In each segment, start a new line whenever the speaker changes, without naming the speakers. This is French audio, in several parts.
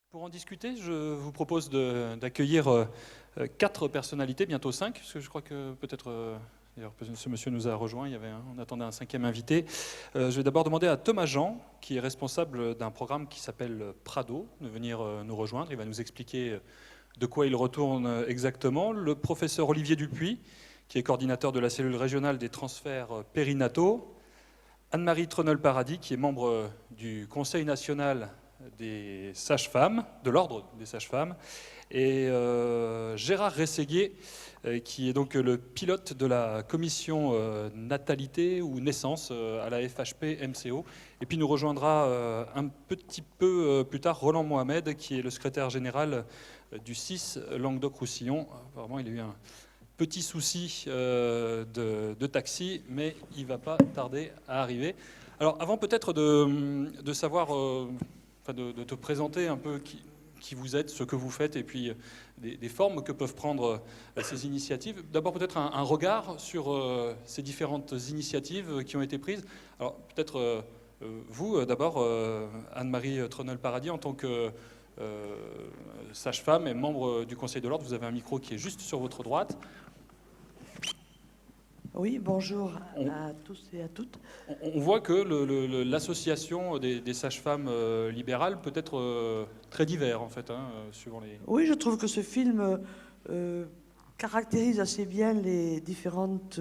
Pour en discuter, je vous propose d'accueillir 4 personnalités, bientôt 5, parce que je crois que peut-être, d'ailleurs, ce monsieur nous a rejoint, on attendait un 5e invité. Je vais d'abord demander à Thomas Jean, qui est responsable d'un programme qui s'appelle Prado, de venir nous rejoindre. Il va nous expliquer de quoi il retourne exactement. Le professeur Olivier Dupuis, qui est coordinateur de la cellule régionale des transferts périnataux. Anne-Marie Trenol-Paradis, qui est membre du Conseil national des sages-femmes, de l'ordre des sages-femmes, et Gérard Rességuier, qui est donc le pilote de la commission natalité ou naissance à la FHP MCO. Et puis nous rejoindra un petit peu plus tard Roland Mohamed, qui est le secrétaire général du CIS Languedoc-Roussillon. Apparemment, il a eu un petit souci de taxi, mais il ne va pas tarder à arriver. Alors, avant peut-être de savoir... de te présenter un peu qui vous êtes, ce que vous faites, et puis des formes que peuvent prendre ces initiatives. D'abord, peut-être un regard sur ces différentes initiatives qui ont été prises. Alors, peut-être vous, d'abord, Anne-Marie Trenol-Paradis, en tant que sage-femme et membre du Conseil de l'Ordre, vous avez un micro qui est juste sur votre droite.
Oui, bonjour à tous et à toutes.
On voit que l'association des sages-femmes libérales peut être très divers, en fait, suivant les...
Oui, je trouve que ce film caractérise assez bien les différentes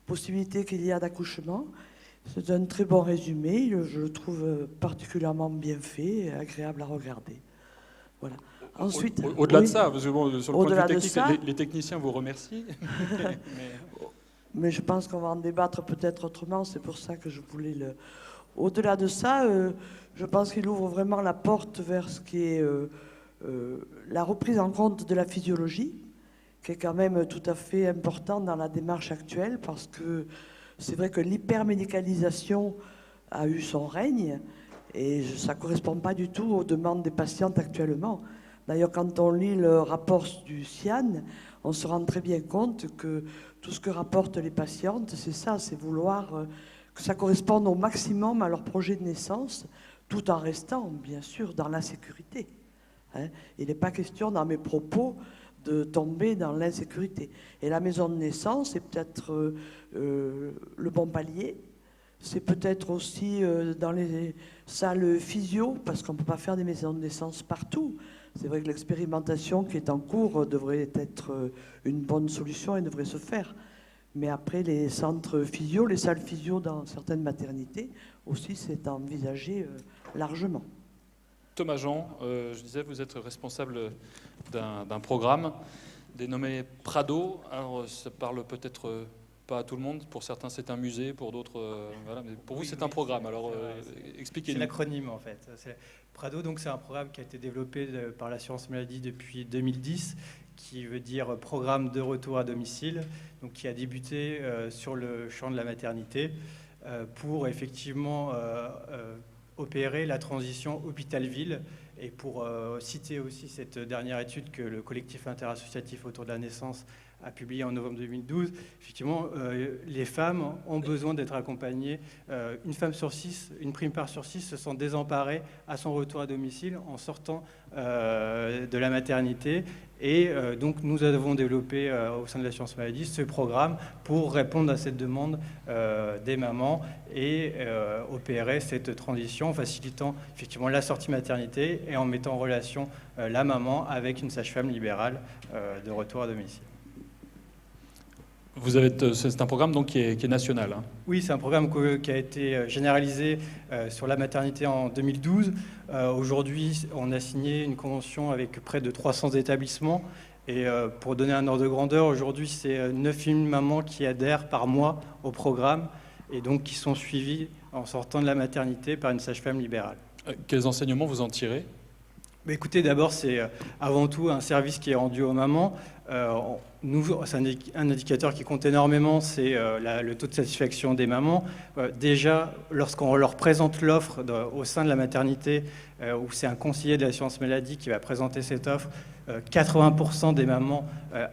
possibilités qu'il y a d'accouchement. C'est un très bon résumé, je le trouve particulièrement bien fait et agréable à regarder. Voilà. Ensuite,
au-delà
oui,
de ça, parce que bon, sur le point de vue technique,
ça,
les techniciens vous remercient.
Mais je pense qu'on va en débattre peut-être autrement, c'est pour ça que je voulais le... Au-delà de ça, je pense qu'il ouvre vraiment la porte vers ce qui est la reprise en compte de la physiologie, qui est quand même tout à fait important dans la démarche actuelle, parce que c'est vrai que l'hypermédicalisation a eu son règne, et ça ne correspond pas du tout aux demandes des patientes actuellement. D'ailleurs, quand on lit le rapport du CIAN, on se rend très bien compte que tout ce que rapportent les patientes, c'est ça, c'est vouloir que ça corresponde au maximum à leur projet de naissance, tout en restant, bien sûr, dans la sécurité. Il n'est pas question, dans mes propos, de tomber dans l'insécurité. Et la maison de naissance, c'est peut-être le bon palier. C'est peut-être aussi dans les salles physio, parce qu'on ne peut pas faire des maisons de naissance partout. C'est vrai que l'expérimentation qui est en cours devrait être une bonne solution et devrait se faire. Mais après, les centres physio, les salles physio dans certaines maternités, aussi, c'est envisagé largement.
Thomas Jean, je disais, vous êtes responsable d'un programme dénommé Prado. Alors, ça parle peut-être pas à tout le monde. Pour certains, c'est un musée, pour d'autres, voilà. Mais pour vous, c'est un programme. Alors, expliquez-nous.
C'est l'acronyme, en fait. Prado, donc, c'est un programme qui a été développé par l'assurance maladie depuis 2010, qui veut dire Programme de retour à domicile, donc qui a débuté sur le champ de la maternité pour effectivement opérer la transition hôpital-ville. Et pour citer aussi cette dernière étude que le collectif interassociatif autour de la naissance a publié en novembre 2012, effectivement, les femmes ont besoin d'être accompagnées. Une femme sur 6, une prime part sur 6 se sent désemparée à son retour à domicile en sortant de la maternité. Et donc, nous avons développé au sein de l'assurance maladie ce programme pour répondre à cette demande des mamans et opérer cette transition en facilitant effectivement la sortie maternité et en mettant en relation la maman avec une sage-femme libérale de retour à domicile.
C'est un programme donc qui est national. Hein.
Oui, c'est un programme qui a été généralisé sur la maternité en 2012. Aujourd'hui, on a signé une convention avec près de 300 établissements. Et pour donner un ordre de grandeur, aujourd'hui, c'est 9000 mamans qui adhèrent par mois au programme et donc qui sont suivies en sortant de la maternité par une sage-femme libérale.
Quels enseignements vous en tirez ?
Écoutez, d'abord, c'est avant tout un service qui est rendu aux mamans. C'est un indicateur qui compte énormément, c'est le taux de satisfaction des mamans. Déjà, lorsqu'on leur présente l'offre au sein de la maternité, où c'est un conseiller de l'assurance maladie qui va présenter cette offre, 80% des mamans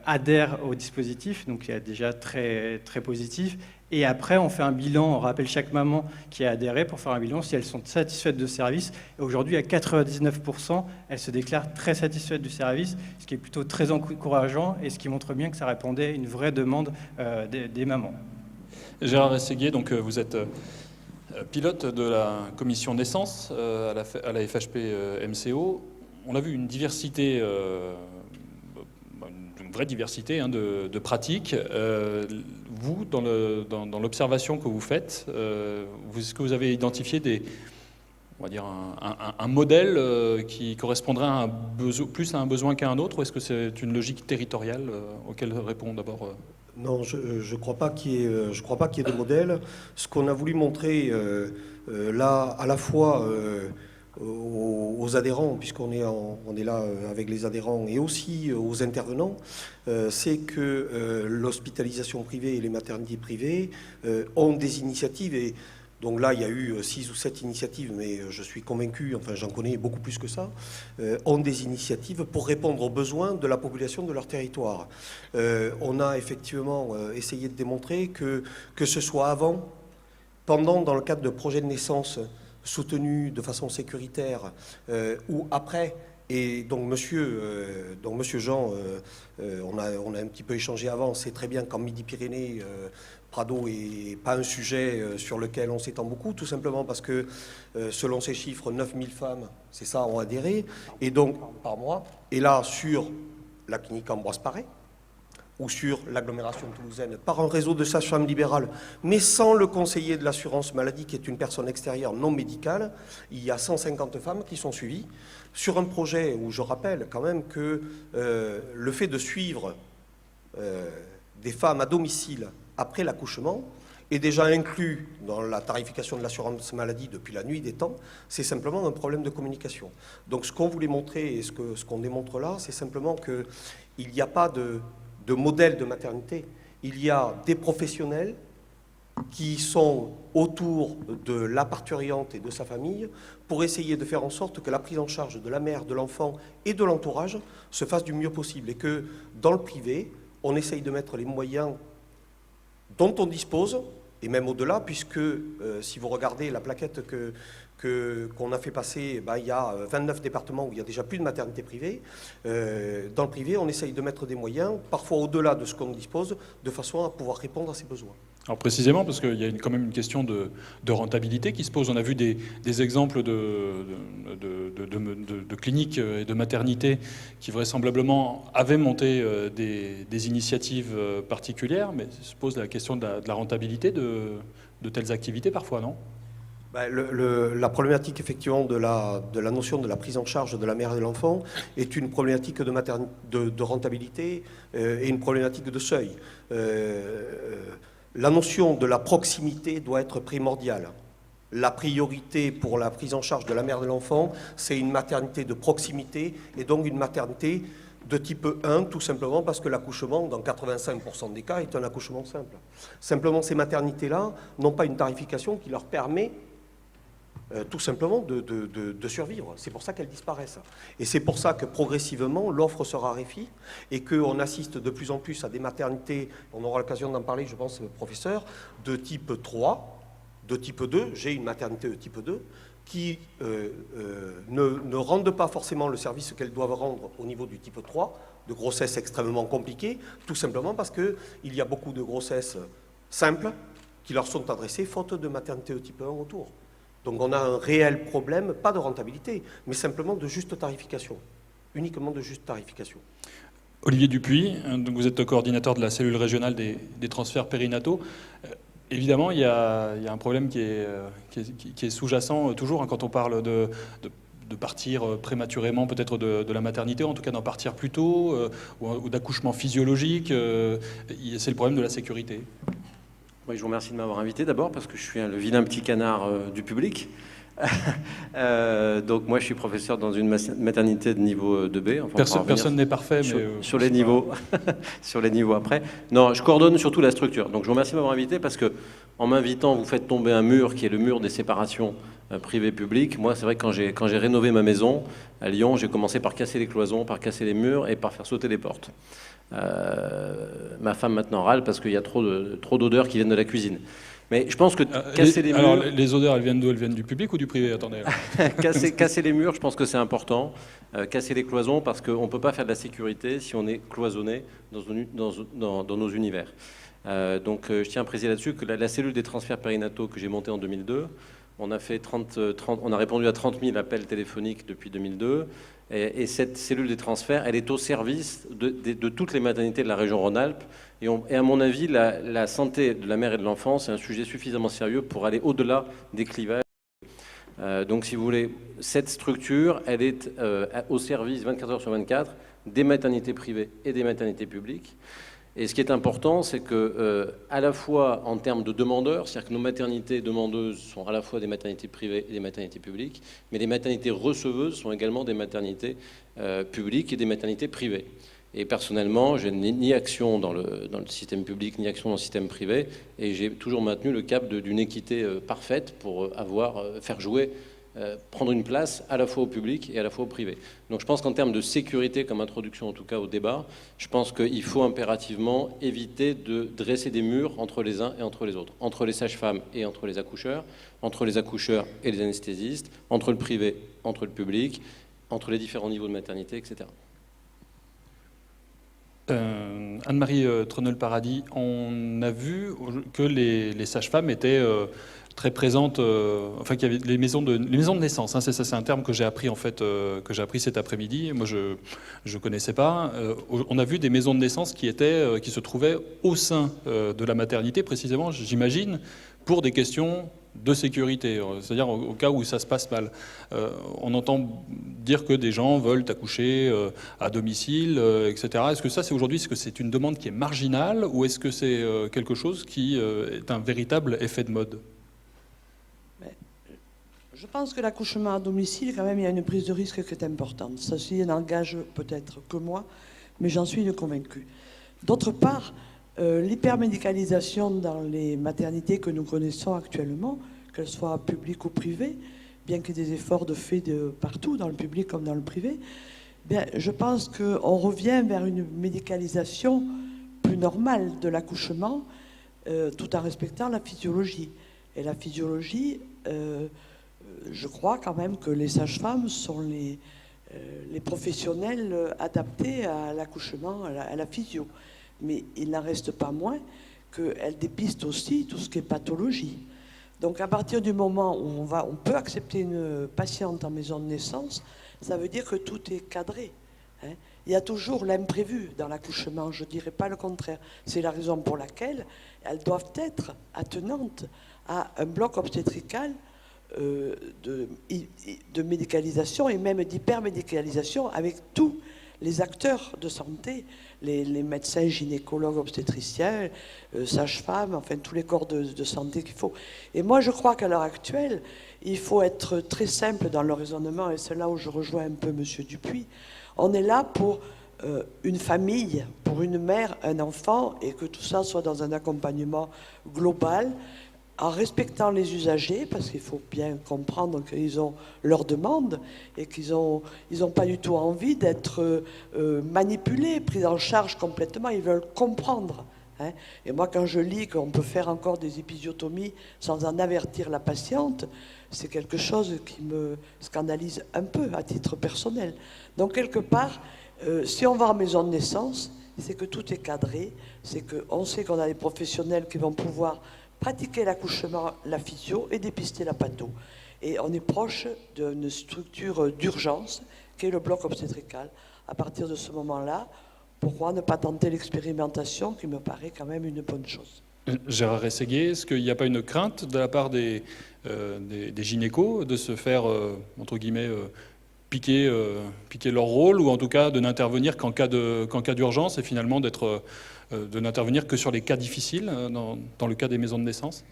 adhèrent au dispositif, donc il y a déjà très, très positif. Et après, on fait un bilan, on rappelle chaque maman qui a adhéré pour faire un bilan si elles sont satisfaites de service. Et aujourd'hui, à 99%, elles se déclarent très satisfaites du service, ce qui est plutôt très encourageant et ce qui montre bien que ça répondait à une vraie demande des mamans.
Gérard Ességuier, donc vous êtes pilote de la commission naissance à la FHP MCO. On a vu une diversité, une vraie diversité de pratiques. Vous, dans l'observation que vous faites, est-ce que vous avez identifié on va dire un modèle qui correspondrait plus à un besoin qu'à un autre, ou est-ce que c'est une logique territoriale auquel répond d'abord
Non, je ne crois pas qu'il y ait de modèle. Ce qu'on a voulu montrer là, à la fois aux adhérents, puisqu'on est là avec les adhérents, et aussi aux intervenants, c'est que l'hospitalisation privée et les maternités privées ont des initiatives. Et donc là, il y a eu 6 ou 7 initiatives, mais je suis convaincu, enfin j'en connais beaucoup plus que ça, ont des initiatives pour répondre aux besoins de la population de leur territoire. On a effectivement essayé de démontrer que ce soit avant, pendant, dans le cadre de projets de naissance soutenus de façon sécuritaire, ou après. Et donc monsieur Jean, on a un petit peu échangé avant, c'est très bien qu'en Midi-Pyrénées, Prado n'est pas un sujet sur lequel on s'étend beaucoup, tout simplement parce que, selon ces chiffres, 9000 femmes, c'est ça, ont adhéré, et donc, par mois. Et là, sur la clinique Ambroise Paré, ou sur l'agglomération toulousaine, par un réseau de sages-femmes libérales, mais sans le conseiller de l'assurance maladie, qui est une personne extérieure non médicale, il y a 150 femmes qui sont suivies, sur un projet où je rappelle quand même que le fait de suivre des femmes à domicile après l'accouchement est déjà inclus dans la tarification de l'assurance maladie depuis la nuit des temps, c'est simplement un problème de communication. Donc ce qu'on voulait montrer et ce qu'on démontre là, c'est simplement qu'il n'y a pas de modèle de maternité. Il y a des professionnels qui sont autour de la parturiente et de sa famille pour essayer de faire en sorte que la prise en charge de la mère, de l'enfant et de l'entourage se fasse du mieux possible, et que dans le privé, on essaye de mettre les moyens dont on dispose, et même au-delà, puisque si vous regardez la plaquette qu'on a fait passer, il y a 29 départements où il y a déjà plus de maternité privée. Dans le privé, on essaye de mettre des moyens, parfois au-delà de ce qu'on dispose, de façon à pouvoir répondre à ces besoins.
Alors précisément, parce qu'il y a quand même une question de rentabilité qui se pose. On a vu des exemples de cliniques et de maternités qui vraisemblablement avaient monté des initiatives particulières, mais se pose la question de la rentabilité de telles activités parfois, non ?
La problématique effectivement de la notion de la prise en charge de la mère et de l'enfant est une problématique de rentabilité et une problématique de seuil. La notion de la proximité doit être primordiale. La priorité pour la prise en charge de la mère et de l'enfant, c'est une maternité de proximité, et donc une maternité de type 1, tout simplement parce que l'accouchement, dans 85% des cas, est un accouchement simple. Simplement, ces maternités-là n'ont pas une tarification qui leur permet tout simplement de survivre. C'est pour ça qu'elles disparaissent. Et c'est pour ça que progressivement, l'offre se raréfie et qu'on assiste de plus en plus à des maternités, on aura l'occasion d'en parler, je pense, professeur, de type 3, de type 2, j'ai une maternité de type 2, qui ne rendent pas forcément le service qu'elles doivent rendre au niveau du type 3, de grossesse extrêmement compliquée, tout simplement parce qu'il y a beaucoup de grossesses simples qui leur sont adressées, faute de maternité de type 1 autour. Donc on a un réel problème, pas de rentabilité, mais simplement de juste tarification, uniquement de juste tarification.
Olivier Dupuis, donc vous êtes coordinateur de la cellule régionale des transferts périnataux. Évidemment, il y a un problème qui est sous-jacent toujours quand on parle de partir prématurément peut-être de la maternité, en tout cas d'en partir plus tôt, ou d'accouchement physiologique. C'est le problème de la sécurité.
Oui, je vous remercie de m'avoir invité d'abord parce que je suis le vilain petit canard du public. Donc moi je suis professeur dans une maternité de niveau 2B. Enfin,
Personne n'est parfait,
sur,
mais...
sur les niveaux, sur les niveaux après. Non, je coordonne surtout la structure. Donc je vous remercie de m'avoir invité parce que en m'invitant, vous faites tomber un mur qui est le mur des séparations privées-publiques. Moi, c'est vrai que quand j'ai rénové ma maison à Lyon, j'ai commencé par casser les cloisons, par casser les murs et par faire sauter les portes. Ma femme maintenant râle parce qu'il y a trop d'odeurs qui viennent de la cuisine. Mais je pense que casser les murs...
Alors, les odeurs, elles viennent d'où? Elles viennent du public ou du privé? Attendez.
casser les murs, je pense que c'est important. Casser les cloisons, parce qu'on ne peut pas faire de la sécurité si on est cloisonné dans nos univers. Donc je tiens à préciser là-dessus que la cellule des transferts périnataux que j'ai montée en 2002, on a répondu à 30 000 appels téléphoniques depuis 2002. Et cette cellule des transferts, elle est au service de toutes les maternités de la région Rhône-Alpes. Et à mon avis, la santé de la mère et de l'enfant, c'est un sujet suffisamment sérieux pour aller au-delà des clivages. Donc, si vous voulez, cette structure, elle est au service 24 heures sur 24 des maternités privées et des maternités publiques. Et ce qui est important, c'est que, à la fois en termes de demandeurs, c'est-à-dire que nos maternités demandeuses sont à la fois des maternités privées et des maternités publiques, mais les maternités receveuses sont également des maternités publiques et des maternités privées. Et personnellement, je n'ai ni action dans le système public, ni action dans le système privé, et j'ai toujours maintenu le cap d'une équité parfaite pour faire jouer, prendre une place à la fois au public et à la fois au privé. Donc je pense qu'en termes de sécurité, comme introduction en tout cas au débat, je pense qu'il faut impérativement éviter de dresser des murs entre les uns et entre les autres, entre les sages-femmes et entre les accoucheurs et les anesthésistes, entre le privé, entre le public, entre les différents niveaux de maternité, etc.
Anne-Marie Trenel-Paradis, on a vu que les sages-femmes étaient très présentes, enfin qu'il y avait les maisons de naissance, hein, c'est un terme que j'ai appris en fait, que j'ai appris cet après-midi. Moi, je connaissais pas. On a vu des maisons de naissance qui se trouvaient au sein de la maternité, précisément, j'imagine, pour des questions de sécurité, c'est-à-dire au cas où ça se passe mal. On entend dire que des gens veulent accoucher à domicile, etc. Est-ce que ça, est-ce que c'est une demande qui est marginale ou est-ce que c'est quelque chose qui est un véritable effet de mode?
Je pense que l'accouchement à domicile, quand même, il y a une prise de risque qui est importante. Ça, s'y n'engage peut-être que moi, mais j'en suis une convaincue. D'autre part, l'hypermédicalisation dans les maternités que nous connaissons actuellement, qu'elles soient publiques ou privées, bien qu'il y ait des efforts de fait partout, dans le public comme dans le privé, bien, je pense qu'on revient vers une médicalisation plus normale de l'accouchement, tout en respectant la physiologie. Et la physiologie, je crois quand même que les sages-femmes sont les professionnels adaptés à l'accouchement, à la physio. Mais il n'en reste pas moins qu'elles dépistent aussi tout ce qui est pathologie. Donc à partir du moment où on peut accepter une patiente en maison de naissance, ça veut dire que tout est cadré. Hein. Il y a toujours l'imprévu dans l'accouchement, je ne dirais pas le contraire. C'est la raison pour laquelle elles doivent être attenantes à un bloc obstétrical de médicalisation et même d'hypermédicalisation avec tous les acteurs de santé, les médecins, gynécologues, obstétriciens, sages-femmes, enfin tous les corps de santé qu'il faut. Et moi je crois qu'à l'heure actuelle, il faut être très simple dans le raisonnement, et c'est là où je rejoins un peu M. Dupuis. On est là pour une famille, pour une mère, un enfant, et que tout ça soit dans un accompagnement global, en respectant les usagers, parce qu'il faut bien comprendre qu'ils ont leurs demandes et qu'ils n'ont pas du tout envie d'être manipulés, pris en charge complètement, ils veulent comprendre. Hein. Et moi, quand je lis qu'on peut faire encore des épisiotomies sans en avertir la patiente, c'est quelque chose qui me scandalise un peu à titre personnel. Donc, quelque part, si on va en maison de naissance, c'est que tout est cadré, c'est qu'on sait qu'on a des professionnels qui vont pouvoir pratiquer l'accouchement, la physio et dépister la patho. Et on est proche d'une structure d'urgence qui est le bloc obstétrical. À partir de ce moment-là, pourquoi ne pas tenter l'expérimentation qui me paraît quand même une bonne chose.
Gérard Rességuier, est-ce qu'il n'y a pas une crainte de la part des gynécos de se faire, entre guillemets, piquer leur rôle, ou en tout cas de n'intervenir qu'en cas d'urgence et finalement de n'intervenir que sur les cas difficiles dans le cas des maisons de naissance?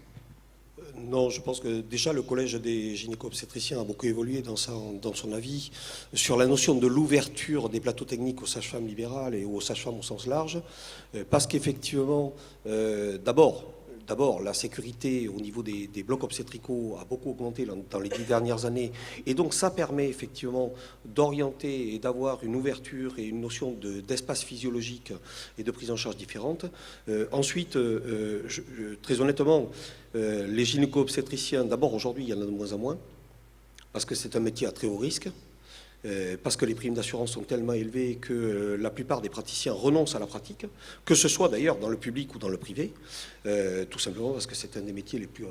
Non, je pense que déjà le collège des gynéco-obstétriciens a beaucoup évolué dans son avis sur la notion de l'ouverture des plateaux techniques aux sages-femmes libérales et aux sages-femmes au sens large, parce qu'effectivement, D'abord, la sécurité au niveau des blocs obstétricaux a beaucoup augmenté dans les 10 dernières années. Et donc, ça permet effectivement d'orienter et d'avoir une ouverture et une notion d'espace physiologique et de prise en charge différente. Ensuite, très honnêtement, les gynéco-obstétriciens, d'abord, aujourd'hui, il y en a de moins en moins, parce que c'est un métier à très haut risque. Parce que les primes d'assurance sont tellement élevées que la plupart des praticiens renoncent à la pratique, que ce soit d'ailleurs dans le public ou dans le privé, tout simplement parce que c'est un des métiers les plus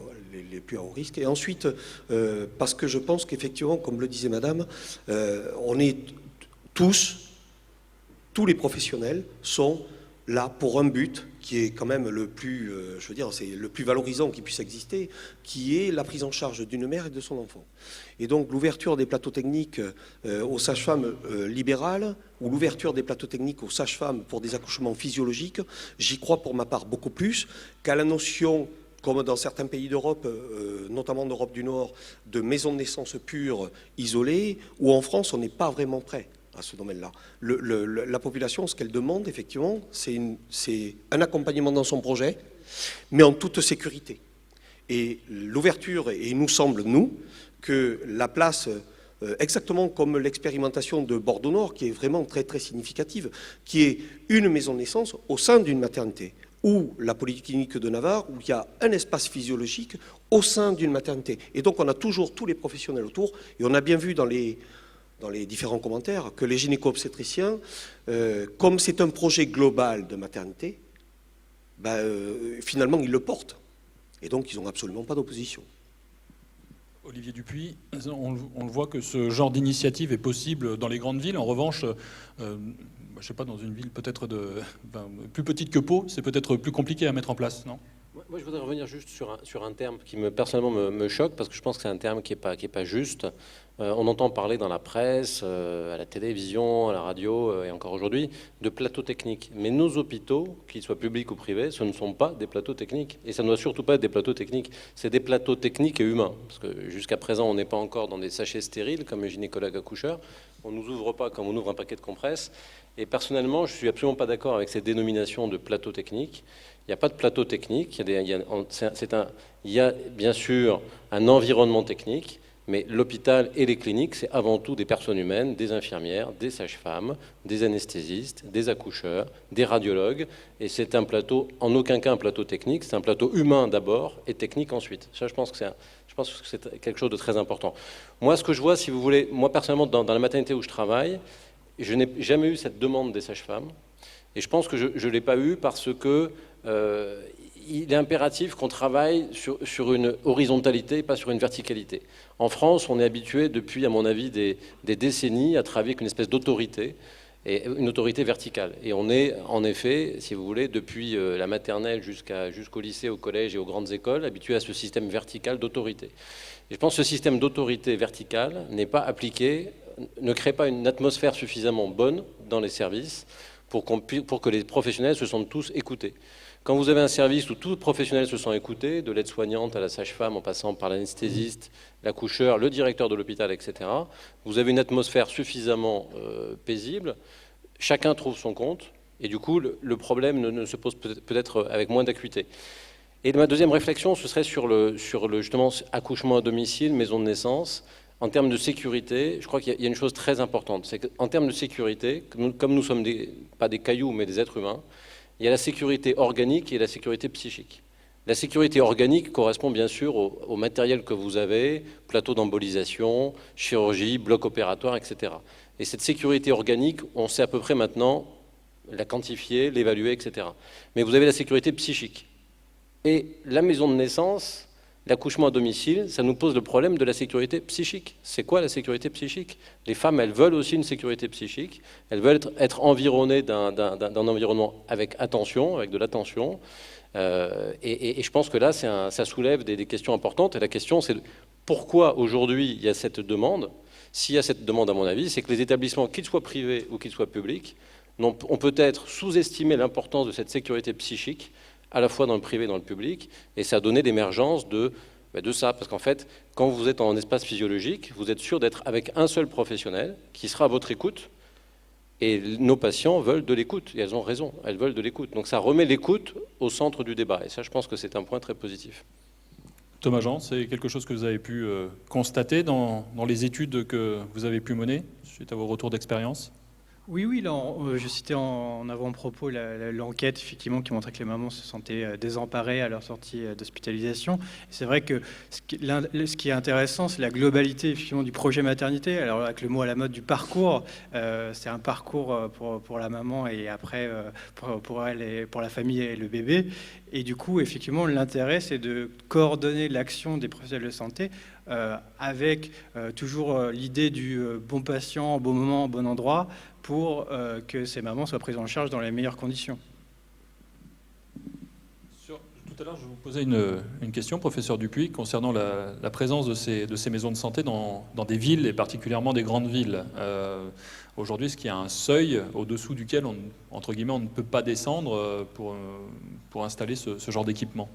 à haut risque. Et ensuite, parce que je pense qu'effectivement, comme le disait Madame, on est tous les professionnels sont là pour un but qui est quand même le plus, c'est le plus valorisant qui puisse exister, qui est la prise en charge d'une mère et de son enfant. Et donc l'ouverture des plateaux techniques aux sages-femmes libérales ou l'ouverture des plateaux techniques aux sages-femmes pour des accouchements physiologiques, j'y crois pour ma part beaucoup plus qu'à la notion, comme dans certains pays d'Europe, notamment d'Europe du Nord, de maisons de naissance pures isolées, où en France on n'est pas vraiment prêt à ce domaine-là. La population, ce qu'elle demande, effectivement, c'est un accompagnement dans son projet, mais en toute sécurité. Et l'ouverture, et il nous semble, nous, que la place, exactement comme l'expérimentation de Bordeaux-Nord, qui est vraiment très, très significative, qui est une maison de naissance au sein d'une maternité, ou la polyclinique de Navarre, où il y a un espace physiologique au sein d'une maternité. Et donc, on a toujours tous les professionnels autour, et on a bien vu dans les différents commentaires, que les gynéco-obstétriciens, comme c'est un projet global de maternité, finalement, ils le portent. Et donc, ils n'ont absolument pas d'opposition.
Olivier Dupuis, on le voit que ce genre d'initiative est possible dans les grandes villes. En revanche, je ne sais pas, dans une ville peut-être plus petite que Pau, c'est peut-être plus compliqué à mettre en place, non ?
Moi, je voudrais revenir juste sur un terme qui personnellement me choque, parce que je pense que c'est un terme qui est pas juste. On entend parler dans la presse, à la télévision, à la radio, et encore aujourd'hui, de plateaux techniques. Mais nos hôpitaux, qu'ils soient publics ou privés, ce ne sont pas des plateaux techniques. Et ça ne doit surtout pas être des plateaux techniques. C'est des plateaux techniques et humains. Parce que jusqu'à présent, on n'est pas encore dans des sachets stériles, comme les gynécologues accoucheurs. On ne nous ouvre pas comme on ouvre un paquet de compresses. Et personnellement, je ne suis absolument pas d'accord avec cette dénomination de plateau technique. Il n'y a pas de plateau technique. Il y a bien sûr un environnement technique. Mais l'hôpital et les cliniques, c'est avant tout des personnes humaines, des infirmières, des sages-femmes, des anesthésistes, des accoucheurs, des radiologues. Et c'est un plateau, en aucun cas un plateau technique, c'est un plateau humain d'abord et technique ensuite. Ça, je pense que c'est quelque chose de très important. Moi, ce que je vois, si vous voulez, moi personnellement, dans la maternité où je travaille, je n'ai jamais eu cette demande des sages-femmes. Et je pense que je ne l'ai pas eu parce que il est impératif qu'on travaille sur une horizontalité et pas sur une verticalité. En France, on est habitué depuis, à mon avis, des décennies à travailler avec une espèce d'autorité, et une autorité verticale. Et on est, en effet, si vous voulez, depuis la maternelle jusqu'au lycée, au collège et aux grandes écoles, habitué à ce système vertical d'autorité. Et je pense que ce système d'autorité verticale n'est pas appliqué, ne crée pas une atmosphère suffisamment bonne dans les services pour que les professionnels se sentent tous écoutés. Quand vous avez un service où tous les professionnels se sont écoutés, de l'aide-soignante à la sage-femme, en passant par l'anesthésiste, l'accoucheur, le directeur de l'hôpital, etc., vous avez une atmosphère suffisamment paisible, chacun trouve son compte, et du coup, le problème ne se pose peut-être avec moins d'acuité. Et ma deuxième réflexion, ce serait sur le justement, accouchement à domicile, maison de naissance. En termes de sécurité, je crois qu'il y a une chose très importante, c'est qu'en termes de sécurité, comme nous sommes pas des cailloux, mais des êtres humains, il y a la sécurité organique et la sécurité psychique. La sécurité organique correspond bien sûr au matériel que vous avez, plateau d'embolisation, chirurgie, bloc opératoire, etc. Et cette sécurité organique, on sait à peu près maintenant la quantifier, l'évaluer, etc. Mais vous avez la sécurité psychique. Et la maison de naissance, l'accouchement à domicile, ça nous pose le problème de la sécurité psychique. C'est quoi la sécurité psychique? Les femmes, elles veulent aussi une sécurité psychique. Elles veulent être environnées d'un environnement avec attention, avec de l'attention. Et je pense que là, ça soulève des questions importantes. Et la question, c'est pourquoi aujourd'hui il y a cette demande? S'il y a cette demande, à mon avis, c'est que les établissements, qu'ils soient privés ou qu'ils soient publics, ont peut-être sous-estimé l'importance de cette sécurité psychique, à la fois dans le privé et dans le public, et ça a donné l'émergence de De ça, parce qu'en fait, quand vous êtes en espace physiologique, vous êtes sûr d'être avec un seul professionnel qui sera à votre écoute. Et nos patients veulent de l'écoute, et elles ont raison, elles veulent de l'écoute. Donc ça remet l'écoute au centre du débat, et ça je pense que c'est un point très positif.
Thomas Jean, c'est quelque chose que vous avez pu constater dans les études que vous avez pu mener suite à vos retours d'expérience?
Oui, là, je citais en avant-propos l'enquête effectivement qui montrait que les mamans se sentaient désemparées à leur sortie d'hospitalisation. C'est vrai que ce qui est intéressant, c'est la globalité effectivement du projet maternité. Alors avec le mot à la mode du parcours, c'est un parcours pour la maman et après pour elle et pour la famille et le bébé. Et du coup, effectivement, l'intérêt, c'est de coordonner l'action des professionnels de santé avec toujours l'idée du bon patient, au bon moment, au bon endroit, pour que ces mamans soient prises en charge dans les meilleures conditions.
Tout à l'heure, je vous posais une question, professeur Dupuis, concernant la présence de ces maisons de santé dans des villes, et particulièrement des grandes villes. Aujourd'hui, est-ce qu'il y a un seuil au-dessous duquel, entre guillemets, on ne peut pas descendre pour installer ce genre d'équipement?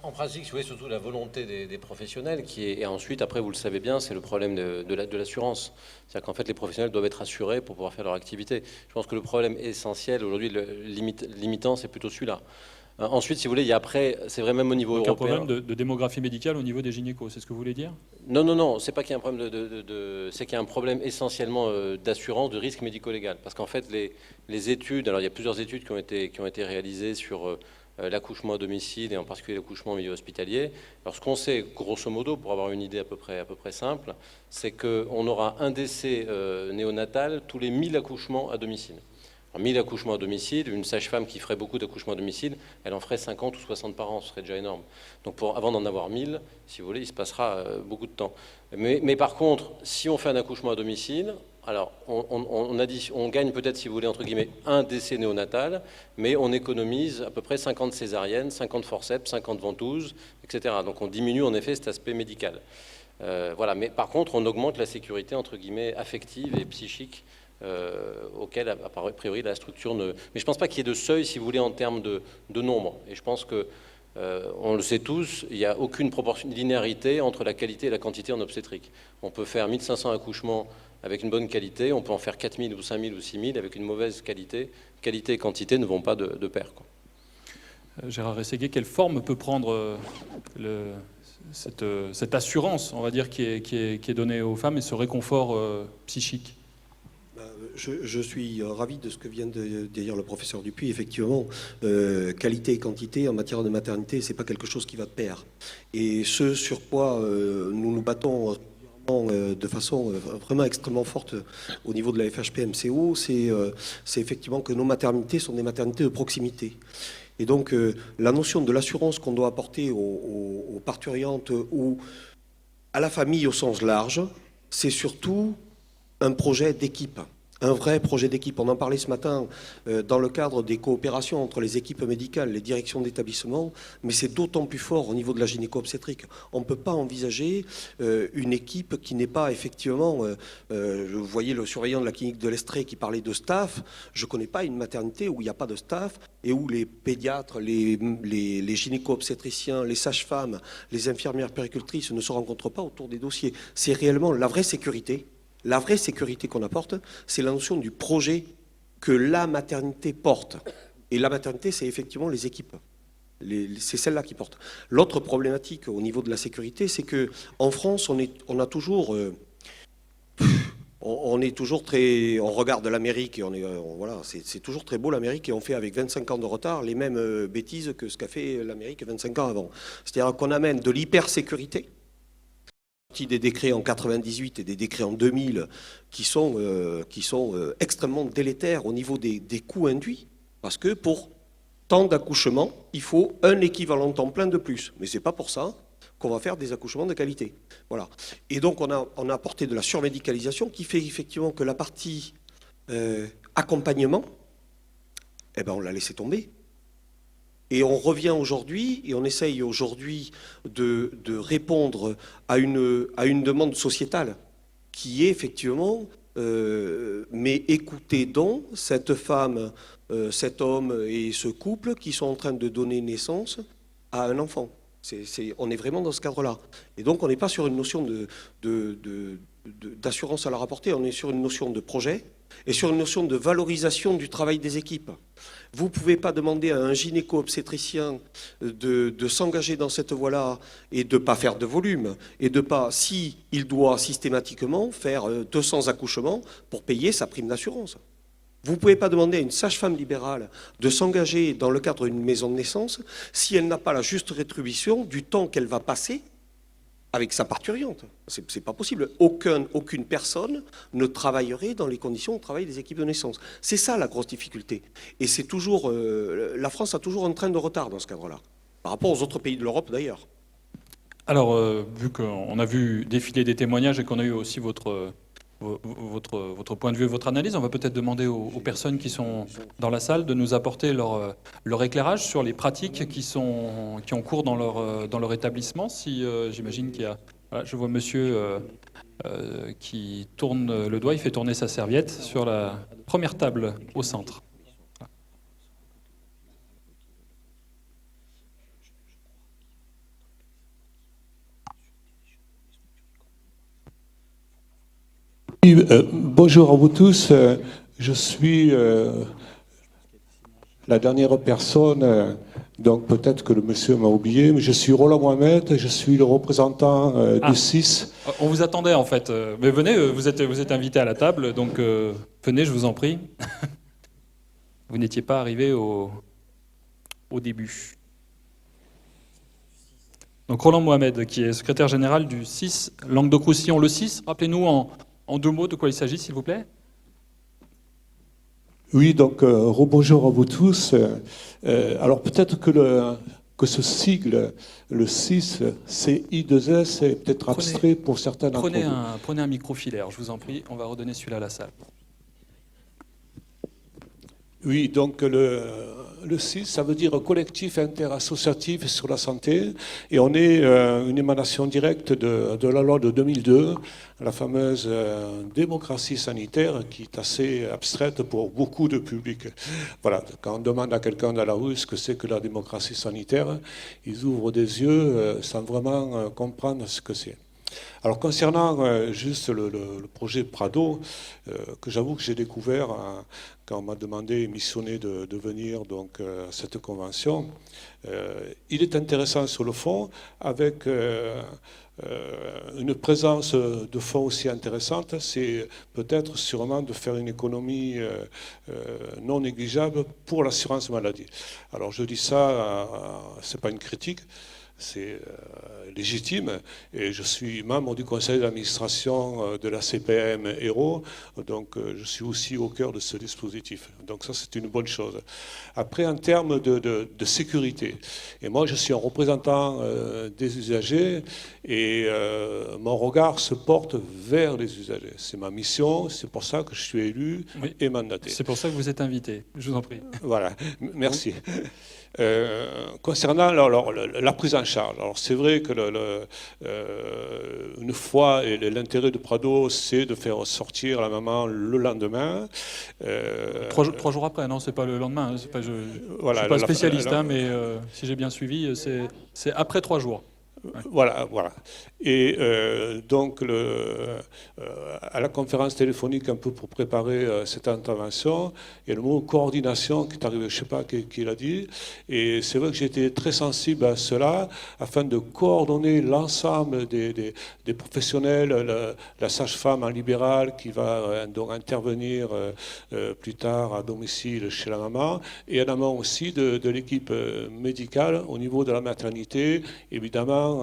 En pratique, c'est surtout la volonté des professionnels et ensuite, après, vous le savez bien, c'est le problème de l'assurance. C'est-à-dire qu'en fait, les professionnels doivent être assurés pour pouvoir faire leur activité. Je pense que le problème essentiel aujourd'hui, limitant, c'est plutôt celui-là. Ensuite, si vous voulez, il y a après, c'est vrai même au niveau
Donc
européen.
un problème de démographie médicale au niveau des gynécos, c'est ce que vous voulez dire?
Non, c'est pas qu'il y a un problème c'est qu'il y a un problème essentiellement d'assurance, de risque médico-légal. Parce qu'en fait, les études, alors il y a plusieurs études qui ont été réalisées sur l'accouchement à domicile et en particulier l'accouchement au milieu hospitalier. Alors ce qu'on sait, grosso modo, pour avoir une idée à peu près simple, c'est qu'on aura un décès néonatal tous les 1000 accouchements à domicile. Alors, 1000 accouchements à domicile, une sage-femme qui ferait beaucoup d'accouchements à domicile, elle en ferait 50 ou 60 par an, ce serait déjà énorme. Donc avant d'en avoir 1000, si vous voulez, il se passera beaucoup de temps. Mais par contre, si on fait un accouchement à domicile, alors on gagne peut-être, si vous voulez, entre guillemets, un décès néonatal, mais on économise à peu près 50 césariennes, 50 forceps, 50 ventouses, etc. Donc on diminue en effet cet aspect médical. Voilà. Mais par contre, on augmente la sécurité, entre guillemets, affective et psychique auquel, a priori, la structure ne... Mais je ne pense pas qu'il y ait de seuil, si vous voulez, en termes de nombre. Et je pense que, on le sait tous, il n'y a aucune linéarité entre la qualité et la quantité en obstétrique. On peut faire 1500 accouchements avec une bonne qualité, on peut en faire 4000 ou 5000 ou 6000 avec une mauvaise qualité. Qualité et quantité ne vont pas de pair, quoi.
Gérard Rességuier, quelle forme peut prendre cette assurance, on va dire, qui est donnée aux femmes et ce réconfort psychique?
Je suis ravi de ce que vient de dire le professeur Dupuis. Effectivement, qualité et quantité en matière de maternité, c'est pas quelque chose qui va de pair. Et ce sur quoi nous nous battons de façon vraiment extrêmement forte au niveau de la FHP-MCO, c'est effectivement que nos maternités sont des maternités de proximité. Et donc la notion de l'assurance qu'on doit apporter aux parturientes ou à la famille au sens large, c'est surtout un projet d'équipe. Un vrai projet d'équipe. On en parlait ce matin dans le cadre des coopérations entre les équipes médicales, les directions d'établissement, mais c'est d'autant plus fort au niveau de la gynéco-obstétrique. On ne peut pas envisager une équipe qui n'est pas effectivement... vous voyez le surveillant de la clinique de l'Estrée qui parlait de staff. Je ne connais pas une maternité où il n'y a pas de staff et où les pédiatres, les gynéco-obstétriciens, les sages-femmes, les infirmières puéricultrices ne se rencontrent pas autour des dossiers. C'est réellement la vraie sécurité. La vraie sécurité qu'on apporte, c'est la notion du projet que la maternité porte. Et la maternité, c'est effectivement les équipes. C'est celle-là qui porte. L'autre problématique au niveau de la sécurité, c'est qu'en France, on est toujours très... On regarde l'Amérique et voilà, c'est toujours très beau l'Amérique et on fait avec 25 ans de retard les mêmes bêtises que ce qu'a fait l'Amérique 25 ans avant. C'est-à-dire qu'on amène de l'hypersécurité, des décrets en 98 et des décrets en 2000 qui sont extrêmement délétères au niveau des coûts induits, parce que pour tant d'accouchements, il faut un équivalent temps plein de plus. Mais c'est pas pour ça qu'on va faire des accouchements de qualité. Voilà. Et donc on a apporté de la surmédicalisation qui fait effectivement que la partie accompagnement, eh ben on l'a laissé tomber. Et on revient aujourd'hui, et on essaye aujourd'hui de répondre à une demande sociétale qui est effectivement, mais écoutez donc cette femme, cet homme et ce couple qui sont en train de donner naissance à un enfant. On est vraiment dans ce cadre-là. Et donc, on n'est pas sur une notion d'assurance à la rapportée, on est sur une notion de projet et sur une notion de valorisation du travail des équipes. Vous ne pouvez pas demander à un gynéco-obstétricien de s'engager dans cette voie-là et de ne pas faire de volume, et de pas, si il doit systématiquement faire 200 accouchements pour payer sa prime d'assurance. Vous ne pouvez pas demander à une sage-femme libérale de s'engager dans le cadre d'une maison de naissance si elle n'a pas la juste rétribution du temps qu'elle va passer avec sa parturiente. C'est pas possible. Aucune personne ne travaillerait dans les conditions de travail des équipes de naissance. C'est ça la grosse difficulté. Et c'est toujours... la France a toujours un train de retard dans ce cadre-là, par rapport aux autres pays de l'Europe d'ailleurs.
Alors, vu qu'on a vu défiler des témoignages et qu'on a eu aussi votre point de vue, votre analyse, on va peut-être demander aux personnes qui sont dans la salle de nous apporter leur éclairage sur les pratiques qui ont cours dans leur établissement. Si j'imagine qu'il y a, voilà, je vois monsieur qui tourne le doigt, il fait tourner sa serviette sur la première table au centre.
Oui, bonjour à vous tous. Je suis la dernière personne, donc peut-être que le monsieur m'a oublié, mais je suis Roland Mohamed, je suis le représentant du CIS.
On vous attendait en fait, mais venez, vous êtes invité à la table, donc venez, je vous en prie. Vous n'étiez pas arrivé au début. Donc Roland Mohamed, qui est secrétaire général du CIS Languedoc-Roussillon. Le CIS, rappelez-nous en 2 mots de quoi il s'agit, s'il vous plaît.
Oui, donc rebonjour à vous tous. Alors peut-être que ce sigle, le CIS, CI2S, est peut-être abstrait pour certains d'entre vous.
Prenez un micro filaire, je vous en prie, on va redonner celui-là à la salle.
Oui, donc le CIS, ça veut dire collectif interassociatif sur la santé, et on est une émanation directe de la loi de 2002, la fameuse démocratie sanitaire, qui est assez abstraite pour beaucoup de publics. Voilà, quand on demande à quelqu'un dans la rue ce que c'est que la démocratie sanitaire, ils ouvrent des yeux sans vraiment comprendre ce que c'est. Alors concernant juste le projet Prado, que j'avoue que j'ai découvert quand on m'a demandé, missionné de venir donc, à cette convention, il est intéressant sur le fond, avec une présence de fonds aussi intéressante, c'est peut-être sûrement de faire une économie non négligeable pour l'assurance maladie. Alors je dis ça, c'est pas une critique, c'est légitime, et je suis membre du conseil d'administration de la CPM Hérault, donc je suis aussi au cœur de ce dispositif. Donc ça, c'est une bonne chose. Après, en termes de sécurité, et moi je suis un représentant des usagers, et mon regard se porte vers les usagers. C'est ma mission, c'est pour ça que je suis élu et mandaté.
C'est pour ça que vous êtes invité, je vous en prie.
Voilà, merci. Concernant la prise en charge, alors c'est vrai que une fois, et l'intérêt de Prado, c'est de faire sortir la maman le lendemain.
3 jours après, non, c'est pas le lendemain. Hein, pas, je ne suis pas spécialiste, mais si j'ai bien suivi, c'est après 3 jours. Ouais.
Voilà. Et donc, à la conférence téléphonique, un peu pour préparer cette intervention, il y a le mot coordination qui est arrivé, je ne sais pas qui l'a dit, et c'est vrai que j'ai été très sensible à cela, afin de coordonner l'ensemble des professionnels, la sage-femme en libéral qui va donc intervenir plus tard à domicile chez la maman, et en amont aussi de l'équipe médicale au niveau de la maternité, évidemment,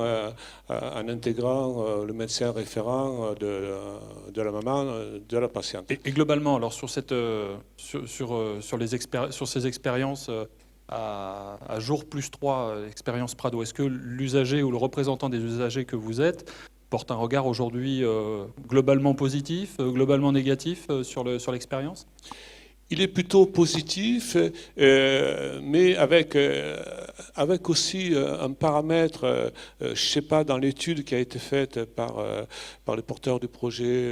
en intégrant le médecin référent de la maman, de la patiente.
Et globalement, alors sur ces expériences à jour plus 3, expérience Prado, est-ce que l'usager ou le représentant des usagers que vous êtes porte un regard aujourd'hui globalement positif, globalement négatif sur l'expérience ?
Il est plutôt positif, mais avec aussi un paramètre, je ne sais pas, dans l'étude qui a été faite par les porteurs du projet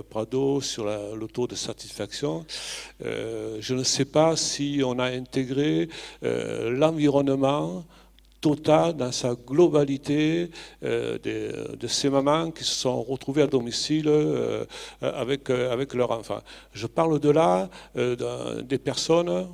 Prado sur le taux de satisfaction. Je ne sais pas si on a intégré l'environnement totale, dans sa globalité, de ces mamans qui se sont retrouvées à domicile avec leurs enfants. Je parle de là des personnes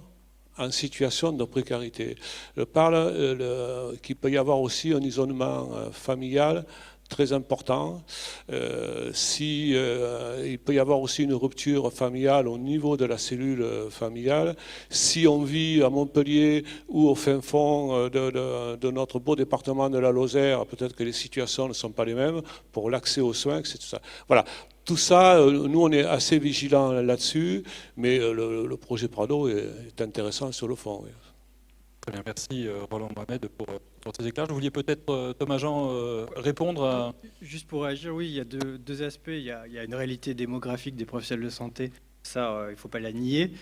en situation de précarité. Je parle qu'il peut y avoir aussi un isolement familial très important. Il peut y avoir aussi une rupture familiale au niveau de la cellule familiale. Si on vit à Montpellier ou au fin fond de notre beau département de la Lozère, peut-être que les situations ne sont pas les mêmes pour l'accès aux soins, c'est tout ça. Voilà. Tout ça, nous, on est assez vigilants là-dessus, mais le projet Prado est intéressant sur le fond. Oui.
Très bien, merci Roland Mohamed pour ces éclairs. Vous vouliez peut-être, Thomas Jean, répondre à...
Juste pour réagir, oui, il y a deux aspects. Il y a une réalité démographique des professionnels de santé, ça, il ne faut pas la nier.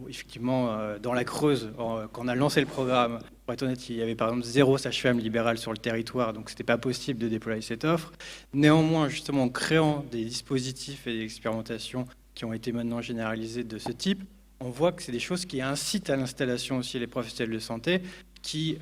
Effectivement, dans la Creuse, quand on a lancé le programme, pour être honnête, il y avait par exemple 0 sage-femme libérale sur le territoire, donc ce n'était pas possible de déployer cette offre. Néanmoins, justement, en créant des dispositifs et des expérimentations qui ont été maintenant généralisées de ce type, on voit que c'est des choses qui incitent à l'installation aussi les professionnels de santé, qui,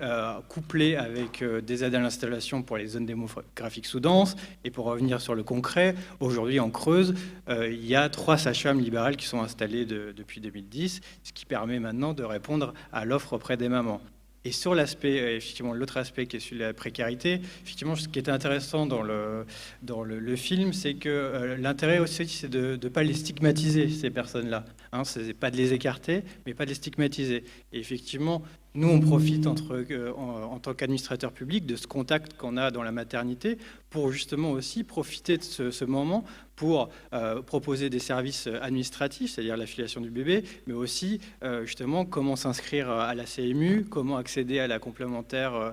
couplés avec des aides à l'installation pour les zones démographiques sous-denses, et pour revenir sur le concret, aujourd'hui en Creuse, il y a 3 sages-femmes libérales qui sont installées depuis 2010, ce qui permet maintenant de répondre à l'offre auprès des mamans. Et sur l'aspect, effectivement, l'autre aspect qui est celui de la précarité, effectivement, ce qui était intéressant dans le film, c'est que l'intérêt aussi, c'est de ne pas les stigmatiser, ces personnes-là. Hein, c'est pas de les écarter, mais pas de les stigmatiser. Et effectivement, nous, on profite en tant qu'administrateur public de ce contact qu'on a dans la maternité pour justement aussi profiter de ce moment pour proposer des services administratifs, c'est-à-dire l'affiliation du bébé, mais aussi justement comment s'inscrire à la CMU, comment accéder à la complémentaire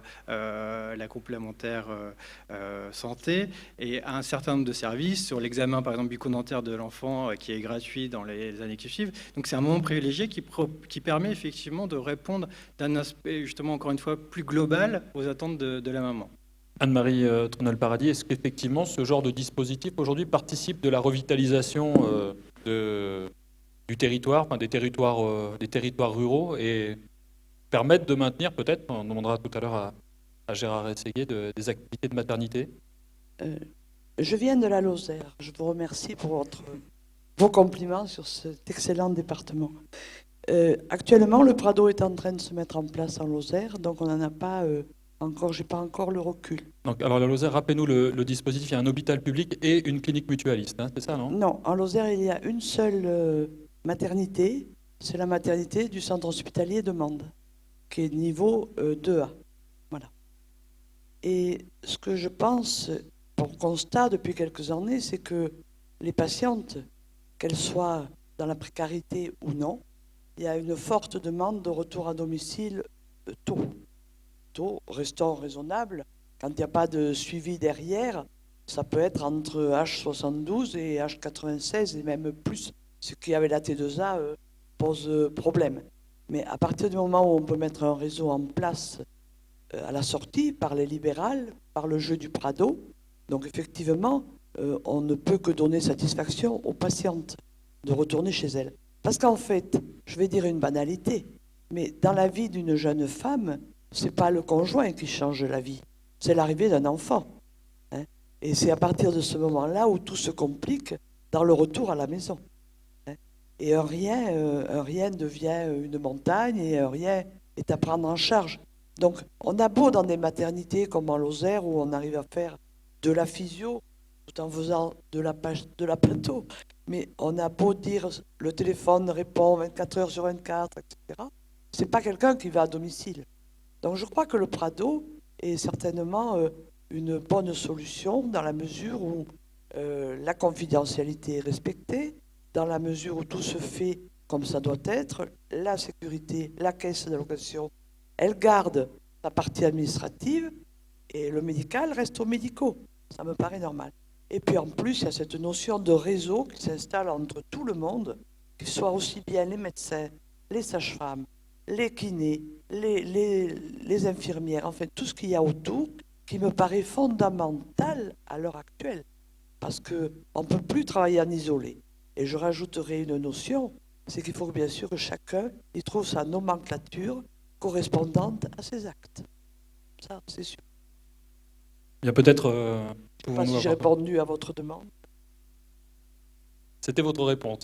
santé et à un certain nombre de services sur l'examen par exemple bucco-dentaire de l'enfant qui est gratuit dans les années qui suivent. Donc c'est un moment privilégié qui permet effectivement de répondre d'un aspect justement encore une fois plus global aux attentes de la maman.
Anne-Marie Tronel-Paradis, est-ce qu'effectivement ce genre de dispositif aujourd'hui participe de la revitalisation du territoire, enfin des territoires ruraux et permettent de maintenir peut-être, on demandera tout à l'heure à Gérard Ességuier, des activités de maternité?
Je viens de la Lozère. Je vous remercie pour vos compliments sur cet excellent département. Actuellement, le Prado est en train de se mettre en place en Lozère, donc on n'en a pas... j'ai pas encore le recul.
Donc, alors la Lozère, rappelez-nous le dispositif, il y a un hôpital public et une clinique mutualiste, hein, c'est ça, non?
Non, en Lozère, il y a une seule maternité, c'est la maternité du centre hospitalier de Mende, qui est niveau 2A. Voilà. Et ce que je pense, on constate depuis quelques années, c'est que les patientes, qu'elles soient dans la précarité ou non, il y a une forte demande de retour à domicile tôt. Restons raisonnables, quand il n'y a pas de suivi derrière, ça peut être entre H72 et H96 et même plus, ce qui avec la T2A pose problème. Mais à partir du moment où on peut mettre un réseau en place à la sortie par les libérales, par le jeu du Prado, donc effectivement, on ne peut que donner satisfaction aux patientes de retourner chez elles. Parce qu'en fait, je vais dire une banalité, mais dans la vie d'une jeune femme, ce n'est pas le conjoint qui change la vie, c'est l'arrivée d'un enfant. Hein. Et c'est à partir de ce moment-là où tout se complique dans le retour à la maison. Hein. Et un rien devient une montagne et un rien est à prendre en charge. Donc on a beau dans des maternités comme en Lozère où on arrive à faire de la physio tout en faisant de la plateau, mais on a beau dire le téléphone répond 24 heures sur 24, etc. C'est pas quelqu'un qui va à domicile. Donc je crois que le Prado est certainement une bonne solution dans la mesure où la confidentialité est respectée, dans la mesure où tout se fait comme ça doit être, la sécurité, la caisse d'allocation, elle garde sa partie administrative et le médical reste aux médicaux. Ça me paraît normal. Et puis en plus, il y a cette notion de réseau qui s'installe entre tout le monde, qu'ils soient aussi bien les médecins, les sages-femmes, les kinés, les infirmières, en fait tout ce qu'il y a autour, qui me paraît fondamental à l'heure actuelle. Parce qu'on ne peut plus travailler en isolé. Et je rajouterai une notion, c'est qu'il faut bien sûr que chacun y trouve sa nomenclature correspondante à ses actes. Ça, c'est sûr.
Il y a peut-être...
Je ne sais pas
pouvons-nous
si j'ai
avoir-
répondu à votre demande.
C'était votre réponse.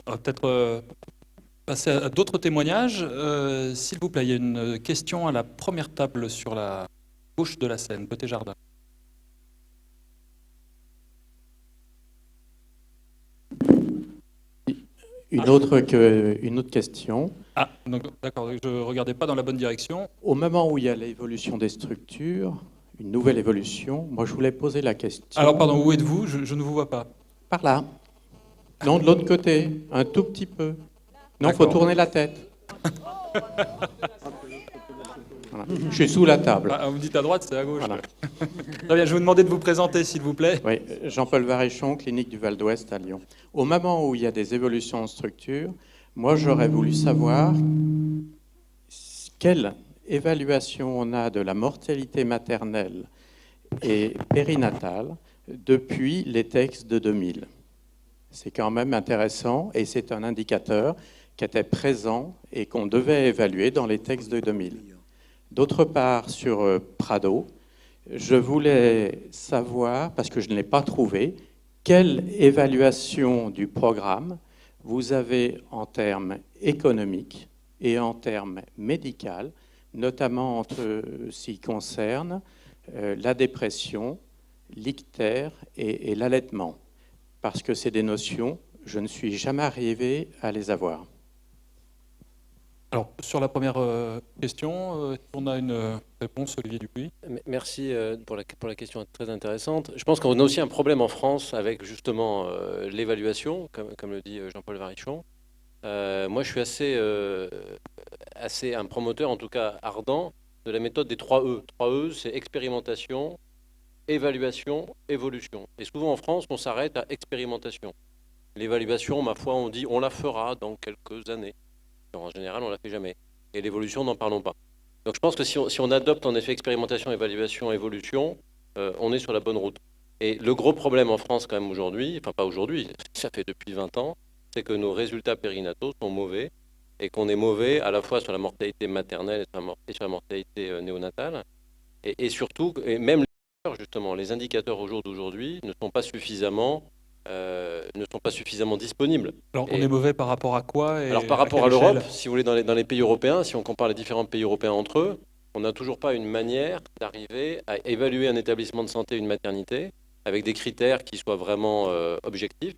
On va peut-être passer à d'autres témoignages. S'il vous plaît, il y a une question à la première table sur la gauche de la scène, côté jardin.
Une autre question.
Ah, donc, d'accord, je ne regardais pas dans la bonne direction.
Au moment où il y a l'évolution des structures, une nouvelle évolution, moi je voulais poser la question.
Alors, pardon, où êtes-vous? Je ne vous vois pas.
Par là. Non, de l'autre côté, un tout petit peu. Non, il faut
D'accord.
tourner la tête. Voilà. Je suis sous la table.
Ah, vous me dites à droite, c'est à gauche.
Voilà.
Très bien, je vais vous demander de vous présenter, s'il vous plaît.
Oui, Jean-Paul Varichon, clinique du Val d'Ouest à Lyon. Au moment où il y a des évolutions en structure, moi j'aurais voulu savoir quelle évaluation on a de la mortalité maternelle et périnatale depuis les textes de 2000. C'est quand même intéressant et c'est un indicateur qui était présent et qu'on devait évaluer dans les textes de 2000. D'autre part, sur Prado, je voulais savoir, parce que je ne l'ai pas trouvé, quelle évaluation du programme vous avez en termes économiques et en termes médicaux, notamment en ce qui concerne la dépression, l'ictère et l'allaitement. Parce que c'est des notions, je ne suis jamais arrivé à les avoir.
Alors, sur la première question, on a une réponse, Olivier Dupuis.
Merci pour la question très intéressante. Je pense qu'on a aussi un problème en France avec justement l'évaluation, comme le dit Jean-Paul Varichon. Moi, je suis assez un promoteur, en tout cas ardent, de la méthode des 3 E. 3 E, c'est expérimentation, évaluation, évolution. Et souvent en France, on s'arrête à expérimentation. L'évaluation, ma foi, on dit on la fera dans quelques années. En général, on ne la fait jamais. Et l'évolution, n'en parlons pas. Donc je pense que si on adopte en effet expérimentation, évaluation, évolution, on est sur la bonne route. Et le gros problème en France quand même aujourd'hui, enfin pas aujourd'hui, ça fait depuis 20 ans, c'est que nos résultats périnataux sont mauvais et qu'on est mauvais à la fois sur la mortalité maternelle et sur la mortalité néonatale. Et surtout, et même justement, les indicateurs au jour d'aujourd'hui ne sont pas suffisamment disponibles.
Alors, on est mauvais par rapport à quoi?
Alors, par rapport à l'Europe, si vous voulez, dans les pays européens, si on compare les différents pays européens entre eux, on n'a toujours pas une manière d'arriver à évaluer un établissement de santé, une maternité, avec des critères qui soient vraiment objectifs,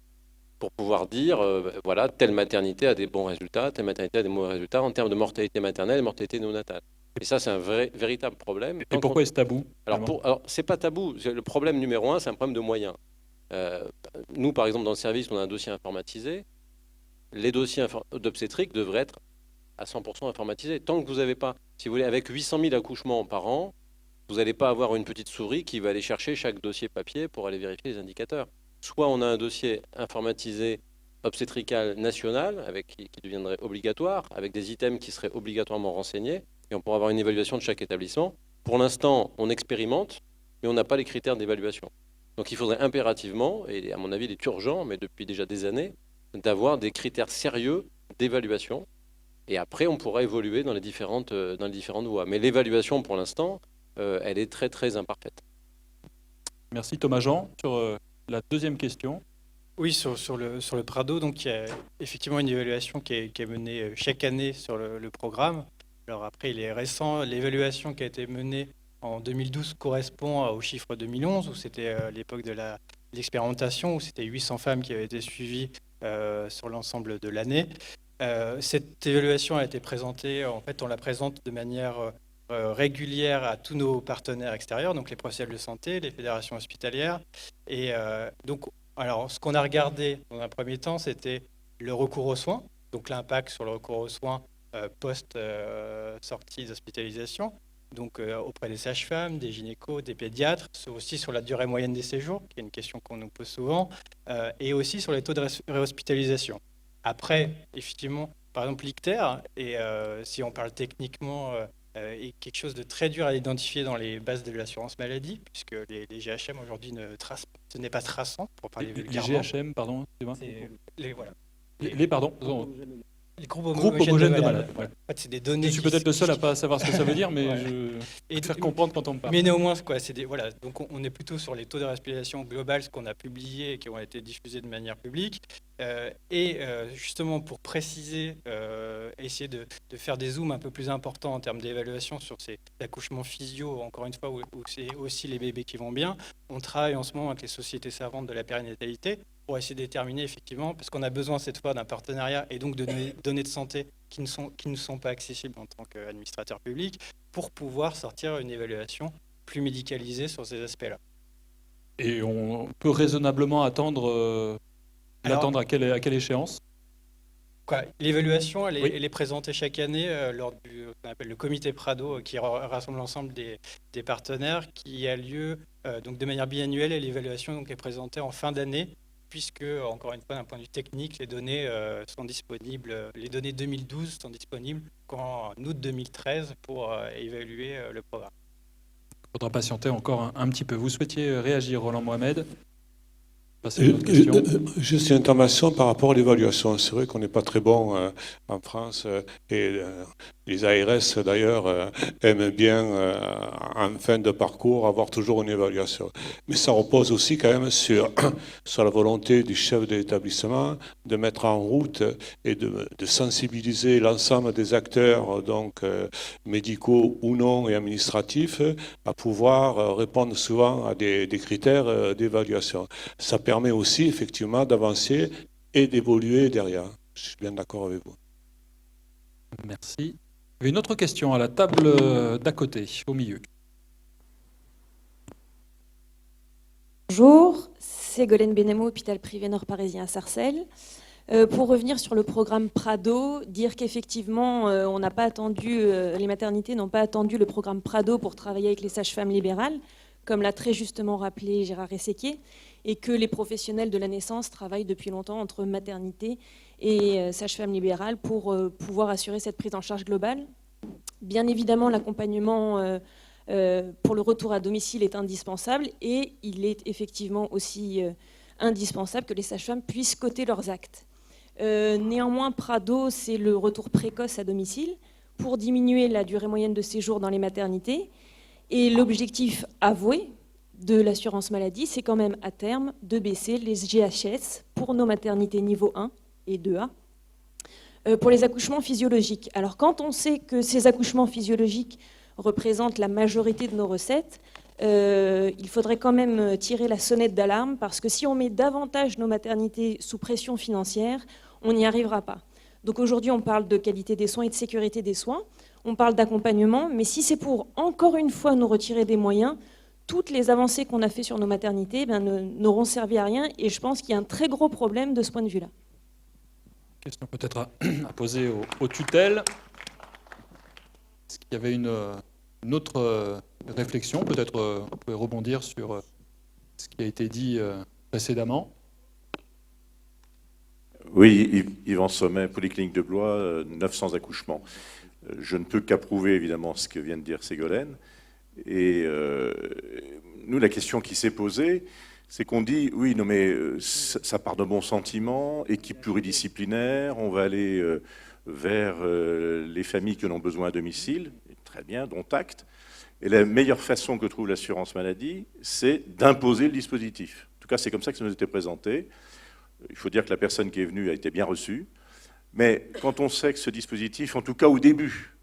pour pouvoir dire, voilà, telle maternité a des bons résultats, telle maternité a des mauvais résultats en termes de mortalité maternelle et mortalité néonatale. Et ça, c'est un véritable problème.
Et pourquoi est-ce tabou?
Alors, c'est pas tabou. Le problème numéro 1, c'est un problème de moyens. Nous, par exemple, dans le service, on a un dossier informatisé. Les dossiers d'obstétrique devraient être à 100% informatisés. Tant que vous n'avez pas, si vous voulez, avec 800 000 accouchements par an, vous n'allez pas avoir une petite souris qui va aller chercher chaque dossier papier pour aller vérifier les indicateurs. Soit on a un dossier informatisé obstétrical national qui deviendrait obligatoire, avec des items qui seraient obligatoirement renseignés, et on pourra avoir une évaluation de chaque établissement. Pour l'instant, on expérimente, mais on n'a pas les critères d'évaluation. Donc il faudrait impérativement, et à mon avis il est urgent, mais depuis déjà des années, d'avoir des critères sérieux d'évaluation. Et après, on pourra évoluer dans les différentes voies. Mais l'évaluation, pour l'instant, elle est très, très imparfaite.
Merci Thomas-Jean. Sur la deuxième question.
Oui, sur le Prado, donc il y a effectivement une évaluation qui est menée chaque année sur le programme. Alors après, il est récent, l'évaluation qui a été menée en 2012 correspond au chiffre 2011, où c'était l'époque de l'expérimentation, où c'était 800 femmes qui avaient été suivies sur l'ensemble de l'année. Cette évaluation a été présentée, en fait, on la présente de manière régulière à tous nos partenaires extérieurs, donc les professionnels de santé, les fédérations hospitalières. Et donc, alors, ce qu'on a regardé dans un premier temps, c'était le recours aux soins, donc l'impact sur le recours aux soins post-sortie d'hospitalisation, donc auprès des sages-femmes, des gynécos, des pédiatres, aussi sur la durée moyenne des séjours, qui est une question qu'on nous pose souvent, et aussi sur les taux de réhospitalisation. Après, effectivement, par exemple, l'ictère, et si on parle techniquement, est quelque chose de très dur à identifier dans les bases de l'assurance maladie, puisque les GHM aujourd'hui ce n'est pas traçant, pour parler vulgairement.
Les GHM, pardon,
Voilà.
pardon.
Les groupes
Groupe homogène de malades. Ouais.
En fait, c'est des données.
Je suis
qui-
peut-être le seul à pas savoir ce que ça veut dire, mais
Ouais.
je
Et-
vais faire comprendre quand on me parle.
Mais néanmoins, quoi, voilà. Donc on est plutôt sur les taux de respiration globales, ce qu'on a publié et qui ont été diffusés de manière publique. Justement, pour préciser, essayer de faire des zooms un peu plus importants en termes d'évaluation sur ces accouchements physio, encore une fois, où c'est aussi les bébés qui vont bien. On travaille en ce moment avec les sociétés savantes de la périnatalité pour essayer de déterminer effectivement, parce qu'on a besoin cette fois d'un partenariat et donc de données de santé qui ne sont pas accessibles en tant qu'administrateur public, pour pouvoir sortir une évaluation plus médicalisée sur ces aspects-là.
Et on peut raisonnablement attendre, l'attendre à quelle échéance?
L'évaluation,
Oui.
elle est présentée chaque année lors du qu'on appelle le comité Prado, qui rassemble l'ensemble des partenaires, qui a lieu donc de manière biannuelle, et l'évaluation donc est présentée en fin d'année, puisque, encore une fois, d'un point de vue technique, les données sont disponibles, les données 2012 sont disponibles qu'en août 2013 pour évaluer le programme.
Il faudra patienter encore un petit peu. Vous souhaitiez réagir, Roland Mohamed? Passer à une autre question.
Juste une information par rapport à l'évaluation. C'est vrai qu'on n'est pas très bon en France et les ARS d'ailleurs aiment bien en fin de parcours avoir toujours une évaluation. Mais ça repose aussi quand même sur la volonté du chef de l'établissement de mettre en route et de sensibiliser l'ensemble des acteurs donc médicaux ou non et administratifs à pouvoir répondre souvent à des critères d'évaluation. Ça permet aussi effectivement d'avancer et d'évoluer derrière. Je suis bien d'accord avec vous.
Merci. Une autre question à la table d'à côté, au milieu.
Bonjour, Ségolène Benemo, hôpital privé nord-parisien à Sarcelles. Pour revenir sur le programme Prado, dire qu'effectivement, on n'a pas attendu, les maternités n'ont pas attendu le programme Prado pour travailler avec les sages-femmes libérales, comme l'a très justement rappelé Gérard Resséquier, et que les professionnels de la naissance travaillent depuis longtemps entre maternité et sages-femmes libérales pour pouvoir assurer cette prise en charge globale. Bien évidemment, l'accompagnement pour le retour à domicile est indispensable, et il est effectivement aussi indispensable que les sages-femmes puissent coter leurs actes. Néanmoins, Prado, c'est le retour précoce à domicile pour diminuer la durée moyenne de séjour dans les maternités. Et l'objectif avoué de l'assurance maladie, c'est quand même à terme de baisser les GHS pour nos maternités niveau 1 et 2A pour les accouchements physiologiques. Alors quand on sait que ces accouchements physiologiques représentent la majorité de nos recettes, il faudrait quand même tirer la sonnette d'alarme, parce que si on met davantage nos maternités sous pression financière, on n'y arrivera pas. Donc aujourd'hui, on parle de qualité des soins et de sécurité des soins, on parle d'accompagnement, mais si c'est pour, encore une fois, nous retirer des moyens, toutes les avancées qu'on a fait sur nos maternités n'auront servi à rien, et je pense qu'il y a un très gros problème de ce point de vue-là.
Question peut-être à poser aux tutelles. Est-ce qu'il y avait une autre réflexion? Peut-être vous pouvez rebondir sur ce qui a été dit précédemment.
Oui, Yvan Sommet, Polyclinique de Blois, 900 accouchements. Je ne peux qu'approuver évidemment ce que vient de dire Ségolène. Et nous, la question qui s'est posée, c'est qu'on dit, oui, non mais ça part de bons sentiments, équipe pluridisciplinaire, on va aller vers les familles qui en ont besoin à domicile, très bien, dont acte. Et la meilleure façon que trouve l'assurance maladie, c'est d'imposer le dispositif. En tout cas, c'est comme ça que ça nous était présenté. Il faut dire que la personne qui est venue a été bien reçue. Mais quand on sait que ce dispositif, en tout cas au début,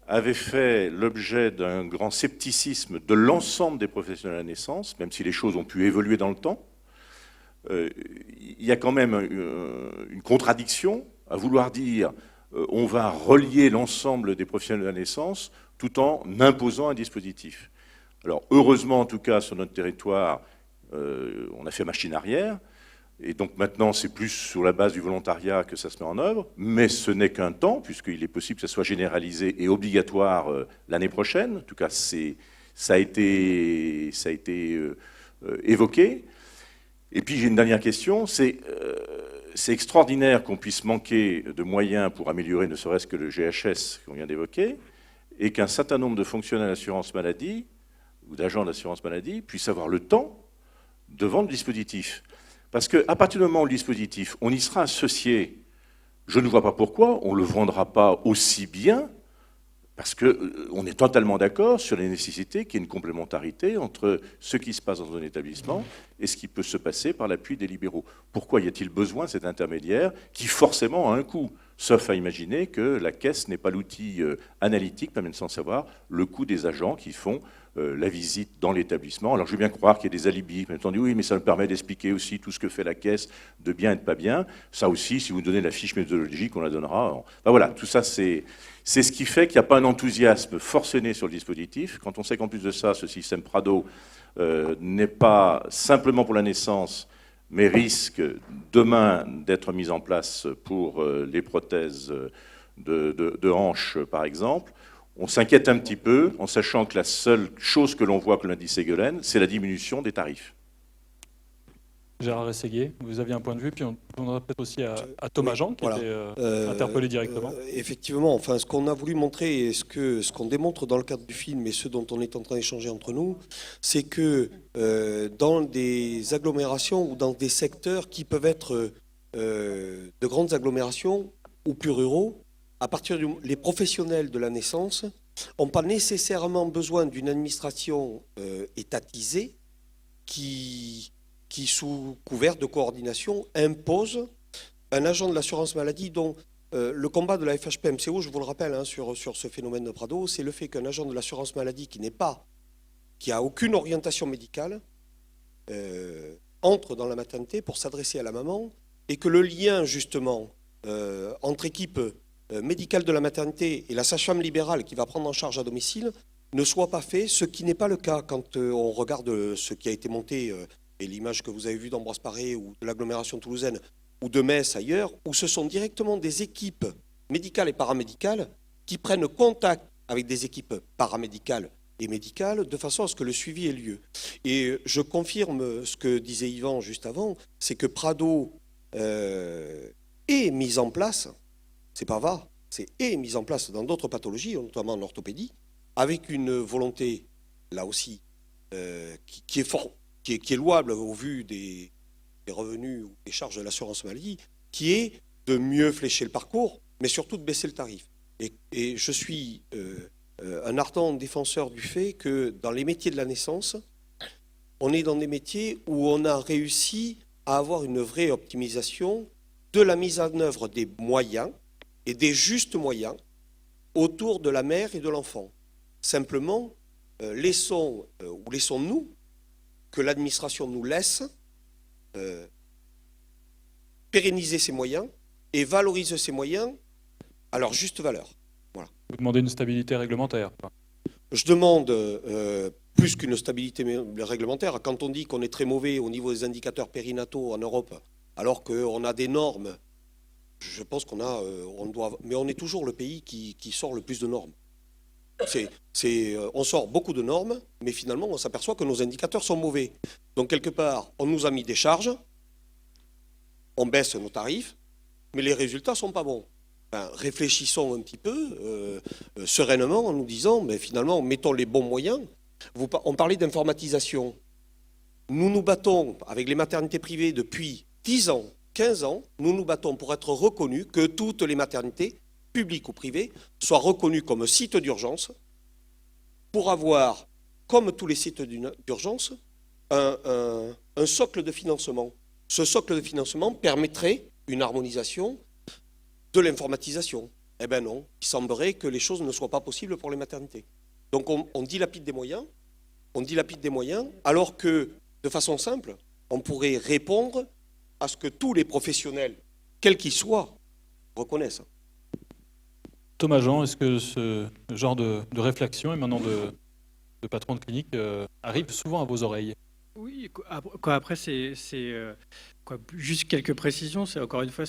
avait fait l'objet d'un grand scepticisme de l'ensemble des professionnels de la naissance, même si les choses ont pu évoluer dans le temps, il y a quand même une contradiction à vouloir dire on va relier l'ensemble des professionnels de la naissance tout en imposant un dispositif. Alors heureusement, en tout cas, sur notre territoire, on a fait machine arrière, et donc maintenant c'est plus sur la base du volontariat que ça se met en œuvre, mais ce n'est qu'un temps, puisqu'il est possible que ça soit généralisé et obligatoire l'année prochaine. En tout cas, ça a été évoqué. Et puis j'ai une dernière question, c'est extraordinaire qu'on puisse manquer de moyens pour améliorer ne serait-ce que le GHS qu'on vient d'évoquer, et qu'un certain nombre de fonctionnaires d'assurance maladie ou d'agents d'assurance maladie puissent avoir le temps de vendre le dispositif. Parce qu'à partir du moment où le dispositif, on y sera associé Je ne vois pas pourquoi on ne le vendra pas aussi bien, parce qu'on est totalement d'accord sur la nécessité qu'il y ait une complémentarité entre ce qui se passe dans un établissement et ce qui peut se passer par l'appui des libéraux. Pourquoi y a-t-il besoin de cet intermédiaire qui forcément a un coût, sauf à imaginer que la caisse n'est pas l'outil analytique permettant de savoir le coût des agents qui font la visite dans l'établissement. Alors je veux bien croire qu'il y a des alibis, mais on dit oui, mais ça me permet d'expliquer aussi tout ce que fait la caisse de bien et de pas bien. Ça aussi, si vous donnez la fiche méthodologique, on la donnera. Enfin, voilà, tout ça c'est ce qui fait qu'il n'y a pas un enthousiasme forcené sur le dispositif. Quand on sait qu'en plus de ça, ce système Prado n'est pas simplement pour la naissance, mais risque demain d'être mis en place pour les prothèses de hanches, par exemple, on s'inquiète un petit peu en sachant que la seule chose que l'on voit, que l'indice Ségolène, c'est la diminution des tarifs.
Gérard Rességuier, vous aviez un point de vue, puis on demandera peut-être aussi à Thomas Jean, qui était interpellé directement.
Effectivement, enfin, ce qu'on a voulu montrer et ce qu'on démontre dans le cadre du film et ce dont on est en train d'échanger entre nous, c'est que dans des agglomérations ou dans des secteurs qui peuvent être de grandes agglomérations ou plus ruraux, à partir les professionnels de la naissance n'ont pas nécessairement besoin d'une administration étatisée qui, sous couvert de coordination, impose un agent de l'assurance maladie dont le combat de la FHPMCO, je vous le rappelle, hein, sur ce phénomène de Prado, c'est le fait qu'un agent de l'assurance maladie qui a aucune orientation médicale, entre dans la maternité pour s'adresser à la maman et que le lien, justement, entre équipe médicale de la maternité et la sage-femme libérale qui va prendre en charge à domicile ne soit pas fait, ce qui n'est pas le cas quand on regarde ce qui a été monté et l'image que vous avez vue d'Ambroise Paré ou de l'agglomération toulousaine ou de Metz ailleurs, où ce sont directement des équipes médicales et paramédicales qui prennent contact avec des équipes paramédicales et médicales de façon à ce que le suivi ait lieu. Et je confirme ce que disait Yvan juste avant, c'est que Prado est mis en place, c'est pas va, est mis en place dans d'autres pathologies, notamment en orthopédie, avec une volonté, là aussi, qui est louable au vu des revenus ou des charges de l'assurance maladie, qui est de mieux flécher le parcours, mais surtout de baisser le tarif. Et je suis un ardent défenseur du fait que dans les métiers de la naissance, on est dans des métiers où on a réussi à avoir une vraie optimisation de la mise en œuvre des moyens et des justes moyens autour de la mère et de l'enfant. Simplement, laissons-nous que l'administration nous laisse pérenniser ces moyens et valoriser ces moyens à leur juste valeur. Voilà.
Vous demandez une stabilité réglementaire.
Je demande plus qu'une stabilité réglementaire. Quand on dit qu'on est très mauvais au niveau des indicateurs périnataux en Europe, alors qu'on a des normes, je pense mais on est toujours le pays qui sort le plus de normes. On sort beaucoup de normes, mais finalement, on s'aperçoit que nos indicateurs sont mauvais. Donc, quelque part, on nous a mis des charges, on baisse nos tarifs, mais les résultats ne sont pas bons. Enfin, réfléchissons un petit peu sereinement en nous disant, mais finalement, mettons les bons moyens. On parlait d'informatisation. Nous nous battons avec les maternités privées depuis 10 ans, 15 ans, nous nous battons pour être reconnus, que toutes les maternités, publiques ou privées, soient reconnues comme sites d'urgence, pour avoir, comme tous les sites d'urgence, un socle de financement. Ce socle de financement permettrait une harmonisation de l'informatisation. Eh bien non, il semblerait que les choses ne soient pas possibles pour les maternités. Donc on dilapide des moyens, alors que, de façon simple, on pourrait répondre à ce que tous les professionnels, quels qu'ils soient, reconnaissent.
Thomas Jean, est-ce que ce genre de réflexion, et maintenant de patron de clinique, arrive souvent à vos oreilles?
Oui, après, juste quelques précisions. Encore une fois,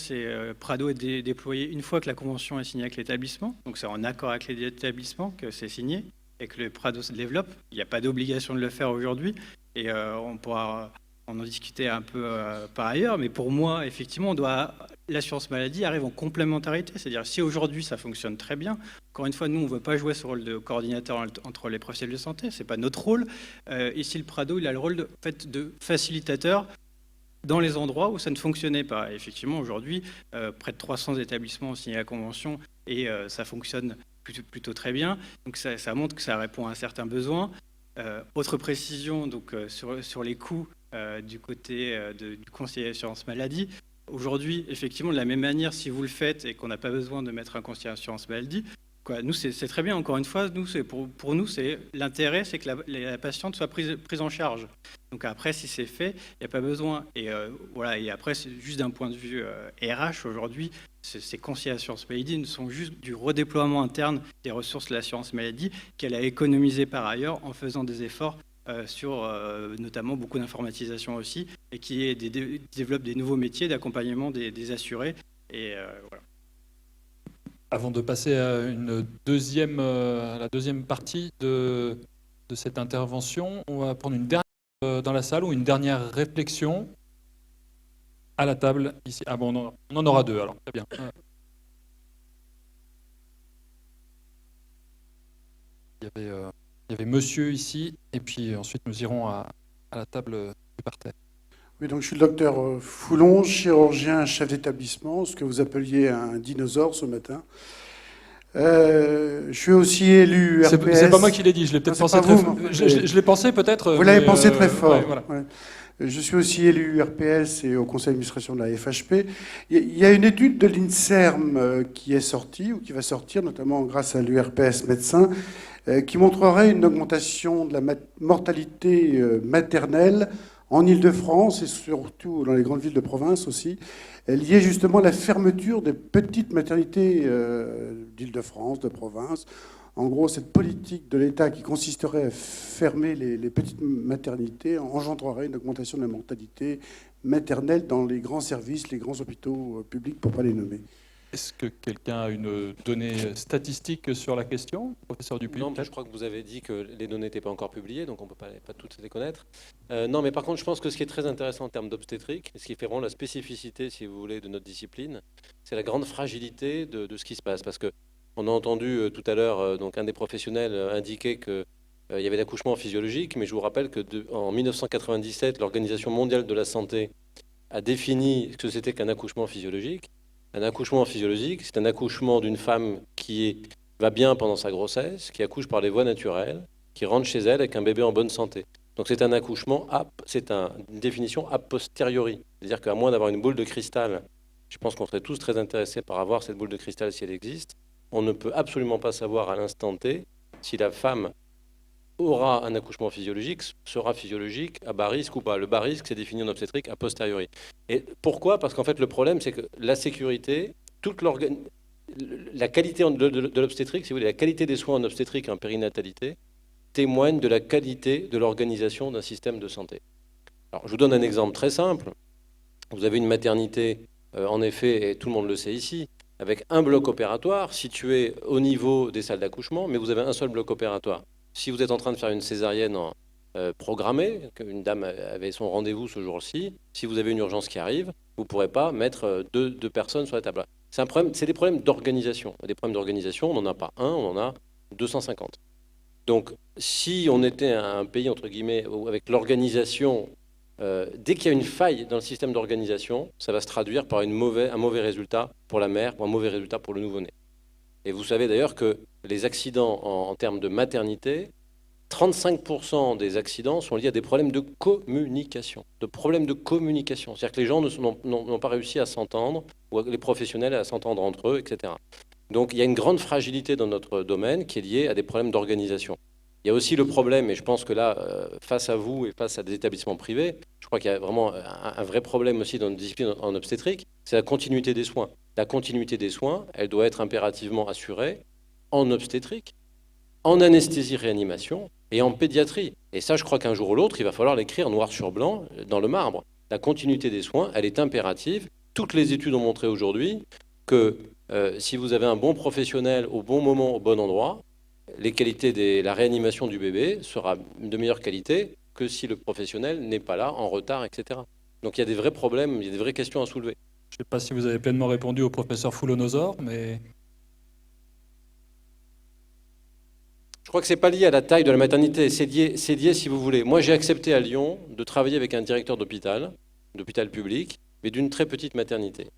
Prado est déployé une fois que la convention est signée avec l'établissement. Donc c'est en accord avec l'établissement que c'est signé et que le Prado se développe. Il n'y a pas d'obligation de le faire aujourd'hui. Et on pourra en discuter un peu par ailleurs. Mais pour moi, effectivement, l'assurance maladie arrive en complémentarité. C'est-à-dire, si aujourd'hui ça fonctionne très bien, encore une fois, nous, on ne veut pas jouer ce rôle de coordinateur entre les professionnels de santé. Ce n'est pas notre rôle. Ici, le Prado, il a le rôle de facilitateur dans les endroits où ça ne fonctionnait pas. Et effectivement, aujourd'hui, près de 300 établissements ont signé la convention et ça fonctionne plutôt très bien. Donc ça montre que ça répond à un certain besoin. Autre précision donc, sur les coûts du côté du conseiller assurance maladie. Aujourd'hui, effectivement, de la même manière, si vous le faites et qu'on n'a pas besoin de mettre un conseiller assurance maladie, nous, c'est très bien. Encore une fois, nous, pour nous, l'intérêt, c'est que la patiente soit prise en charge. Donc après, si c'est fait, il n'y a pas besoin. Et voilà. Et après, c'est juste d'un point de vue RH, aujourd'hui, ces conseillers assurance maladie ne sont juste du redéploiement interne des ressources de l'assurance maladie qu'elle a économisé par ailleurs en faisant des efforts sur notamment beaucoup d'informatisation aussi, et qui développe des nouveaux métiers d'accompagnement des assurés. Et voilà.
Avant de passer à la deuxième partie de cette intervention, on va prendre une dernière dans la salle ou une dernière réflexion à la table ici. Ah bon, on en aura deux alors, très bien. Il y avait monsieur ici, et puis ensuite nous irons à la table du parterre.
Oui, donc je suis le docteur Foulon, chirurgien, chef d'établissement, ce que vous appeliez un dinosaure ce matin. Je suis aussi élu RPS.
C'est pas moi qui l'ai dit, je l'ai peut-être pensé très fort. Je l'ai pensé peut-être.
Vous l'avez pensé très fort.
Ouais, voilà.
Ouais. Je suis aussi élu RPS et au conseil d'administration de la FHP. Il y a une étude de l'INSERM qui est sortie, ou qui va sortir, notamment grâce à l'URPS médecin, qui montrerait une augmentation de la mortalité maternelle en Île-de-France et surtout dans les grandes villes de province aussi, liée justement à la fermeture des petites maternités d'Île-de-France, de province. En gros, cette politique de l'État qui consisterait à fermer les petites maternités engendrerait une augmentation de la mortalité maternelle dans les grands services, les grands hôpitaux publics, pour ne pas les nommer.
Est-ce que quelqu'un a une donnée statistique sur la question, professeur Dupuis?
Non, je crois que vous avez dit que les données n'étaient pas encore publiées, donc on ne peut pas toutes les connaître. Non, mais par contre, je pense que ce qui est très intéressant en termes d'obstétrique, ce qui fait vraiment la spécificité, si vous voulez, de notre discipline, c'est la grande fragilité de ce qui se passe. Parce qu'on a entendu tout à l'heure donc un des professionnels indiquer qu'il y avait l'accouchement physiologique, mais je vous rappelle qu'en 1997, l'Organisation mondiale de la santé a défini ce que c'était qu'un accouchement physiologique. Un accouchement physiologique, c'est un accouchement d'une femme qui va bien pendant sa grossesse, qui accouche par les voies naturelles, qui rentre chez elle avec un bébé en bonne santé. Donc c'est un accouchement, c'est une définition a posteriori. C'est-à-dire qu'à moins d'avoir une boule de cristal, je pense qu'on serait tous très intéressés par avoir cette boule de cristal si elle existe, on ne peut absolument pas savoir à l'instant T si la femme aura un accouchement physiologique, sera physiologique, à bas risque ou pas. Le bas risque, c'est défini en obstétrique a posteriori. Et pourquoi? Parce qu'en fait, le problème, c'est que la sécurité, la qualité de l'obstétrique, si vous voulez, la qualité des soins en obstétrique et en périnatalité, témoigne de la qualité de l'organisation d'un système de santé. Alors, je vous donne un exemple très simple. Vous avez une maternité, en effet, et tout le monde le sait ici, avec un bloc opératoire situé au niveau des salles d'accouchement, mais vous avez un seul bloc opératoire. Si vous êtes en train de faire une césarienne programmée, qu'une dame avait son rendez-vous ce jour-ci, si vous avez une urgence qui arrive, vous ne pourrez pas mettre deux personnes sur la table. C'est des problèmes d'organisation. Des problèmes d'organisation, on n'en a pas un, on en a 250. Donc, si on était un pays, entre guillemets, avec l'organisation, dès qu'il y a une faille dans le système d'organisation, ça va se traduire par un mauvais résultat pour la mère ou un mauvais résultat pour le nouveau-né. Et vous savez d'ailleurs que les accidents en termes de maternité, 35% des accidents sont liés à des problèmes de communication. C'est-à-dire que les gens n'ont pas réussi à s'entendre, ou les professionnels à s'entendre entre eux, etc. Donc il y a une grande fragilité dans notre domaine qui est liée à des problèmes d'organisation. Il y a aussi le problème, et je pense que là, face à vous et face à des établissements privés, je crois qu'il y a vraiment un vrai problème aussi dans notre discipline en obstétrique, c'est la continuité des soins. La continuité des soins, elle doit être impérativement assurée en obstétrique, en anesthésie-réanimation et en pédiatrie. Et ça, je crois qu'un jour ou l'autre, il va falloir l'écrire noir sur blanc dans le marbre. La continuité des soins, elle est impérative. Toutes les études ont montré aujourd'hui que si vous avez un bon professionnel au bon moment, au bon endroit, la réanimation du bébé sera de meilleure qualité que si le professionnel n'est pas là, en retard, etc. Donc il y a des vrais problèmes, il y a des vraies questions à soulever.
Je ne sais pas si vous avez pleinement répondu au professeur Foulonosor, mais...
Je crois que ce n'est pas lié à la taille de la maternité, c'est lié, si vous voulez. Moi, j'ai accepté à Lyon de travailler avec un directeur d'hôpital d'hôpital public, mais d'une très petite maternité.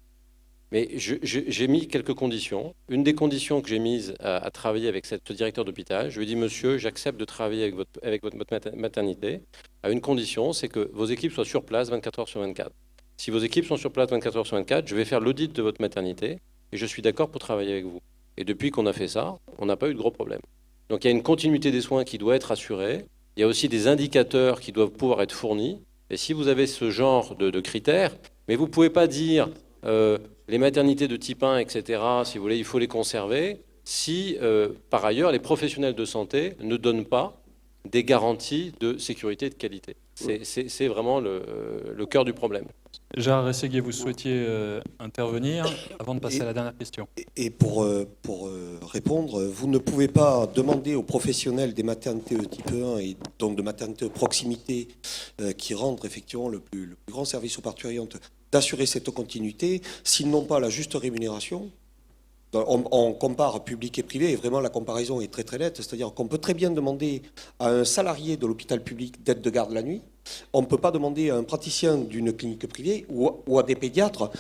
Mais j'ai mis quelques conditions. Une des conditions que j'ai mises à travailler avec ce directeur d'hôpital, je lui ai dit, monsieur, j'accepte de travailler avec votre maternité à une condition, c'est que vos équipes soient sur place 24 heures sur 24. Si vos équipes sont sur place 24 heures sur 24, je vais faire l'audit de votre maternité et je suis d'accord pour travailler avec vous. Et depuis qu'on a fait ça, on n'a pas eu de gros problèmes. Donc il y a une continuité des soins qui doit être assurée. Il y a aussi des indicateurs qui doivent pouvoir être fournis. Et si vous avez ce genre de critères, mais vous ne pouvez pas dire les maternités de type 1, etc., si vous voulez, il faut les conserver, si par ailleurs les professionnels de santé ne donnent pas des garanties de sécurité et de qualité. C'est vraiment le cœur du problème.
Gérard Rességuier, vous souhaitiez intervenir avant de passer à la dernière question.
Et pour répondre, vous ne pouvez pas demander aux professionnels des maternités de type 1 et donc de maternités de proximité qui rendent effectivement le plus grand service aux parturientes d'assurer cette continuité s'ils n'ont pas la juste rémunération. On compare public et privé et vraiment la comparaison est très très nette, c'est-à-dire qu'on peut très bien demander à un salarié de l'hôpital public d'être de garde la nuit, on ne peut pas demander à un praticien d'une clinique privée ou à des pédiatres,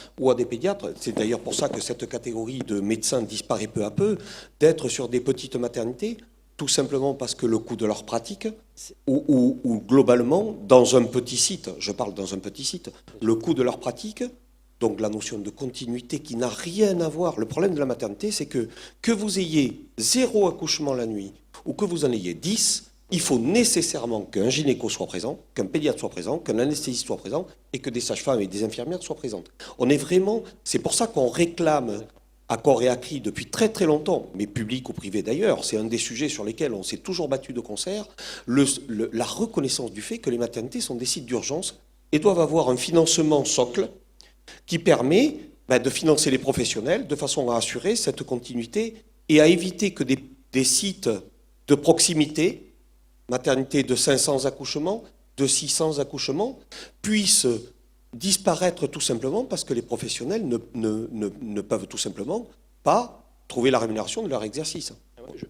c'est d'ailleurs pour ça que cette catégorie de médecins disparaît peu à peu, d'être sur des petites maternités, tout simplement parce que le coût de leur pratique, ou globalement, dans un petit site, je parle dans un petit site, le coût de leur pratique, donc la notion de continuité qui n'a rien à voir. Le problème de la maternité, c'est que vous ayez 0 accouchement la nuit ou que vous en ayez 10, il faut nécessairement qu'un gynéco soit présent, qu'un pédiatre soit présent, qu'un anesthésiste soit présent et que des sages-femmes et des infirmières soient présentes. On est vraiment, c'est pour ça qu'on réclame à corps et à cri depuis très très longtemps, mais public ou privé d'ailleurs, c'est un des sujets sur lesquels on s'est toujours battu de concert, la reconnaissance du fait que les maternités sont des sites d'urgence et doivent avoir un financement socle qui permet de financer les professionnels de façon à assurer cette continuité et à éviter que des sites de proximité, maternité de 500 accouchements, de 600 accouchements, puissent disparaître tout simplement parce que les professionnels ne peuvent tout simplement pas trouver la rémunération de leur exercice.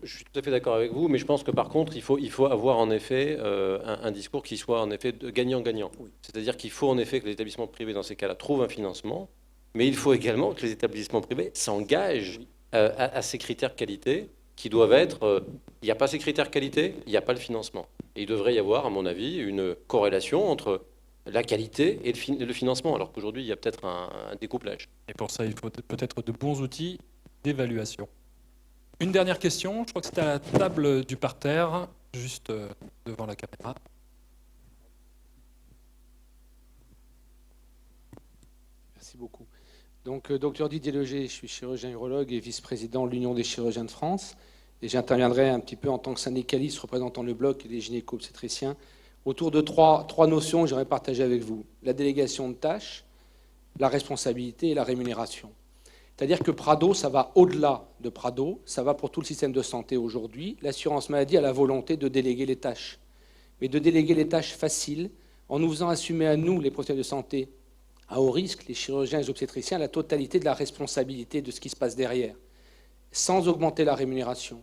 Je suis tout à fait d'accord avec vous, mais je pense que par contre, il faut avoir en effet un discours qui soit en effet gagnant-gagnant. Oui. C'est-à-dire qu'il faut en effet que les établissements privés, dans ces cas-là, trouvent un financement, mais il faut également que les établissements privés s'engagent à ces critères qualité qui doivent être... il n'y a pas ces critères qualité, il n'y a pas le financement. Et il devrait y avoir, à mon avis, une corrélation entre la qualité et le financement, alors qu'aujourd'hui, il y a peut-être un découplage.
Et pour ça, il faut peut-être de bons outils d'évaluation. Une dernière question, je crois que c'était à la table du parterre, juste devant la caméra.
Merci beaucoup. Donc, docteur Didier Leger, je suis chirurgien urologue et vice-président de l'Union des chirurgiens de France. Et j'interviendrai un petit peu en tant que syndicaliste représentant le bloc et les gynéco-obstétriciens autour de trois notions que j'aimerais partager avec vous. La délégation de tâches, la responsabilité et la rémunération. C'est-à-dire que Prado, ça va au-delà de Prado, ça va pour tout le système de santé aujourd'hui. L'assurance maladie a la volonté de déléguer les tâches, mais de déléguer les tâches faciles en nous faisant assumer à nous, les professionnels de santé, à haut risque, les chirurgiens et les obstétriciens, la totalité de la responsabilité de ce qui se passe derrière, sans augmenter la rémunération.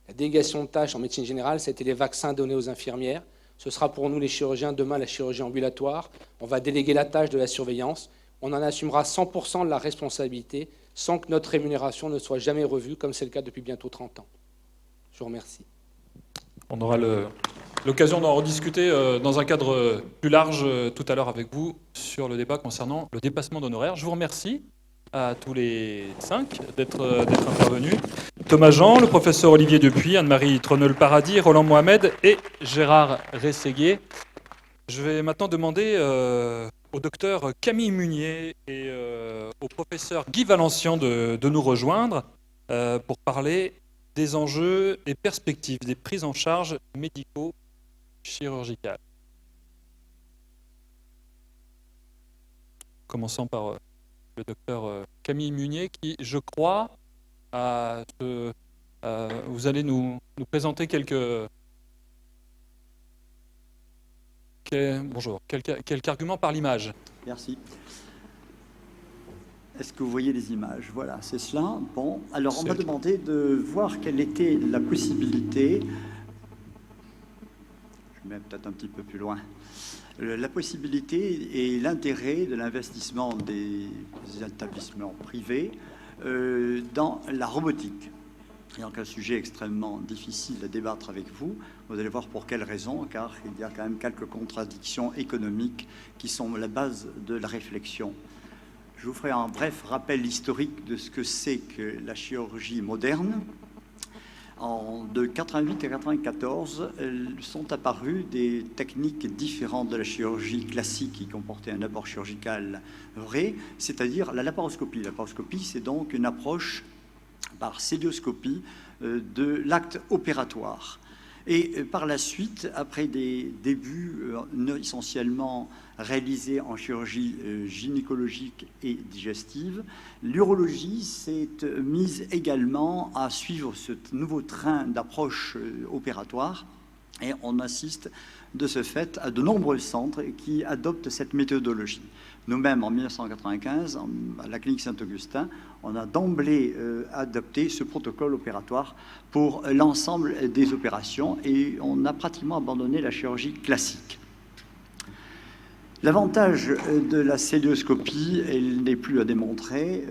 La délégation de tâches en médecine générale, c'était les vaccins donnés aux infirmières. Ce sera pour nous les chirurgiens demain la chirurgie ambulatoire. On va déléguer la tâche de la surveillance. On en assumera 100% de la responsabilité sans que notre rémunération ne soit jamais revue, comme c'est le cas depuis bientôt 30 ans. Je vous remercie.
On aura l'occasion d'en rediscuter dans un cadre plus large tout à l'heure avec vous sur le débat concernant le dépassement d'honoraires. Je vous remercie à tous les 5 d'être intervenus. Thomas Jean, le professeur Olivier Dupuis, Anne-Marie Tronneul-Paradis, Roland Mohamed et Gérard Rességuier. Je vais maintenant demander au docteur Camille Munier et au professeur Guy Valencian de nous rejoindre pour parler des enjeux, des perspectives, des prises en charge médico-chirurgicales. Commençons par le docteur Camille Munier qui, je crois, vous allez nous présenter quelques arguments par l'image.
Merci. Est-ce que vous voyez les images? Voilà, c'est cela. Bon, alors on m'a demandé de voir quelle était la possibilité. je mets peut-être un petit peu plus loin, la possibilité et l'intérêt de l'investissement des établissements privés dans la robotique. C'est donc un sujet extrêmement difficile à débattre avec vous. Vous allez voir pour quelles raisons, car il y a quand même quelques contradictions économiques qui sont la base de la réflexion. Je vous ferai un bref rappel historique de ce que c'est que la chirurgie moderne. De 88 à 94 sont apparues des techniques différentes de la chirurgie classique qui comportait un apport chirurgical vrai, c'est-à-dire la laparoscopie. La laparoscopie, c'est donc une approche par célioscopie de l'acte opératoire. Et par la suite, après des débuts essentiellement réalisés en chirurgie gynécologique et digestive, l'urologie s'est mise également à suivre ce nouveau train d'approche opératoire. Et on assiste de ce fait à de nombreux centres qui adoptent cette méthodologie. Nous-mêmes, en 1995, à la clinique Saint-Augustin, on a d'emblée adopté ce protocole opératoire pour l'ensemble des opérations et on a pratiquement abandonné la chirurgie classique. L'avantage de la célioscopie, elle n'est plus à démontrer.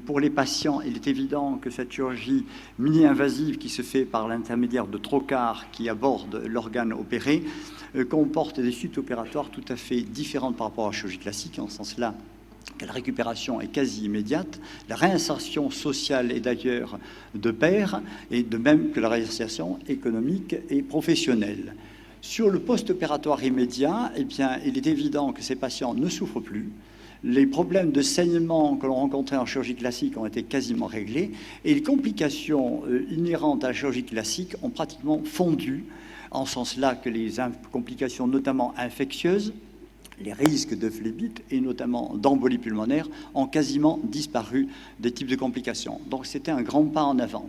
Pour les patients, il est évident que cette chirurgie mini-invasive qui se fait par l'intermédiaire de trocars qui abordent l'organe opéré comporte des suites opératoires tout à fait différentes par rapport à la chirurgie classique, en ce sens-là que la récupération est quasi immédiate. La réinsertion sociale est d'ailleurs de pair, et de même que la réinsertion économique et professionnelle. Sur le post-opératoire immédiat, eh bien, il est évident que ces patients ne souffrent plus. Les problèmes de saignement que l'on rencontrait en chirurgie classique ont été quasiment réglés et les complications inhérentes à la chirurgie classique ont pratiquement fondu, en ce sens-là que les complications notamment infectieuses, les risques de phlébite et notamment d'embolie pulmonaire ont quasiment disparu des types de complications. Donc c'était un grand pas en avant.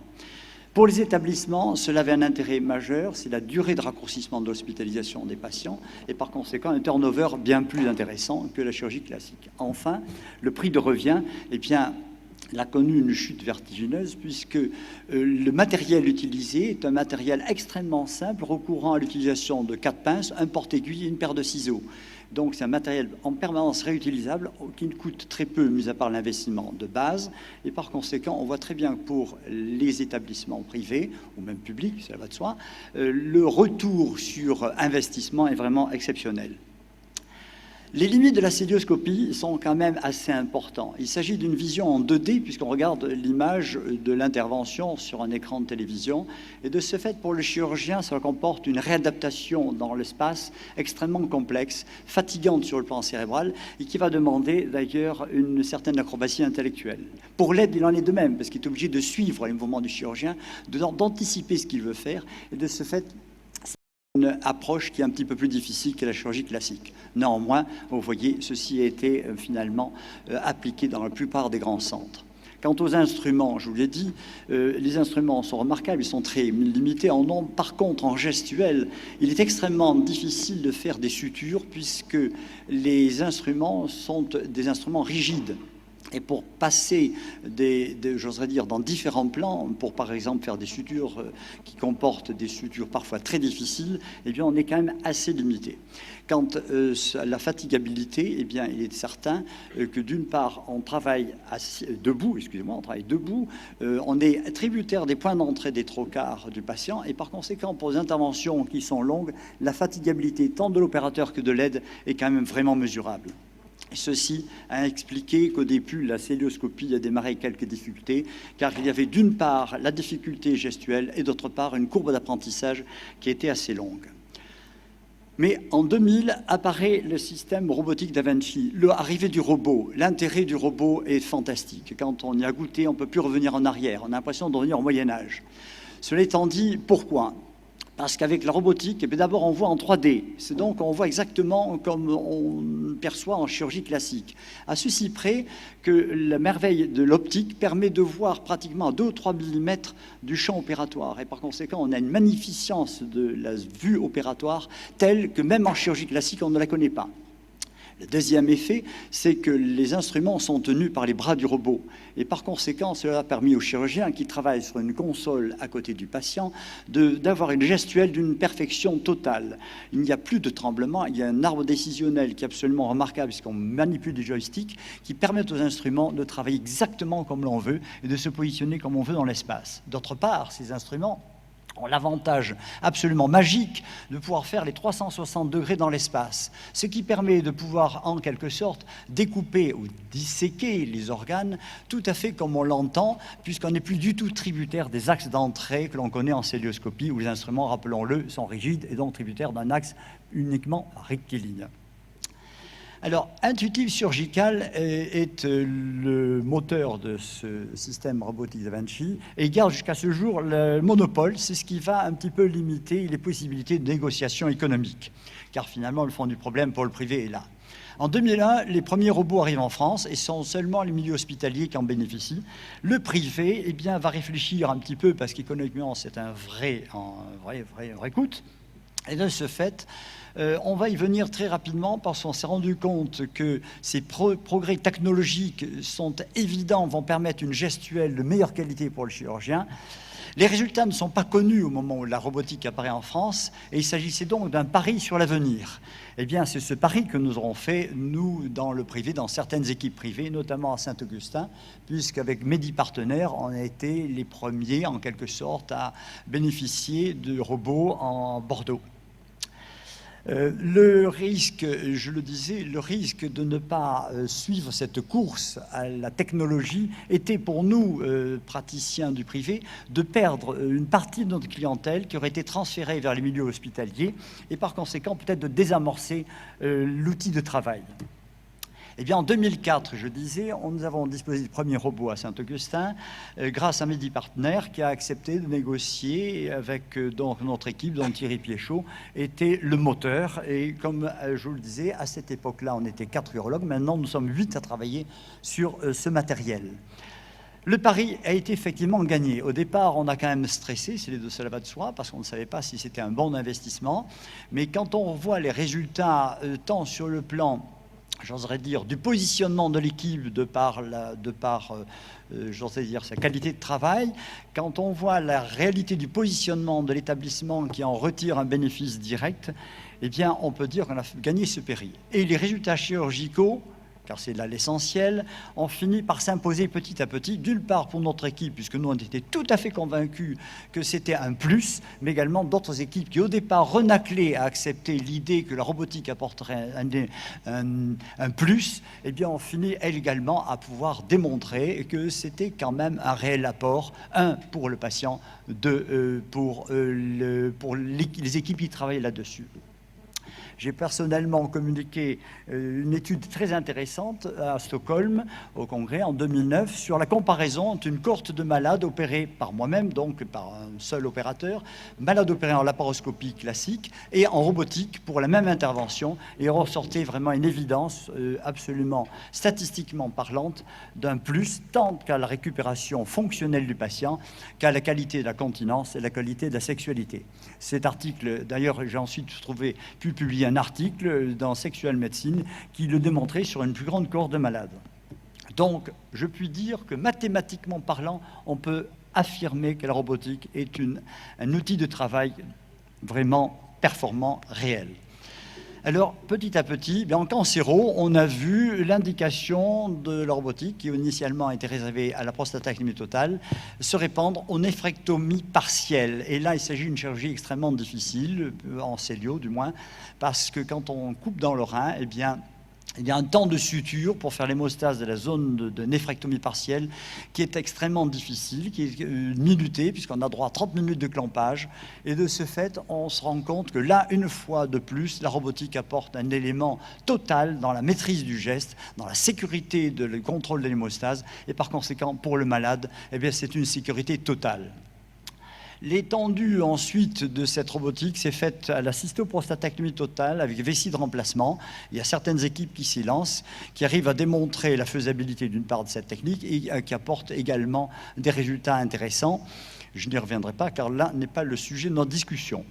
Pour les établissements, cela avait un intérêt majeur, c'est la durée de raccourcissement de l'hospitalisation des patients et par conséquent un turnover bien plus intéressant que la chirurgie classique. Enfin, le prix de revient, eh bien, il a connu une chute vertigineuse puisque le matériel utilisé est un matériel extrêmement simple recourant à l'utilisation de 4 pinces, un porte-aiguille et une paire de ciseaux. Donc c'est un matériel en permanence réutilisable qui ne coûte très peu, mis à part l'investissement de base. Et par conséquent, on voit très bien que pour les établissements privés, ou même publics, ça va de soi, le retour sur investissement est vraiment exceptionnel. Les limites de la célioscopie sont quand même assez importantes. Il s'agit d'une vision en 2D, puisqu'on regarde l'image de l'intervention sur un écran de télévision. Et de ce fait, pour le chirurgien, ça comporte une réadaptation dans l'espace extrêmement complexe, fatigante sur le plan cérébral, et qui va demander d'ailleurs une certaine acrobatie intellectuelle. Pour l'aide, il en est de même, parce qu'il est obligé de suivre les mouvements du chirurgien, d'anticiper ce qu'il veut faire, et de ce fait, une approche qui est un petit peu plus difficile que la chirurgie classique. Néanmoins, vous voyez, ceci a été finalement appliqué dans la plupart des grands centres. Quant aux instruments, je vous l'ai dit, les instruments sont remarquables, ils sont très limités en nombre. Par contre, en gestuel, il est extrêmement difficile de faire des sutures puisque les instruments sont des instruments rigides. Et pour passer, j'oserais dire, dans différents plans, pour par exemple faire des sutures qui comportent des sutures parfois très difficiles, eh bien on est quand même assez limité. Quant à la fatigabilité, eh bien il est certain que d'une part on travaille debout, on est tributaire des points d'entrée des trocars du patient et par conséquent pour les interventions qui sont longues, la fatigabilité tant de l'opérateur que de l'aide est quand même vraiment mesurable. Ceci a expliqué qu'au début, la célioscopie a démarré avec quelques difficultés, car il y avait d'une part la difficulté gestuelle et d'autre part une courbe d'apprentissage qui était assez longue. Mais en 2000 apparaît le système robotique Da Vinci, l'arrivée du robot. L'intérêt du robot est fantastique. Quand on y a goûté, on ne peut plus revenir en arrière. On a l'impression de revenir au Moyen-Âge. Cela étant dit, pourquoi ? Parce qu'avec la robotique, d'abord on voit en 3D, c'est donc on voit exactement comme on perçoit en chirurgie classique. À ceci près que la merveille de l'optique permet de voir pratiquement à 2 ou 3 mm du champ opératoire. Et par conséquent, on a une magnificence de la vue opératoire telle que même en chirurgie classique, on ne la connaît pas. Le deuxième effet, c'est que les instruments sont tenus par les bras du robot. Et par conséquent, cela a permis aux chirurgiens qui travaillent sur une console à côté du patient d'avoir une gestuelle d'une perfection totale. Il n'y a plus de tremblement, il y a un arbre décisionnel qui est absolument remarquable puisqu'on manipule des joysticks qui permettent aux instruments de travailler exactement comme l'on veut et de se positionner comme on veut dans l'espace. D'autre part, ces instruments ont l'avantage absolument magique de pouvoir faire les 360 degrés dans l'espace, ce qui permet de pouvoir en quelque sorte découper ou disséquer les organes tout à fait comme on l'entend, puisqu'on n'est plus du tout tributaire des axes d'entrée que l'on connaît en célioscopie, où les instruments, rappelons-le, sont rigides et donc tributaires d'un axe uniquement rectiligne. Alors, Intuitive Surgical est le moteur de ce système robotique Da Vinci et garde jusqu'à ce jour le monopole. C'est ce qui va un petit peu limiter les possibilités de négociation économique, car finalement, le fond du problème pour le privé est là. En 2001, les premiers robots arrivent en France et sont seulement les milieux hospitaliers qui en bénéficient. Le privé va réfléchir un petit peu parce qu'économiquement, c'est un vrai coût. Et de ce fait, on va y venir très rapidement parce qu'on s'est rendu compte que ces progrès technologiques sont évidents, vont permettre une gestuelle de meilleure qualité pour le chirurgien. Les résultats ne sont pas connus au moment où la robotique apparaît en France et il s'agissait donc d'un pari sur l'avenir. Eh bien, c'est ce pari que nous aurons fait, nous, dans le privé, dans certaines équipes privées, notamment à Saint-Augustin, puisqu'avec Medi Partenaires, on a été les premiers, en quelque sorte, à bénéficier de robots en Bordeaux. Le risque, je le disais, le risque de ne pas suivre cette course à la technologie était pour nous, praticiens du privé, de perdre une partie de notre clientèle qui aurait été transférée vers les milieux hospitaliers et par conséquent peut-être de désamorcer l'outil de travail. Eh bien, en 2004, je disais, nous avons disposé du premier robot à Saint-Augustin grâce à Medi Partner qui a accepté de négocier avec donc, notre équipe, dont Thierry Piéchaud était le moteur. Et comme je vous le disais, à cette époque-là, on était 4 urologues. Maintenant, nous sommes 8 à travailler sur ce matériel. Le pari a été effectivement gagné. Au départ, on a quand même stressé, cela va de soi, parce qu'on ne savait pas si c'était un bon investissement. Mais quand on voit les résultats, tant sur le plan, j'oserais dire, du positionnement de l'équipe de par j'oserais dire, sa qualité de travail, quand on voit la réalité du positionnement de l'établissement qui en retire un bénéfice direct, eh bien, on peut dire qu'on a gagné ce pari. Et les résultats chirurgicaux, car c'est là l'essentiel, ont fini par s'imposer petit à petit, d'une part pour notre équipe, puisque nous on était tout à fait convaincus que c'était un plus, mais également d'autres équipes qui au départ renaclaient à accepter l'idée que la robotique apporterait un plus, eh bien on finit également à pouvoir démontrer que c'était quand même un réel apport, un pour le patient, deux pour les équipes qui travaillent là-dessus. J'ai personnellement communiqué une étude très intéressante à Stockholm, au Congrès, en 2009, sur la comparaison entre une cohorte de malades opérés par moi-même, donc par un seul opérateur, malades opérés en laparoscopie classique et en robotique pour la même intervention, et ressortait vraiment une évidence absolument statistiquement parlante d'un plus, tant qu'à la récupération fonctionnelle du patient qu'à la qualité de la continence et la qualité de la sexualité. Cet article, d'ailleurs, j'ai ensuite pu publier un article dans Sexual Medicine qui le démontrait sur une plus grande cohorte de malades. Donc, je puis dire que mathématiquement parlant, on peut affirmer que la robotique est un outil de travail vraiment performant, réel. Alors, petit à petit, en cancéro, on a vu l'indication de la robotique, qui initialement était réservée à la prostatectomie totale, se répandre aux néphrectomies partielles. Et là, il s'agit d'une chirurgie extrêmement difficile, en célio du moins, parce que quand on coupe dans le rein, eh bien, il y a un temps de suture pour faire l'hémostase de la zone de néphrectomie partielle qui est extrêmement difficile, qui est minutée, puisqu'on a droit à 30 minutes de clampage. Et de ce fait, on se rend compte que là, une fois de plus, la robotique apporte un élément total dans la maîtrise du geste, dans la sécurité du contrôle de l'hémostase. Et par conséquent, pour le malade, eh bien, c'est une sécurité totale. L'étendue ensuite de cette robotique s'est faite à la cystoprostatectomie totale avec vessie de remplacement. Il y a certaines équipes qui s'y lancent, qui arrivent à démontrer la faisabilité d'une part de cette technique et qui apportent également des résultats intéressants. Je n'y reviendrai pas car là n'est pas le sujet de notre discussion.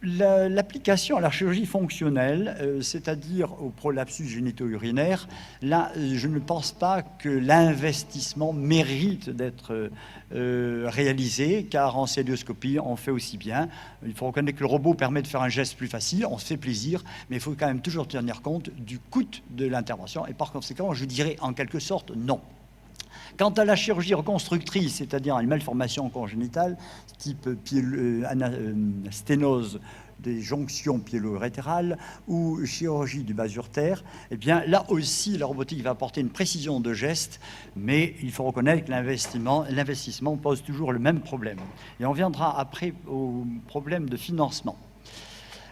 L'application à la chirurgie fonctionnelle, c'est-à-dire au prolapsus génito-urinaire, là, je ne pense pas que l'investissement mérite d'être réalisé, car en célioscopie, on fait aussi bien. Il faut reconnaître que le robot permet de faire un geste plus facile, on se fait plaisir, mais il faut quand même toujours tenir compte du coût de l'intervention, et par conséquent, je dirais en quelque sorte non. Quant à la chirurgie reconstructrice, c'est-à-dire une malformation congénitale, type sténose des jonctions pyélo-urétérales ou chirurgie du basurtère, eh bien là aussi la robotique va apporter une précision de geste, mais il faut reconnaître que l'investissement pose toujours le même problème. Et on viendra après au problème de financement.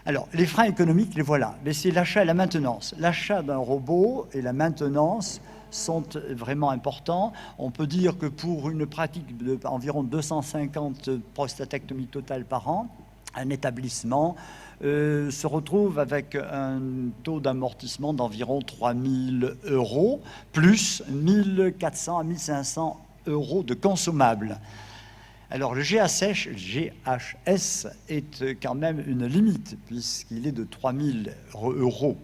Alors, les freins économiques, les voilà, mais c'est l'achat et la maintenance. L'achat d'un robot et la maintenance sont vraiment importants. On peut dire que pour une pratique d'environ 250 prostatectomies totales par an, un établissement se retrouve avec un taux d'amortissement d'environ 3 000 €, plus 1 400 à 1 500 € de consommables. Alors le GHS est quand même une limite, puisqu'il est de 3 000 €.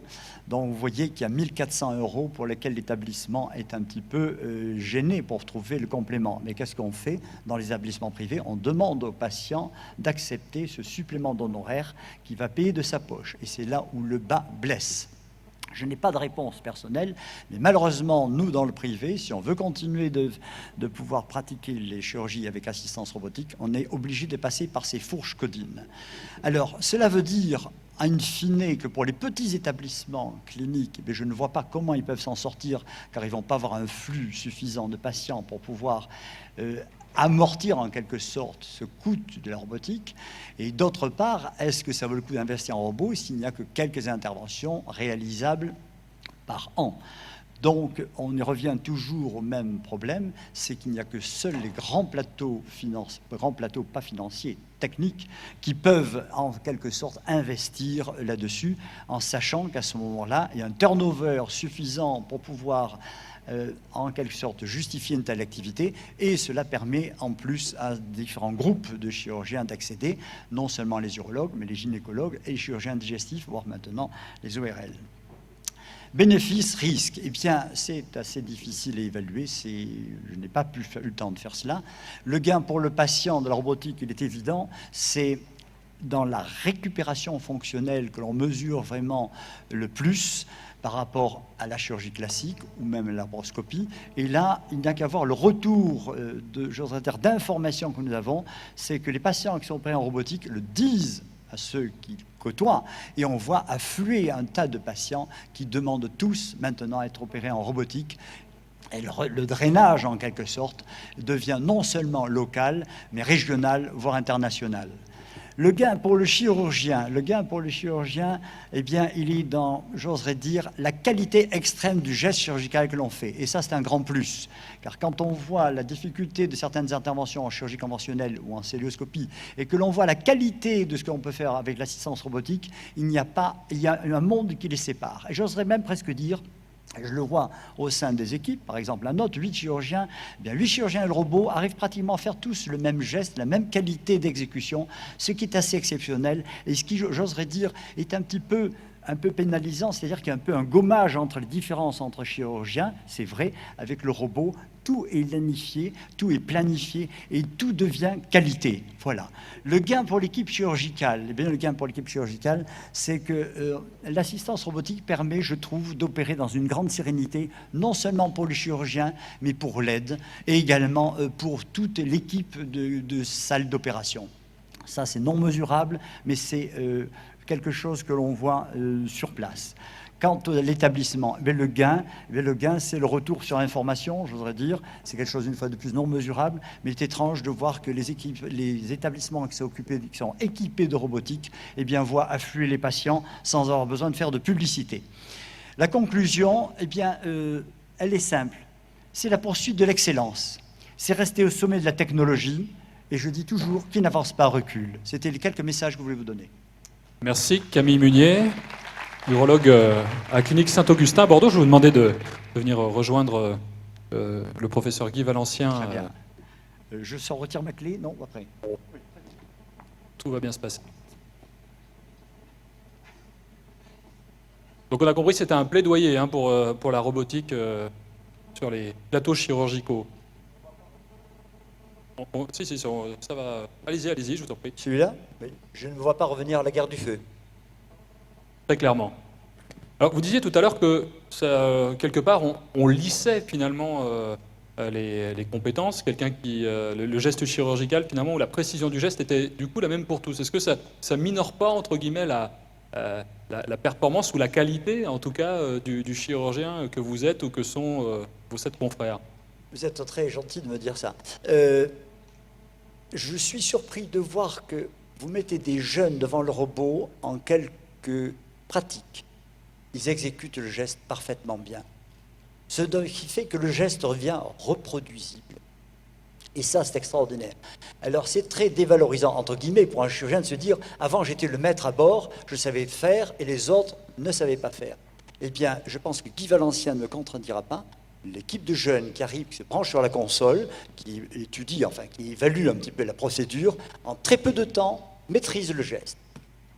Donc vous voyez qu'il y a 1 400 € pour lesquels l'établissement est un petit peu gêné pour trouver le complément. Mais qu'est-ce qu'on fait dans les établissements privés? On demande aux patients d'accepter ce supplément d'honoraires qui va payer de sa poche. Et c'est là où le bas blesse. Je n'ai pas de réponse personnelle, mais malheureusement, nous, dans le privé, si on veut continuer de pouvoir pratiquer les chirurgies avec assistance robotique, on est obligé de passer par ces fourches codines. Alors, cela veut dire, in fine, que pour les petits établissements cliniques, je ne vois pas comment ils peuvent s'en sortir, car ils ne vont pas avoir un flux suffisant de patients pour pouvoir amortir en quelque sorte ce coût de la robotique. Et d'autre part, est-ce que ça vaut le coup d'investir en robot s'il n'y a que quelques interventions réalisables par an? Donc on y revient toujours au même problème, c'est qu'il n'y a que seuls les grands plateaux pas financiers, techniques, qui peuvent en quelque sorte investir là-dessus, en sachant qu'à ce moment-là, il y a un turnover suffisant pour pouvoir en quelque sorte justifier une telle activité, et cela permet en plus à différents groupes de chirurgiens d'accéder, non seulement les urologues, mais les gynécologues et les chirurgiens digestifs, voire maintenant les ORL. Bénéfice, risque, eh bien c'est assez difficile à évaluer, je n'ai pas eu le temps de faire cela. Le gain pour le patient de la robotique, il est évident, c'est dans la récupération fonctionnelle que l'on mesure vraiment le plus par rapport à la chirurgie classique ou même à la laparoscopie. Et là, il n'y a qu'à voir le retour d'informations que nous avons, c'est que les patients qui sont opérés en robotique le disent à ceux qui côtoient, et on voit affluer un tas de patients qui demandent tous maintenant à être opérés en robotique. Et le drainage, en quelque sorte, devient non seulement local, mais régional, voire international. Le gain pour le chirurgien, eh bien, il est dans, j'oserais dire, la qualité extrême du geste chirurgical que l'on fait. Et ça, c'est un grand plus. Car quand on voit la difficulté de certaines interventions en chirurgie conventionnelle ou en célioscopie, et que l'on voit la qualité de ce qu'on peut faire avec l'assistance robotique, il y a un monde qui les sépare. Et j'oserais même presque dire, je le vois au sein des équipes, par exemple, la note 8 chirurgiens, eh bien 8 chirurgiens et le robot arrivent pratiquement à faire tous le même geste, la même qualité d'exécution, ce qui est assez exceptionnel et ce qui, j'oserais dire, est un peu pénalisant, c'est-à-dire qu'il y a un peu un gommage entre les différences entre chirurgiens, c'est vrai, avec le robot, tout est planifié, et tout devient qualité. Voilà. Le gain pour l'équipe chirurgicale, c'est que l'assistance robotique permet, je trouve, d'opérer dans une grande sérénité, non seulement pour les chirurgiens, mais pour l'aide, et également pour toute l'équipe de salles d'opération. Ça, c'est non mesurable, mais c'est quelque chose que l'on voit sur place. Quant à l'établissement, le gain, c'est le retour sur l'information, je voudrais dire. C'est quelque chose, une fois de plus, non mesurable, mais il est étrange de voir que les établissements qui sont équipés de robotique, eh bien, voient affluer les patients sans avoir besoin de faire de publicité. La conclusion, eh bien, elle est simple. C'est la poursuite de l'excellence. C'est rester au sommet de la technologie, et je dis toujours, qui n'avance pas recule. C'était les quelques messages que je voulais vous donner.
Merci Camille Munier, urologue à Clinique Saint-Augustin à Bordeaux. Je vais vous demander de venir rejoindre le professeur Guy Valencien.
Très bien. Je retire ma clé? Non, après.
Tout va bien se passer. Donc on a compris que c'était un plaidoyer hein, pour la robotique sur les plateaux chirurgicaux. Si, ça va. Allez-y, je vous en prie.
Celui-là, oui. Je ne me vois pas revenir à la guerre du feu.
Très clairement. Alors vous disiez tout à l'heure que quelque part on lissait finalement les compétences, quelqu'un qui le geste chirurgical finalement, ou la précision du geste était du coup la même pour tous. Est-ce que ça minore pas entre guillemets la performance ou la qualité en tout cas du chirurgien que vous êtes ou que sont vos 7 confrères?
Vous êtes très gentil de me dire ça. Je suis surpris de voir que vous mettez des jeunes devant le robot en quelques pratiques. Ils exécutent le geste parfaitement bien. Ce qui fait que le geste revient reproduisible. Et ça, c'est extraordinaire. Alors, c'est très dévalorisant, entre guillemets, pour un chirurgien de se dire « Avant, j'étais le maître à bord, je savais faire, et les autres ne savaient pas faire. » Eh bien, je pense que Guy Valencien ne me contredira pas. L'équipe de jeunes qui arrive, qui se branche sur la console, qui étudie, enfin, qui évalue un petit peu la procédure, en très peu de temps, maîtrise le geste.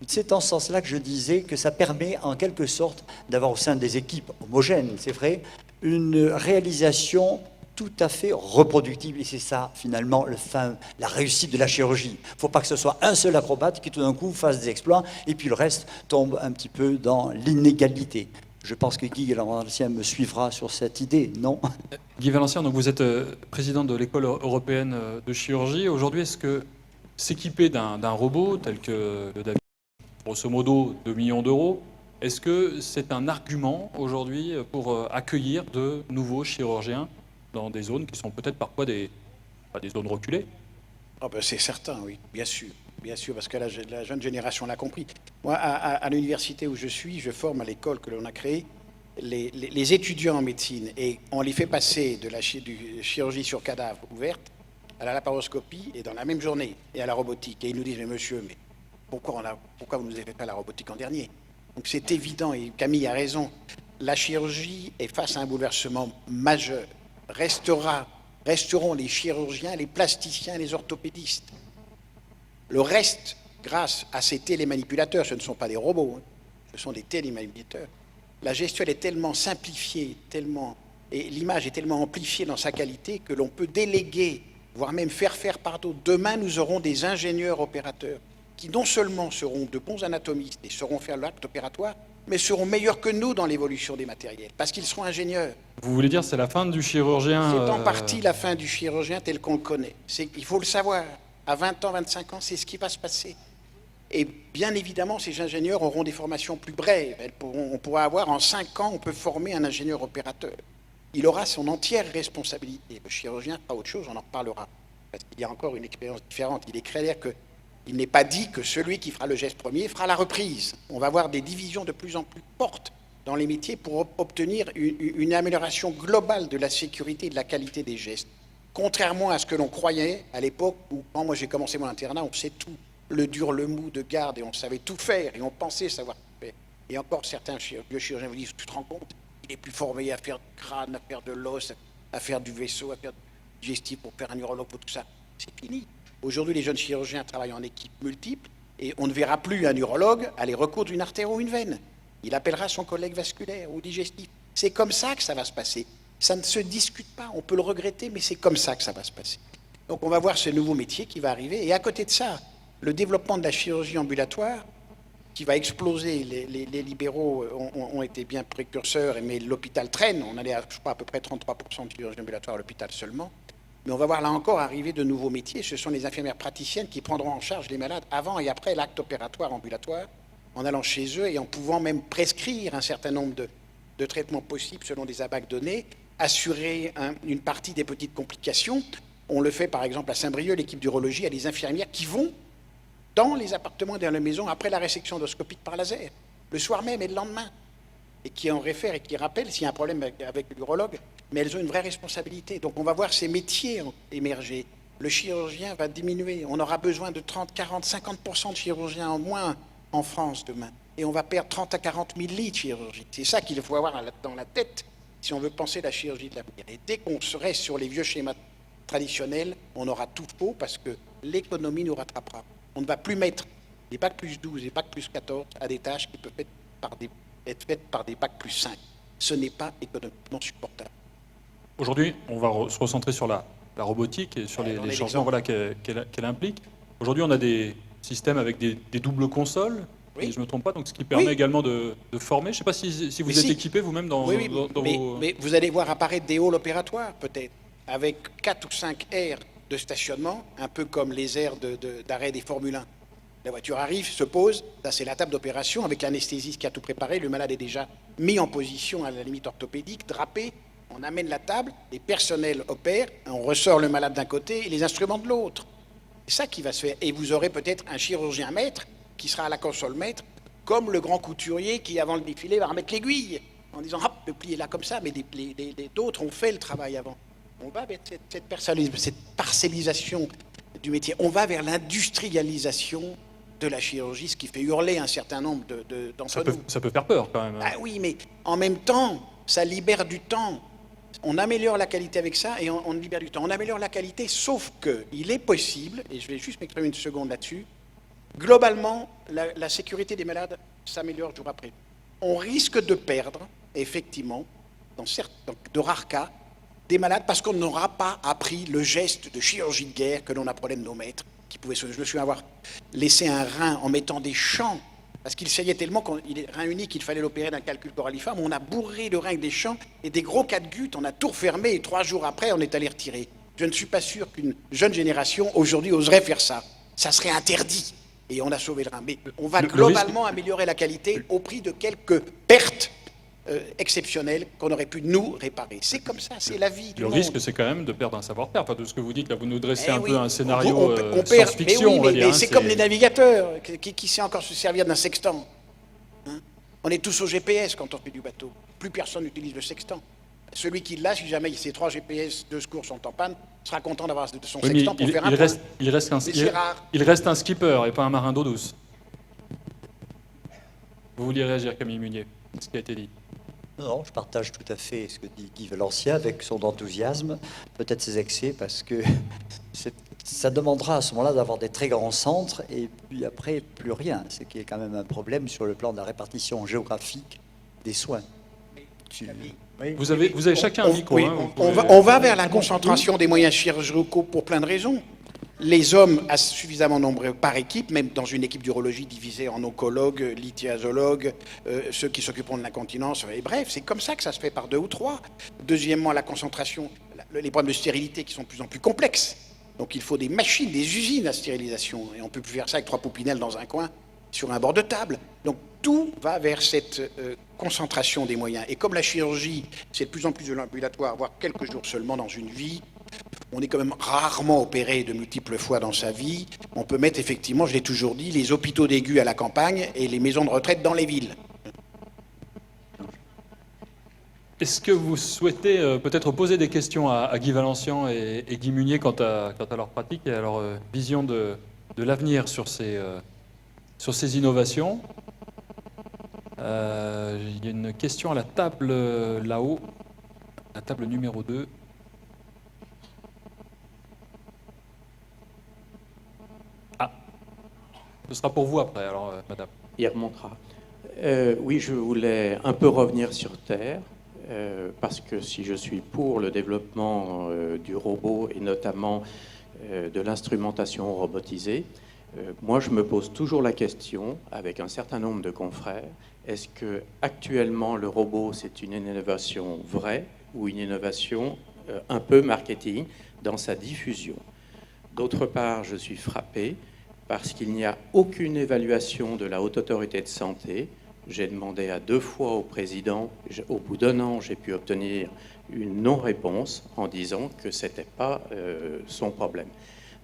C'est en ce sens-là que je disais que ça permet, en quelque sorte, d'avoir au sein des équipes homogènes, c'est vrai, une réalisation tout à fait reproductible. Et c'est ça, finalement, la réussite de la chirurgie. Il ne faut pas que ce soit un seul acrobate qui, tout d'un coup, fasse des exploits, et puis le reste tombe un petit peu dans l'inégalité. Je pense que Guy Valencien me suivra sur cette idée, non?
Guy Valencien, donc vous êtes président de l'école européenne de chirurgie. Aujourd'hui, est-ce que s'équiper d'un robot tel que le David, grosso modo 2 millions d'euros, est-ce que c'est un argument aujourd'hui pour accueillir de nouveaux chirurgiens dans des zones qui sont peut-être parfois des zones reculées?
Oh ben c'est certain, oui, bien sûr, parce que la jeune génération l'a compris. Moi, à l'université où je suis, je forme à l'école que l'on a créée les étudiants en médecine, et on les fait passer de du chirurgie sur cadavre ouverte à la laparoscopie, et dans la même journée, et à la robotique. Et ils nous disent, mais monsieur, mais pourquoi vous nous avez fait pas la robotique en dernier? Donc c'est évident, et Camille a raison, la chirurgie est face à un bouleversement majeur. Resteront les chirurgiens, les plasticiens, les orthopédistes. Le reste, grâce à ces télémanipulateurs, ce ne sont pas des robots, hein, ce sont des télémanipulateurs. La gestuelle est tellement simplifiée, et l'image est tellement amplifiée dans sa qualité que l'on peut déléguer, voire même faire par d'autres. Demain, nous aurons des ingénieurs opérateurs qui non seulement seront de bons anatomistes et sauront faire l'acte opératoire, mais seront meilleurs que nous dans l'évolution des matériels, parce qu'ils seront ingénieurs.
Vous voulez dire c'est la fin du chirurgien?
C'est en partie la fin du chirurgien tel qu'on le connaît. Il faut le savoir. À 20 ans, 25 ans, c'est ce qui va se passer. Et bien évidemment, ces ingénieurs auront des formations plus brèves. On pourra avoir, en 5 ans, on peut former un ingénieur opérateur. Il aura son entière responsabilité. Le chirurgien fera autre chose, on en reparlera. Parce qu'il y a encore une expérience différente. Il est clair qu'il n'est pas dit que celui qui fera le geste premier fera la reprise. On va avoir des divisions de plus en plus fortes dans les métiers pour obtenir une amélioration globale de la sécurité et de la qualité des gestes. Contrairement à ce que l'on croyait à l'époque où, quand moi j'ai commencé mon internat, on sait tout, le dur, le mou de garde, et on savait tout faire, et on pensait savoir tout faire. Et encore certains vieux chirurgiens vous disent, tu te rends compte, il est plus formé à faire du crâne, à faire de l'os, à faire du vaisseau, à faire du digestif pour faire un urologue, pour tout ça. C'est fini. Aujourd'hui, les jeunes chirurgiens travaillent en équipe multiple, et on ne verra plus un urologue aller recoudre une artère ou une veine. Il appellera son collègue vasculaire ou digestif. C'est comme ça que ça va se passer. Ça ne se discute pas, on peut le regretter, mais c'est comme ça que ça va se passer. Donc on va voir ce nouveau métier qui va arriver. Et à côté de ça, le développement de la chirurgie ambulatoire, qui va exploser. Les libéraux ont été bien précurseurs, mais l'hôpital traîne. On allait je crois, à peu près 33% de chirurgie ambulatoire à l'hôpital seulement. Mais on va voir là encore arriver de nouveaux métiers. Ce sont les infirmières praticiennes qui prendront en charge les malades avant et après l'acte opératoire ambulatoire, en allant chez eux et en pouvant même prescrire un certain nombre de traitements possibles selon des ABAC donnés, assurer une partie des petites complications. On le fait par exemple à Saint-Brieuc, l'équipe d'urologie a des infirmières qui vont dans les appartements, dans la maison, après la résection endoscopique par laser, le soir même et le lendemain, et qui en réfèrent et qui rappellent s'il y a un problème avec l'urologue, mais elles ont une vraie responsabilité. Donc on va voir ces métiers émerger. Le chirurgien va diminuer. On aura besoin de 30, 40, 50% de chirurgiens en moins en France demain. Et on va perdre 30 à 40 000 lits de chirurgie. C'est ça qu'il faut avoir dans la tête si on veut penser la chirurgie de l'avenir. Et dès qu'on reste sur les vieux schémas traditionnels, on aura tout faux parce que l'économie nous rattrapera. On ne va plus mettre des bac plus 12 et bac plus 14 à des tâches qui peuvent être par des être faite par des bacs plus 5. Ce n'est pas économiquement supportable.
Aujourd'hui, on va se recentrer sur la robotique et sur les changements voilà, qu'elle implique. Aujourd'hui, on a des systèmes avec des doubles consoles, si je ne me trompe pas, donc ce qui permet également de former. Je ne sais pas si vous êtes équipé vous-même dans, vos...
Mais vous allez voir apparaître des halls opératoires, peut-être, avec 4 ou 5 aires de stationnement, un peu comme les aires d'arrêt des Formule 1. La voiture arrive, se pose, ça c'est la table d'opération avec l'anesthésiste qui a tout préparé, le malade est déjà mis en position à la limite orthopédique, drapé, on amène la table, les personnels opèrent, on ressort le malade d'un côté et les instruments de l'autre. C'est ça qui va se faire. Et vous aurez peut-être un chirurgien maître qui sera à la console maître, comme le grand couturier qui, avant le défilé, va remettre l'aiguille, en disant, hop, le pli est là comme ça, mais d'autres ont fait le travail avant. On va vers cette parcellisation du métier. On va vers l'industrialisation de la chirurgie, ce qui fait hurler un certain nombre d'entre nous.
Ça peut faire peur, quand même.
Ah oui, mais en même temps, ça libère du temps. On améliore la qualité avec ça et on libère du temps. On améliore la qualité, sauf qu'il est possible, et je vais juste m'exprimer une seconde là-dessus, globalement, la sécurité des malades s'améliore jour après. On risque de perdre, effectivement, dans de rares cas, des malades parce qu'on n'aura pas appris le geste de chirurgie de guerre que l'on apprenait de nos maîtres. Je me souviens avoir laissé un rein en mettant des champs, parce qu'il saignait tellement qu'il est rein unique, il fallait l'opérer d'un calcul coralliforme. On a bourré le rein avec des champs et des gros catgutes, on a tout refermé et 3 jours après, on est allé retirer. Je ne suis pas sûr qu'une jeune génération aujourd'hui oserait faire ça. Ça serait interdit. Et on a sauvé le rein. Mais on va globalement améliorer la qualité au prix de quelques pertes exceptionnelles qu'on aurait pu nous réparer. C'est comme ça, c'est la vie du monde.
Le risque, c'est quand même de perdre un savoir-faire. Enfin, de ce que vous dites, là, vous nous dressez un peu un scénario science-fiction, on va dire.
Mais c'est comme les navigateurs. Qui sait encore se servir d'un sextant, hein? On est tous au GPS quand on fait du bateau. Plus personne n'utilise le sextant. Celui qui l'a, si jamais ces 3 GPS de secours sont en panne, sera content d'avoir son sextant pour faire un point.
Il reste un skipper et pas un marin d'eau douce. Vous vouliez réagir, Camille Munier, ce qui a été dit?
Non, je partage tout à fait ce que dit Guy Valencia avec son enthousiasme, peut-être ses excès, parce que ça demandera à ce moment-là d'avoir des très grands centres et puis après plus rien, ce qui est quand même un problème sur le plan de la répartition géographique des soins.
Vous avez chacun un micro.
On va vers la concentration des moyens chirurgicaux pour plein de raisons. Les hommes suffisamment nombreux par équipe, même dans une équipe d'urologie divisée en oncologues, lithiasologues, ceux qui s'occuperont de l'incontinence, et bref, c'est comme ça que ça se fait par 2 ou 3. Deuxièmement, la concentration, les problèmes de stérilité qui sont de plus en plus complexes. Donc il faut des machines, des usines à stérilisation, et on ne peut plus faire ça avec 3 poupinelles dans un coin, sur un bord de table. Donc tout va vers cette concentration des moyens. Et comme la chirurgie, c'est de plus en plus de l'ambulatoire, voire quelques jours seulement dans une vie, on est quand même rarement opéré de multiples fois dans sa vie. On peut mettre effectivement, je l'ai toujours dit, les hôpitaux d'aigus à la campagne et les maisons de retraite dans les villes.
Est-ce que vous souhaitez peut-être poser des questions à Guy Valencian et Guy Munier quant à leur pratique et à leur vision de l'avenir sur ces innovations? Il y a une question à la table là-haut, la table numéro 2. Ce sera pour vous après, alors, madame.
Il remontera. Oui, je voulais un peu revenir sur Terre, parce que si je suis pour le développement du robot et notamment de l'instrumentation robotisée, moi je me pose toujours la question, avec un certain nombre de confrères, est-ce que actuellement le robot c'est une innovation vraie ou une innovation un peu marketing dans sa diffusion? D'autre part, je suis frappé parce qu'il n'y a aucune évaluation de la Haute Autorité de Santé. J'ai demandé à 2 fois au président, au bout d'1 an, j'ai pu obtenir une non-réponse en disant que ce n'était pas son problème.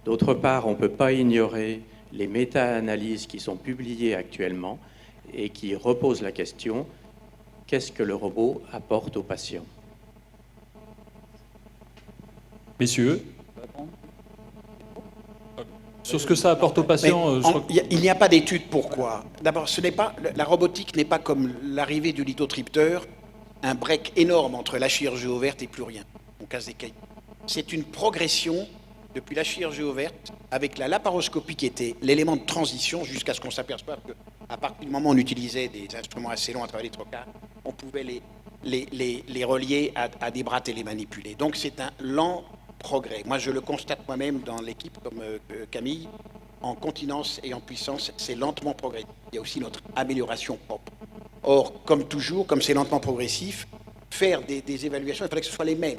D'autre part, on ne peut pas ignorer les méta-analyses qui sont publiées actuellement et qui reposent la question, qu'est-ce que le robot apporte aux patients?
Messieurs, sur ce que ça apporte aux patients,
il n'y a pas d'étude pourquoi. D'abord, la robotique n'est pas comme l'arrivée du lithotripteur, un break énorme entre la chirurgie ouverte et plus rien. On casse des cailloux. C'est une progression depuis la chirurgie ouverte avec la laparoscopie qui était l'élément de transition jusqu'à ce qu'on s'aperçoive à partir du moment où on utilisait des instruments assez longs à travers les trocars, on pouvait les relier à des bras télémanipulés. Donc c'est un lent progrès. Moi, je le constate moi-même dans l'équipe, comme Camille, en continence et en puissance, c'est lentement progressif. Il y a aussi notre amélioration propre. Or, comme toujours, comme c'est lentement progressif, faire des évaluations, il fallait que ce soit les mêmes.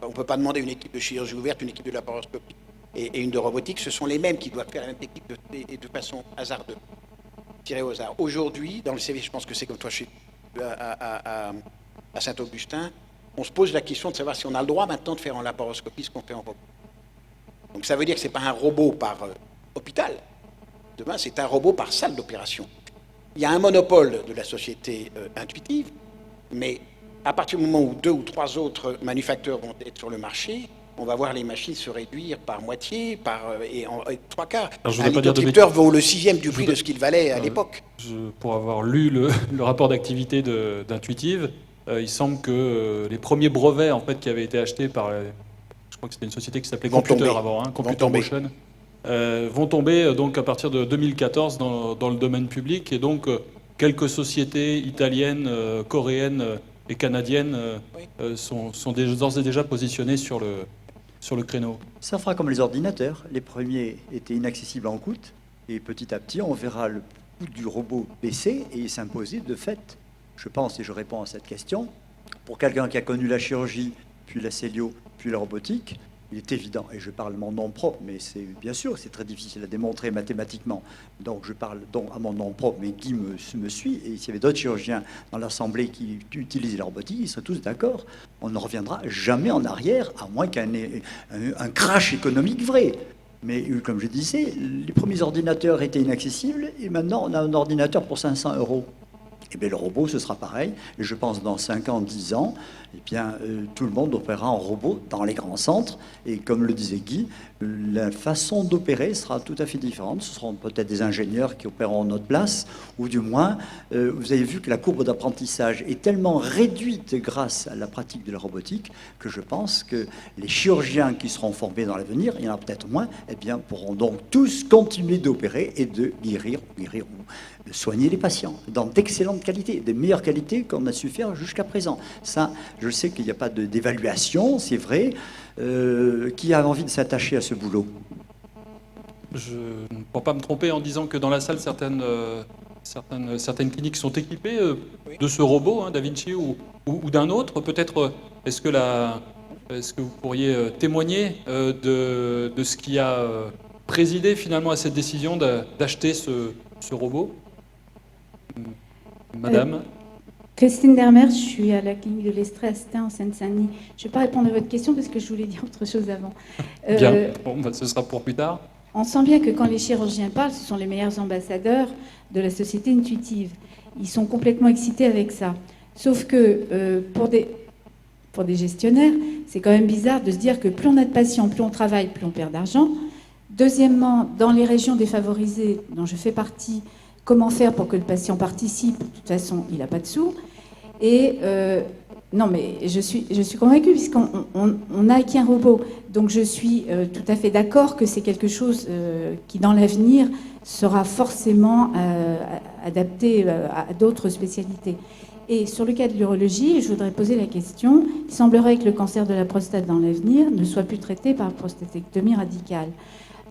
On ne peut pas demander une équipe de chirurgie ouverte, une équipe de laparoscopie et une de robotique, ce sont les mêmes qui doivent faire la même technique de façon hasardeuse, tirée au hasard. Aujourd'hui, dans le CV, je pense que c'est comme toi à Saint-Augustin, on se pose la question de savoir si on a le droit maintenant de faire en laparoscopie ce qu'on fait en robot. Donc ça veut dire que ce n'est pas un robot par hôpital. Demain, c'est un robot par salle d'opération. Il y a un monopole de la société intuitive, mais à partir du moment où 2 ou 3 autres manufacteurs vont être sur le marché, on va voir les machines se réduire par moitié, et 3 quarts. Un microtripteur vaut le 6e du prix de ce qu'il valait à l'époque.
Pour avoir lu le rapport d'activité d'Intuitive, il semble que les premiers brevets en fait, qui avaient été achetés par, je crois que c'était une société qui s'appelait Computer avant, Computer Motion, vont tomber donc à partir de 2014 dans le domaine public, et donc quelques sociétés italiennes, coréennes et canadiennes sont d'ores et déjà positionnées sur le créneau.
Ça fera comme les ordinateurs. Les premiers étaient inaccessibles en coût, et petit à petit, on verra le coût du robot baisser et s'imposer de fait. Je pense, et je réponds à cette question, pour quelqu'un qui a connu la chirurgie, puis la cellio, puis la robotique, il est évident, et je parle mon nom propre, mais c'est bien sûr, c'est très difficile à démontrer mathématiquement. Donc je parle donc à mon nom propre, mais Guy me suit, et s'il y avait d'autres chirurgiens dans l'Assemblée qui utilisaient la robotique, ils seraient tous d'accord. On ne reviendra jamais en arrière, à moins qu'un crash économique vrai. Mais comme je disais, les premiers ordinateurs étaient inaccessibles, et maintenant on a un ordinateur pour 500 €. Eh bien, le robot, ce sera pareil. Et je pense dans 5 ans, 10 ans, eh bien, tout le monde opérera en robot dans les grands centres. Et comme le disait Guy, la façon d'opérer sera tout à fait différente. Ce seront peut-être des ingénieurs qui opéreront en notre place, ou du moins, vous avez vu que la courbe d'apprentissage est tellement réduite grâce à la pratique de la robotique que je pense que les chirurgiens qui seront formés dans l'avenir, il y en a peut-être moins, eh bien, pourront donc tous continuer d'opérer et de guérir ou de soigner les patients dans d'excellentes qualités, des meilleures qualités qu'on a su faire jusqu'à présent. Ça, je sais qu'il n'y a pas d'évaluation, c'est vrai. Qui a envie de s'attacher à ce boulot?
Je ne peux pas me tromper en disant que dans la salle, certaines cliniques sont équipées de ce robot, Da Vinci, ou d'un autre. Peut-être, est-ce que vous pourriez témoigner de ce qui a présidé finalement à cette décision d'acheter ce robot? Madame
Christine Dermer, je suis à la clinique de l'Estrée à Stein, en Seine-Saint-Denis. Je ne vais pas répondre à votre question parce que je voulais dire autre chose avant.
Bien, bon, ce sera pour plus tard.
On sent bien que quand les chirurgiens parlent, ce sont les meilleurs ambassadeurs de la société intuitive. Ils sont complètement excités avec ça. Sauf que pour des gestionnaires, c'est quand même bizarre de se dire que plus on a de patients, plus on travaille, plus on perd d'argent. Deuxièmement, dans les régions défavorisées dont je fais partie, comment faire pour que le patient participe? De toute façon, il n'a pas de sous. Et non, mais je suis convaincue, puisqu'on a acquis un robot. Donc je suis tout à fait d'accord que c'est quelque chose qui, dans l'avenir, sera forcément adapté à d'autres spécialités. Et sur le cas de l'urologie, je voudrais poser la question. Il semblerait que le cancer de la prostate dans l'avenir ne soit plus traité par prostatectomie radicale.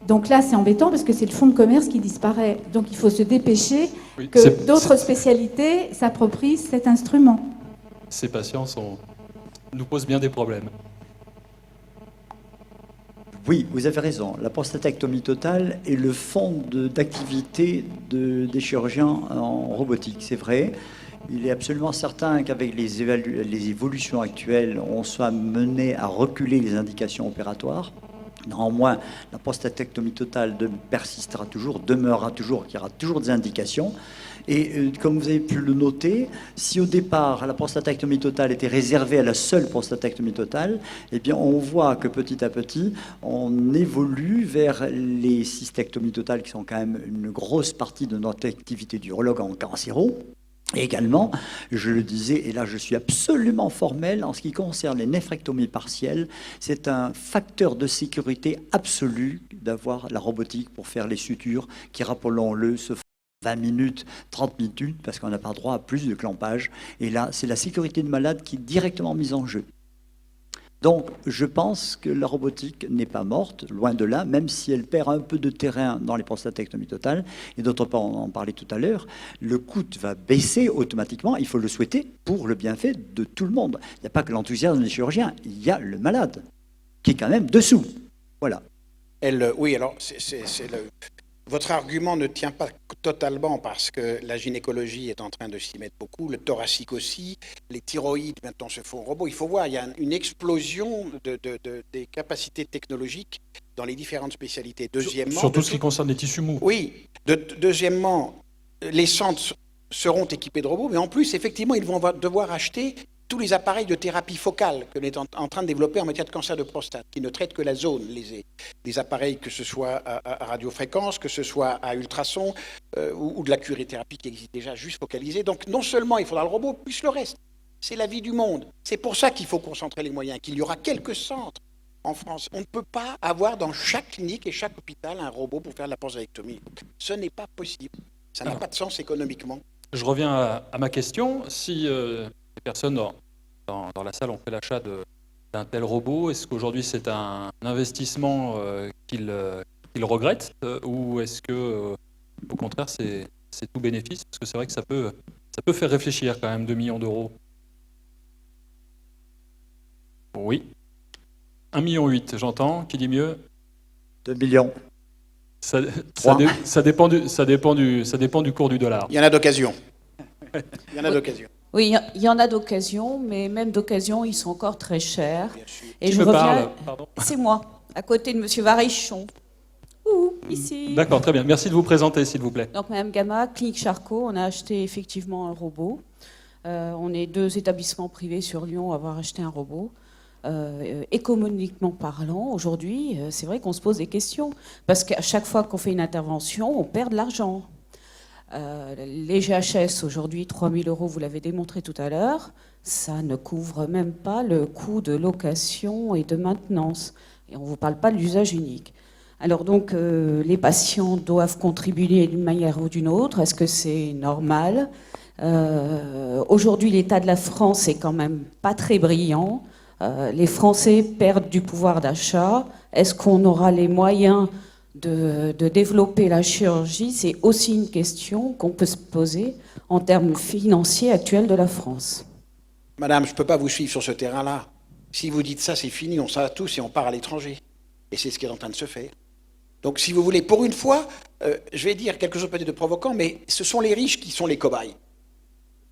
Donc là, c'est embêtant parce que c'est le fonds de commerce qui disparaît. Donc il faut se dépêcher que d'autres spécialités s'approprient cet instrument.
Ces patients nous posent bien des problèmes.
Oui, vous avez raison. La prostatectomie totale est le fond d'activité des chirurgiens en robotique, c'est vrai. Il est absolument certain qu'avec les évolutions actuelles, on soit mené à reculer les indications opératoires. Néanmoins, la prostatectomie totale persistera toujours, demeurera toujours, qu'il y aura toujours des indications. Et comme vous avez pu le noter, si au départ la prostatectomie totale était réservée à la seule prostatectomie totale, eh bien on voit que petit à petit, on évolue vers les cystectomies totales qui sont quand même une grosse partie de notre activité d'urologue en cancéro. Et également, je le disais, et là je suis absolument formel, en ce qui concerne les néphrectomies partielles, c'est un facteur de sécurité absolu d'avoir la robotique pour faire les sutures qui, rappelons-le, se 20 minutes, 30 minutes, parce qu'on n'a pas droit à plus de clampage. Et là, c'est la sécurité du malade qui est directement mise en jeu. Donc, je pense que la robotique n'est pas morte, loin de là, même si elle perd un peu de terrain dans les prostatectomies totales. Et d'autre part, on en parlait tout à l'heure, le coût va baisser automatiquement, il faut le souhaiter, pour le bienfait de tout le monde. Il n'y a pas que l'enthousiasme des chirurgiens, il y a le malade, qui est quand même dessous. Voilà.
Oui, alors, votre argument ne tient pas totalement parce que la gynécologie est en train de s'y mettre beaucoup, le thoracique aussi, les thyroïdes maintenant se font robots. Il faut voir, il y a une explosion des capacités technologiques dans les différentes spécialités. Deuxièmement,
sur tout ce qui concerne les tissus mous.
Oui. Deuxièmement, les centres seront équipés de robots, mais en plus, effectivement, ils vont devoir acheter tous les appareils de thérapie focale que l'on est en train de développer en matière de cancer de prostate, qui ne traitent que la zone lésée. Des appareils, que ce soit à radiofréquence, que ce soit à ultrasons, ou de la curithérapie qui existe déjà, juste focalisée. Donc non seulement il faudra le robot, plus le reste. C'est la vie du monde. C'est pour ça qu'il faut concentrer les moyens, qu'il y aura quelques centres en France. On ne peut pas avoir dans chaque clinique et chaque hôpital un robot pour faire de la pancérectomie. Ce n'est pas possible. Ça n'a pas de sens économiquement.
Je reviens à ma question. Si les personnes dans la salle ont fait l'achat d'un tel robot, est-ce qu'aujourd'hui c'est un investissement qu'ils regrettent ou est-ce que au contraire c'est tout bénéfice? Parce que c'est vrai que ça peut faire réfléchir quand même, 2 millions d'euros. Oui. 1,8 million, j'entends. Qui dit mieux?
2 millions.
Ça dépend du cours du dollar.
Il y en a d'occasion. Il y en a d'occasion.
Oui, il y en a d'occasion, mais même d'occasion, ils sont encore très chers. Et
Qui
je
me
reviens.
parle? Pardon.
C'est moi, à côté de Monsieur Varichon. Ouh, ici.
D'accord, très bien. Merci de vous présenter, s'il vous plaît.
Donc, Madame Gamma, Clinique Charcot, on a acheté effectivement un robot. On est 2 établissements privés sur Lyon à avoir acheté un robot. Économiquement parlant, aujourd'hui, c'est vrai qu'on se pose des questions. Parce qu'à chaque fois qu'on fait une intervention, on perd de l'argent. Les GHS, aujourd'hui, 3 000 €, vous l'avez démontré tout à l'heure, ça ne couvre même pas le coût de location et de maintenance. Et on ne vous parle pas de l'usage unique. Alors donc, les patients doivent contribuer d'une manière ou d'une autre. Est-ce que c'est normal? Aujourd'hui, l'état de la France est quand même pas très brillant. Les Français perdent du pouvoir d'achat. Est-ce qu'on aura les moyens de développer la chirurgie? C'est aussi une question qu'on peut se poser en termes financiers actuels de la France.
Madame, je ne peux pas vous suivre sur ce terrain-là. Si vous dites ça, c'est fini, on s'en va tous et on part à l'étranger. Et c'est ce qui est en train de se faire. Donc si vous voulez, pour une fois, je vais dire quelque chose peut-être de provoquant, mais ce sont les riches qui sont les cobayes.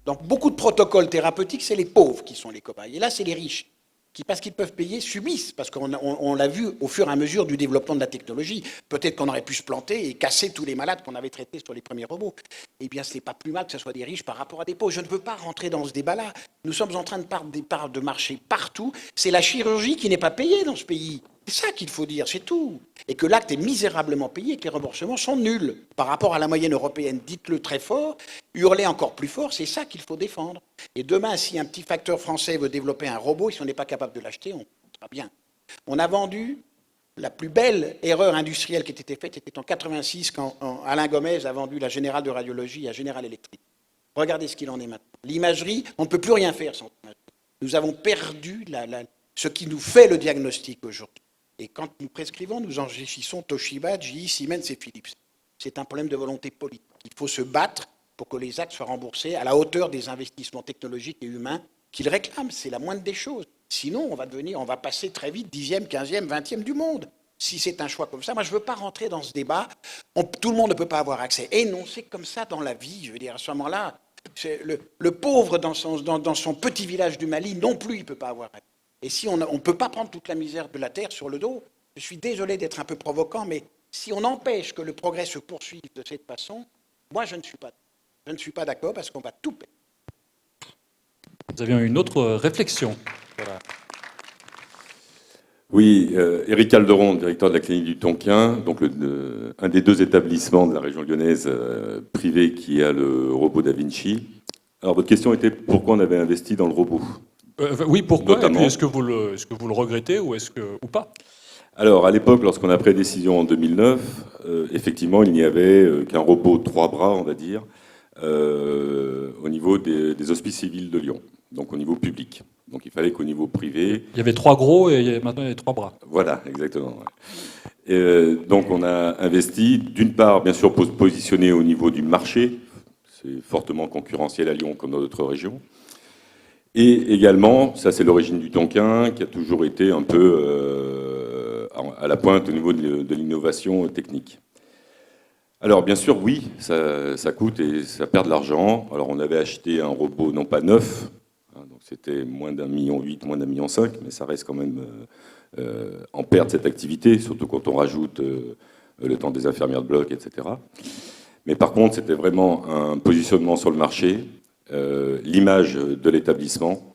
Donc beaucoup de protocoles thérapeutiques, c'est les pauvres qui sont les cobayes. Et là, c'est les riches qui, parce qu'ils peuvent payer, subissent, parce qu'on l'a vu au fur et à mesure du développement de la technologie. Peut-être qu'on aurait pu se planter et casser tous les malades qu'on avait traités sur les premiers robots. Eh bien, ce n'est pas plus mal que ce soit des riches par rapport à des pauvres. Je ne veux pas rentrer dans ce débat-là. Nous sommes en train de perdre des parts de marché partout. C'est la chirurgie qui n'est pas payée dans ce pays. C'est ça qu'il faut dire, c'est tout. Et que l'acte est misérablement payé et que les remboursements sont nuls par rapport à la moyenne européenne. Dites-le très fort, hurlez encore plus fort, c'est ça qu'il faut défendre. Et demain, si un petit facteur français veut développer un robot, si on n'est pas capable de l'acheter, on sera bien. On a vendu la plus belle erreur industrielle qui a été faite, c'était en 86 quand Alain Gomez a vendu la Générale de radiologie à General Electric. Regardez ce qu'il en est maintenant. L'imagerie, on ne peut plus rien faire sans imagerie. Nous avons perdu ce qui nous fait le diagnostic aujourd'hui. Et quand nous prescrivons, nous enrichissons Toshiba, GE, Siemens et Philips. C'est un problème de volonté politique. Il faut se battre pour que les actes soient remboursés à la hauteur des investissements technologiques et humains qu'ils réclament. C'est la moindre des choses. Sinon, on va passer très vite 10e, 15e, 20e du monde. Si c'est un choix comme ça, moi je ne veux pas rentrer dans ce débat. Tout le monde ne peut pas avoir accès. Et non, c'est comme ça dans la vie. Je veux dire, à ce moment-là, le pauvre dans son petit village du Mali, non plus, il ne peut pas avoir accès. Et si on ne peut pas prendre toute la misère de la Terre sur le dos, je suis désolé d'être un peu provoquant, mais si on empêche que le progrès se poursuive de cette façon, moi je ne suis pas d'accord parce qu'on va tout perdre.
Nous avions une autre réflexion. Voilà.
Oui, Éric Calderon, directeur de la clinique du Tonkin, donc un des 2 établissements de la région lyonnaise privés qui a le robot Da Vinci. Alors votre question était pourquoi on avait investi dans le robot?
Oui, pourquoi?
Notamment.
Et puis est-ce que vous le regrettez ou pas?
Alors, à l'époque, lorsqu'on a pris la décision en 2009, effectivement, il n'y avait qu'un robot 3 bras, on va dire, au niveau des hospices civils de Lyon, donc au niveau public. Donc il fallait qu'au niveau privé...
Il y avait 3 gros et maintenant il y a 3 bras.
Voilà, exactement. Ouais. Donc on a investi, d'une part, bien sûr, pour se positionner au niveau du marché. C'est fortement concurrentiel à Lyon comme dans d'autres régions. Et également, ça c'est l'origine du Tonkin, qui a toujours été un peu à la pointe au niveau de l'innovation technique. Alors bien sûr, oui, ça coûte et ça perd de l'argent. Alors on avait acheté un robot, non pas neuf, hein, donc c'était moins d'1,8 million, moins d'1,5 million, mais ça reste quand même en perte cette activité, surtout quand on rajoute le temps des infirmières de bloc, etc. Mais par contre, c'était vraiment un positionnement sur le marché, l'image de l'établissement.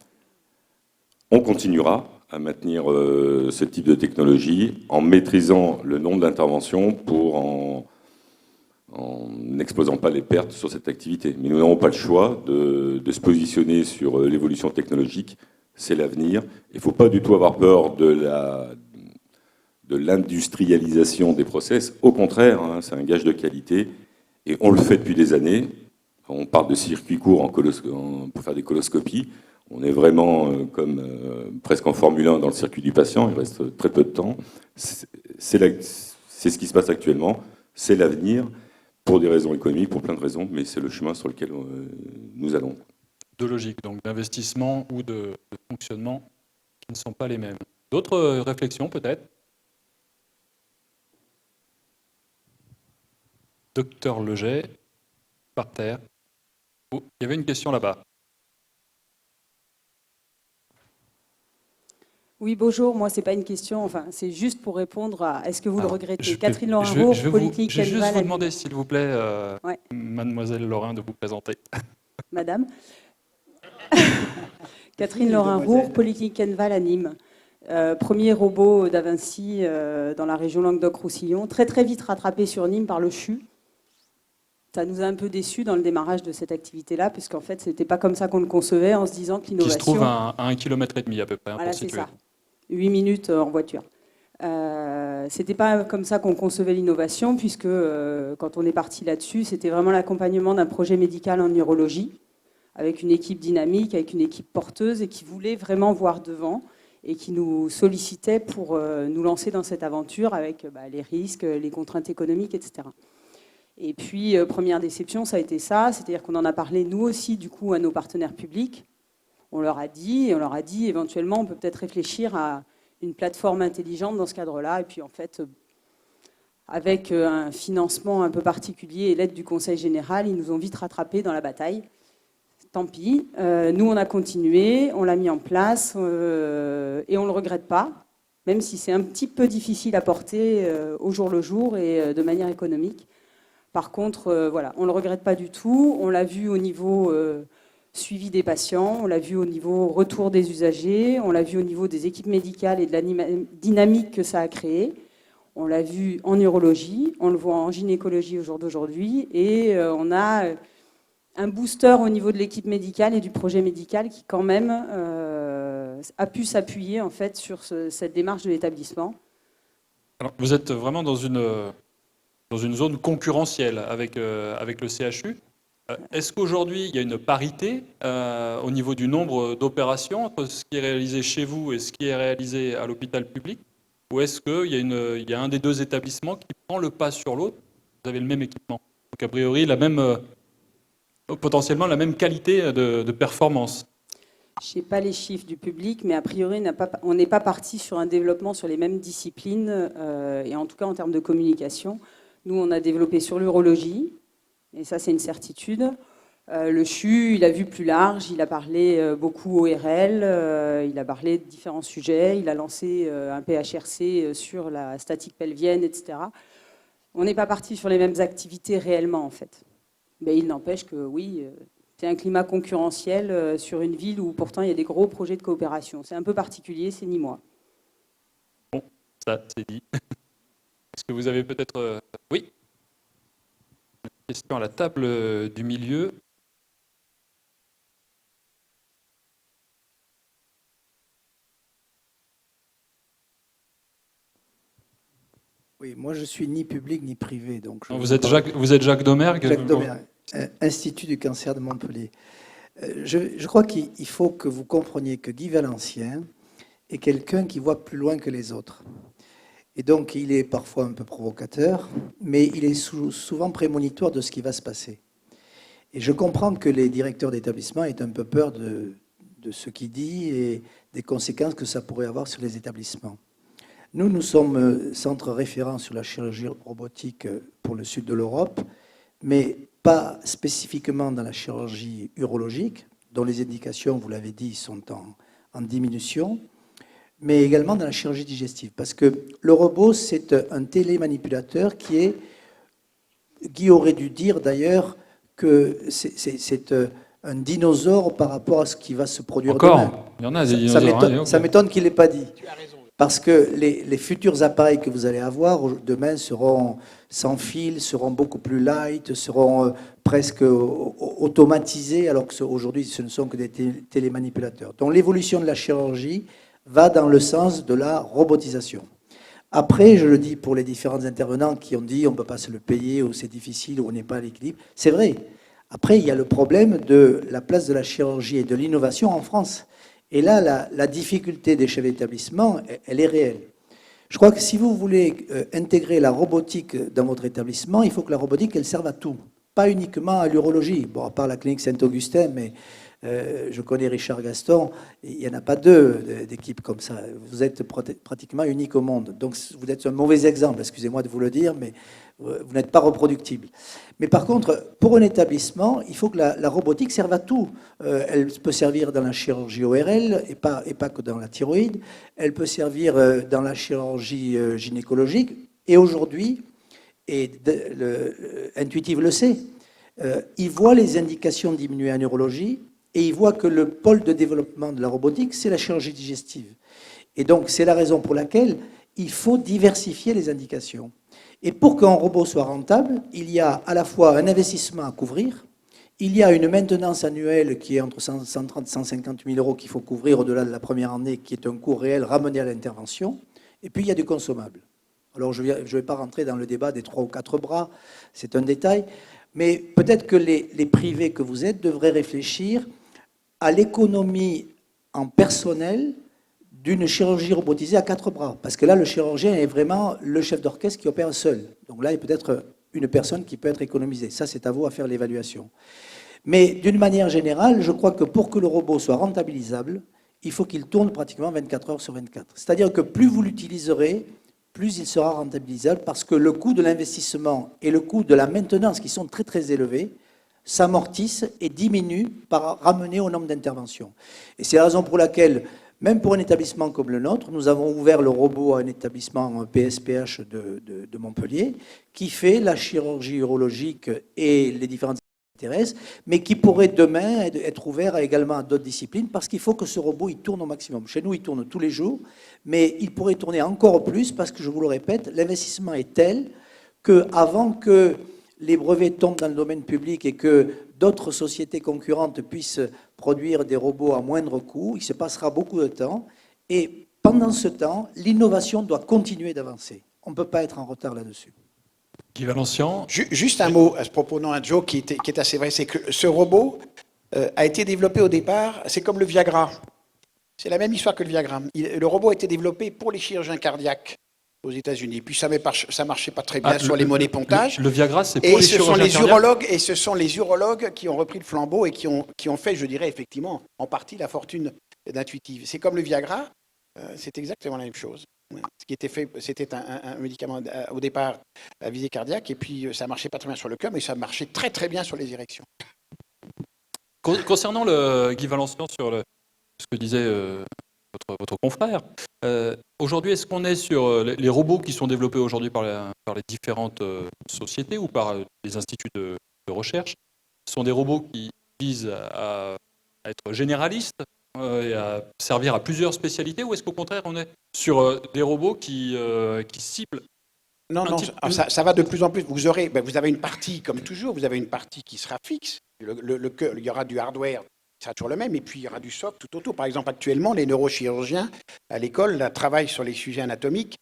On continuera à maintenir ce type de technologie en maîtrisant le nombre d'interventions pour en n'exposant pas les pertes sur cette activité. Mais nous n'avons pas le choix de se positionner sur l'évolution technologique. C'est l'avenir. Il ne faut pas du tout avoir peur de l'industrialisation des process. Au contraire, hein, c'est un gage de qualité. Et on le fait depuis des années. On parle de circuits courts pour faire des coloscopies. On est vraiment presque en Formule 1 dans le circuit du patient. Il reste très peu de temps. C'est ce qui se passe actuellement. C'est l'avenir. Pour des raisons économiques, pour plein de raisons, mais c'est le chemin sur lequel nous allons.
De logique, donc d'investissement ou de fonctionnement qui ne sont pas les mêmes. D'autres réflexions peut-être? Docteur Leget, par terre. Oh, il y avait une question là-bas.
Oui, bonjour. Moi, c'est pas une question. Enfin, c'est juste pour répondre à. Est-ce que vous le regrettez? Catherine Lorrain-Roux, Polyclinique
Je vais juste
Kenval.
vous demander, s'il vous plaît,
Ouais.
Mademoiselle Lorrain, de vous présenter.
Madame. Catherine Lorrain-Roux, Polyclinique Kenval à Nîmes. Premier robot d'Avinci dans la région Languedoc-Roussillon. Très très vite rattrapé sur Nîmes par le CHU. Ça nous a un peu déçus dans le démarrage de cette activité-là, puisqu'en fait, c'était pas comme ça qu'on le concevait, en se disant que l'innovation...
Qui se trouve à 1,5 km à peu près,
voilà,
pour situer.
C'est ça. 8 minutes en voiture. C'était pas comme ça qu'on concevait l'innovation, puisque quand on est parti là-dessus, c'était vraiment l'accompagnement d'un projet médical en neurologie, avec une équipe dynamique, avec une équipe porteuse, et qui voulait vraiment voir devant, et qui nous sollicitait pour nous lancer dans cette aventure, avec les risques, les contraintes économiques, etc. Et puis, première déception, ça a été ça, c'est-à-dire qu'on en a parlé, nous aussi, du coup, à nos partenaires publics. On leur a dit, éventuellement, on peut peut-être réfléchir à une plateforme intelligente dans ce cadre-là. Et puis, en fait, avec un financement un peu particulier et l'aide du Conseil général, ils nous ont vite rattrapés dans la bataille. Tant pis. Nous, on a continué, on l'a mis en place et on ne le regrette pas, même si c'est un petit peu difficile à porter au jour le jour et de manière économique. Par contre, voilà, on ne le regrette pas du tout. On l'a vu au niveau suivi des patients, on l'a vu au niveau retour des usagers, on l'a vu au niveau des équipes médicales et de la dynamique que ça a créé. On l'a vu en neurologie, on le voit en gynécologie au jour d'aujourd'hui. Et on a un booster au niveau de l'équipe médicale et du projet médical qui, quand même, a pu s'appuyer en fait, sur cette démarche de l'établissement.
Alors, vous êtes vraiment dans une zone concurrentielle avec le CHU. Est-ce qu'aujourd'hui, il y a une parité au niveau du nombre d'opérations entre ce qui est réalisé chez vous et ce qui est réalisé à l'hôpital public? Ou est-ce qu'il y a un des deux établissements qui prend le pas sur l'autre? Vous avez le même équipement. Donc, a priori, potentiellement la même qualité de performance.
Je ne sais pas les chiffres du public, mais a priori, on n'est pas parti sur un développement sur les mêmes disciplines, et en tout cas en termes de communication. Nous, on a développé sur l'urologie, et ça, c'est une certitude. Le CHU, il a vu plus large, il a parlé beaucoup ORL, il a parlé de différents sujets, il a lancé un PHRC sur la statique pelvienne, etc. On n'est pas parti sur les mêmes activités réellement, en fait. Mais il n'empêche que, oui, c'est un climat concurrentiel sur une ville où pourtant il y a des gros projets de coopération. C'est un peu particulier, c'est ni moi.
Bon, ça, c'est dit. Est-ce que vous avez peut-être... Oui. Une question à la table du milieu.
Oui, moi je suis ni public ni privé. Donc
vous êtes Jacques Domergue.
Jacques Domergue, Institut du cancer de Montpellier. Je crois qu'il faut que vous compreniez que Guy Valencien est quelqu'un qui voit plus loin que les autres. Et donc il est parfois un peu provocateur, mais il est souvent prémonitoire de ce qui va se passer. Et je comprends que les directeurs d'établissement aient un peu peur de ce qu'il dit et des conséquences que ça pourrait avoir sur les établissements. Nous sommes centre référent sur la chirurgie robotique pour le sud de l'Europe, mais pas spécifiquement dans la chirurgie urologique, dont les indications, vous l'avez dit, sont en diminution, mais également dans la chirurgie digestive. Parce que le robot, c'est un télémanipulateur qui est... Guy aurait dû dire d'ailleurs que c'est un dinosaure par rapport à ce qui va se produire demain.
Il y en a des dinosaures.
Ça m'étonne qu'il ne l'ait pas dit. Parce que les futurs appareils que vous allez avoir demain seront sans fil, seront beaucoup plus light, seront presque automatisés, alors qu'aujourd'hui ce ne sont que des télémanipulateurs. Donc l'évolution de la chirurgie va dans le sens de la robotisation. Après, je le dis pour les différents intervenants qui ont dit on ne peut pas se le payer, ou c'est difficile, ou on n'est pas à l'équilibre, c'est vrai. Après, il y a le problème de la place de la chirurgie et de l'innovation en France. Et là, la difficulté des chefs d'établissement, elle est réelle. Je crois que si vous voulez intégrer la robotique dans votre établissement, il faut que la robotique, elle serve à tout. Pas uniquement à l'urologie. Bon, à part la clinique Saint-Augustin, mais je connais Richard Gaston, il n'y en a pas deux d'équipes comme ça. Vous êtes pratiquement unique au monde. Donc vous êtes un mauvais exemple, excusez-moi de vous le dire, mais vous n'êtes pas reproductible. Mais par contre, pour un établissement, il faut que la robotique serve à tout. Elle peut servir dans la chirurgie ORL et pas que dans la thyroïde. Elle peut servir dans la chirurgie gynécologique. Et aujourd'hui, Intuitive le sait, il voit les indications diminuer en urologie et il voit que le pôle de développement de la robotique, c'est la chirurgie digestive. Et donc, c'est la raison pour laquelle il faut diversifier les indications. Et pour qu'un robot soit rentable, il y a à la fois un investissement à couvrir, il y a une maintenance annuelle qui est entre 130 et 150 000 euros qu'il faut couvrir au-delà de la première année, qui est un coût réel ramené à l'intervention, et puis il y a du consommable. Alors je ne vais pas rentrer dans le débat des 3 ou 4 bras, c'est un détail, mais peut-être que les privés que vous êtes devraient réfléchir à l'économie en personnel d'une chirurgie robotisée à 4 bras. Parce que là, le chirurgien est vraiment le chef d'orchestre qui opère seul. Donc là, il y a peut-être une personne qui peut être économisée. Ça, c'est à vous à faire l'évaluation. Mais d'une manière générale, je crois que pour que le robot soit rentabilisable, il faut qu'il tourne pratiquement 24 heures sur 24. C'est-à-dire que plus vous l'utiliserez, plus il sera rentabilisable, parce que le coût de l'investissement et le coût de la maintenance, qui sont très très élevés, s'amortissent et diminuent par ramener au nombre d'interventions. Et c'est la raison pour laquelle, même pour un établissement comme le nôtre, nous avons ouvert le robot à un établissement PSPH de Montpellier, qui fait la chirurgie urologique et les différentes intéressent, mais qui pourrait demain être ouvert également à d'autres disciplines, parce qu'il faut que ce robot il tourne au maximum. Chez nous, il tourne tous les jours, mais il pourrait tourner encore plus, parce que, je vous le répète, l'investissement est tel qu'avant que les brevets tombent dans le domaine public et que d'autres sociétés concurrentes puissent produire des robots à moindre coût, il se passera beaucoup de temps, et pendant ce temps, l'innovation doit continuer d'avancer. On ne peut pas être en retard là-dessus.
Guy Valencian.
Juste un mot à ce propos, non, un joke qui est assez vrai, c'est que ce robot a été développé au départ, c'est comme le Viagra. C'est la même histoire que le Viagra. Le robot a été développé pour les chirurgiens cardiaques aux États-Unis. Puis ça marchait pas très bien sur les monnaies pontage.
Le Viagra, c'est pour les chirurgiens cardiaques.
Et ce sont les urologues qui ont repris le flambeau et qui ont fait, je dirais, effectivement, en partie la fortune d'Intuitive. C'est comme le Viagra, c'est exactement la même chose. Ce qui était fait, c'était un médicament au départ à visée cardiaque, et puis ça marchait pas très bien sur le cœur, mais ça marchait très très bien sur les érections.
Concernant Guy Valencian sur ce que disait votre confrère, aujourd'hui, est-ce qu'on est sur les robots qui sont développés aujourd'hui par les différentes sociétés ou par les instituts de recherche? Ce sont des robots qui visent à être généralistes et à servir à plusieurs spécialités, ou est-ce qu'au contraire on est sur des robots qui ciblent?
Non, ça va de plus en plus. Vous avez une partie, comme toujours, vous avez une partie qui sera fixe. Il y aura du hardware qui sera toujours le même. Et puis, il y aura du soft tout autour. Par exemple, actuellement, les neurochirurgiens à l'école là, travaillent sur les sujets anatomiques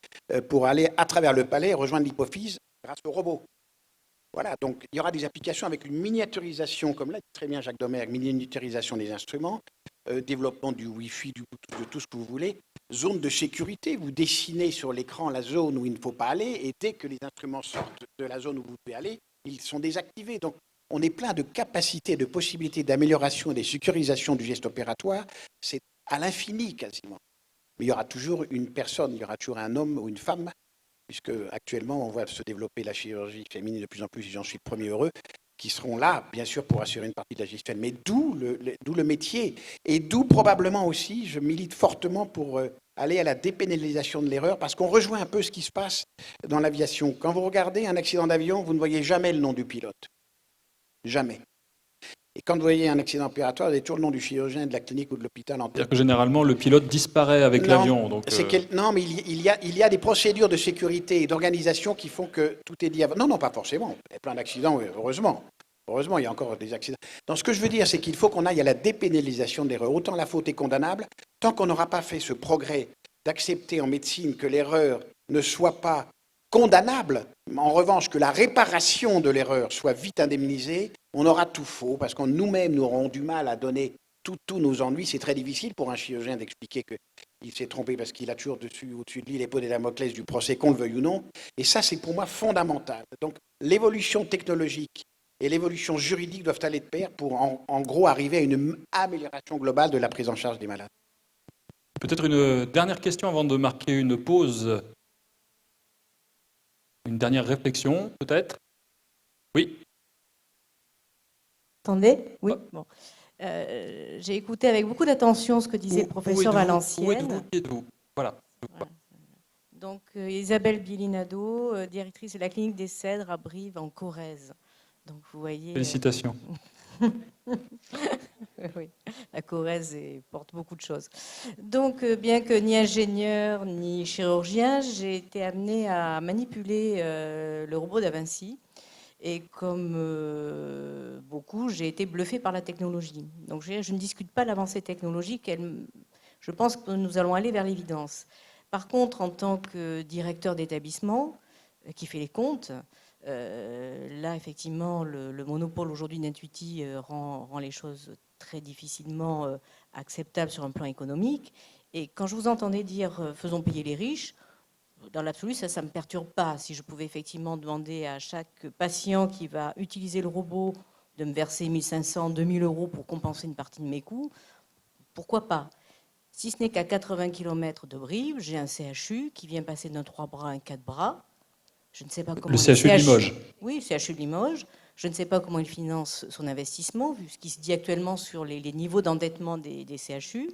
pour aller à travers le palais rejoindre l'hypophyse grâce au robot. Voilà, donc il y aura des applications avec une miniaturisation, comme l'a dit très bien Jacques Domergue, miniaturisation des instruments, développement du Wi-Fi, du Bluetooth, de tout ce que vous voulez, zone de sécurité, vous dessinez sur l'écran la zone où il ne faut pas aller, et dès que les instruments sortent de la zone où vous devez aller, ils sont désactivés. Donc on est plein de capacités, de possibilités d'amélioration et de sécurisation du geste opératoire, c'est à l'infini quasiment. Mais il y aura toujours une personne, il y aura toujours un homme ou une femme, puisque actuellement on voit se développer la chirurgie féminine de plus en plus, et j'en suis le premier heureux, qui seront là, bien sûr, pour assurer une partie de la gestuelle. Mais d'où le métier, et d'où probablement aussi, je milite fortement pour aller à la dépénalisation de l'erreur, parce qu'on rejoint un peu ce qui se passe dans l'aviation. Quand vous regardez un accident d'avion, vous ne voyez jamais le nom du pilote. Jamais. Et quand vous voyez un accident opératoire, vous avez toujours le nom du chirurgien, de la clinique ou de l'hôpital en tête.
C'est-à-dire que généralement, le pilote disparaît avec l'avion. Donc,
non, mais il y a des procédures de sécurité et d'organisation qui font que tout est dit avant. Non, pas forcément. Il y a plein d'accidents, heureusement. Heureusement, il y a encore des accidents. Donc, ce que je veux dire, c'est qu'il faut qu'on aille à la dépénalisation de l'erreur. Autant la faute est condamnable, tant qu'on n'aura pas fait ce progrès d'accepter en médecine que l'erreur ne soit pas condamnable, en revanche, que la réparation de l'erreur soit vite indemnisée, on aura tout faux, parce que nous-mêmes, nous aurons du mal à donner tous nos ennuis. C'est très difficile pour un chirurgien d'expliquer qu'il s'est trompé parce qu'il a toujours au-dessus de lui l'épée de Damoclès du procès, qu'on le veuille ou non. Et ça, c'est pour moi fondamental. Donc, l'évolution technologique et l'évolution juridique doivent aller de pair pour, en gros, arriver à une amélioration globale de la prise en charge des malades.
Peut-être une dernière question avant de marquer une pause. Une dernière réflexion, peut-être? Oui.
Attendez? Oui. Bon. J'ai écouté avec beaucoup d'attention ce que disait le professeur Valenciennes.
Où êtes-vous? Voilà.
Donc, Isabelle Bilinado, directrice de la clinique des Cèdres à Brive, en Corrèze. Donc, vous voyez...
Félicitations.
Oui, la Corrèze porte beaucoup de choses. Donc, bien que ni ingénieur ni chirurgien, j'ai été amenée à manipuler le robot Da Vinci. Et comme beaucoup, j'ai été bluffée par la technologie. Donc, je ne discute pas l'avancée technologique. Je pense que nous allons aller vers l'évidence. Par contre, en tant que directeur d'établissement qui fait les comptes, là, effectivement, le monopole aujourd'hui d'Intuiti rend les choses très difficilement acceptables sur un plan économique. Et quand je vous entendais dire « faisons payer les riches », dans l'absolu, ça ne me perturbe pas. Si je pouvais effectivement demander à chaque patient qui va utiliser le robot de me verser 1 500, 2 000 euros pour compenser une partie de mes coûts, pourquoi pas? Si ce n'est qu'à 80 km de Brive, j'ai un CHU qui vient passer d'un 3 bras à un 4 bras. Je ne sais pas comment
le CHU de Limoges.
Oui, le CHU de Limoges. Je ne sais pas comment il finance son investissement, vu ce qui se dit actuellement sur les niveaux d'endettement des CHU.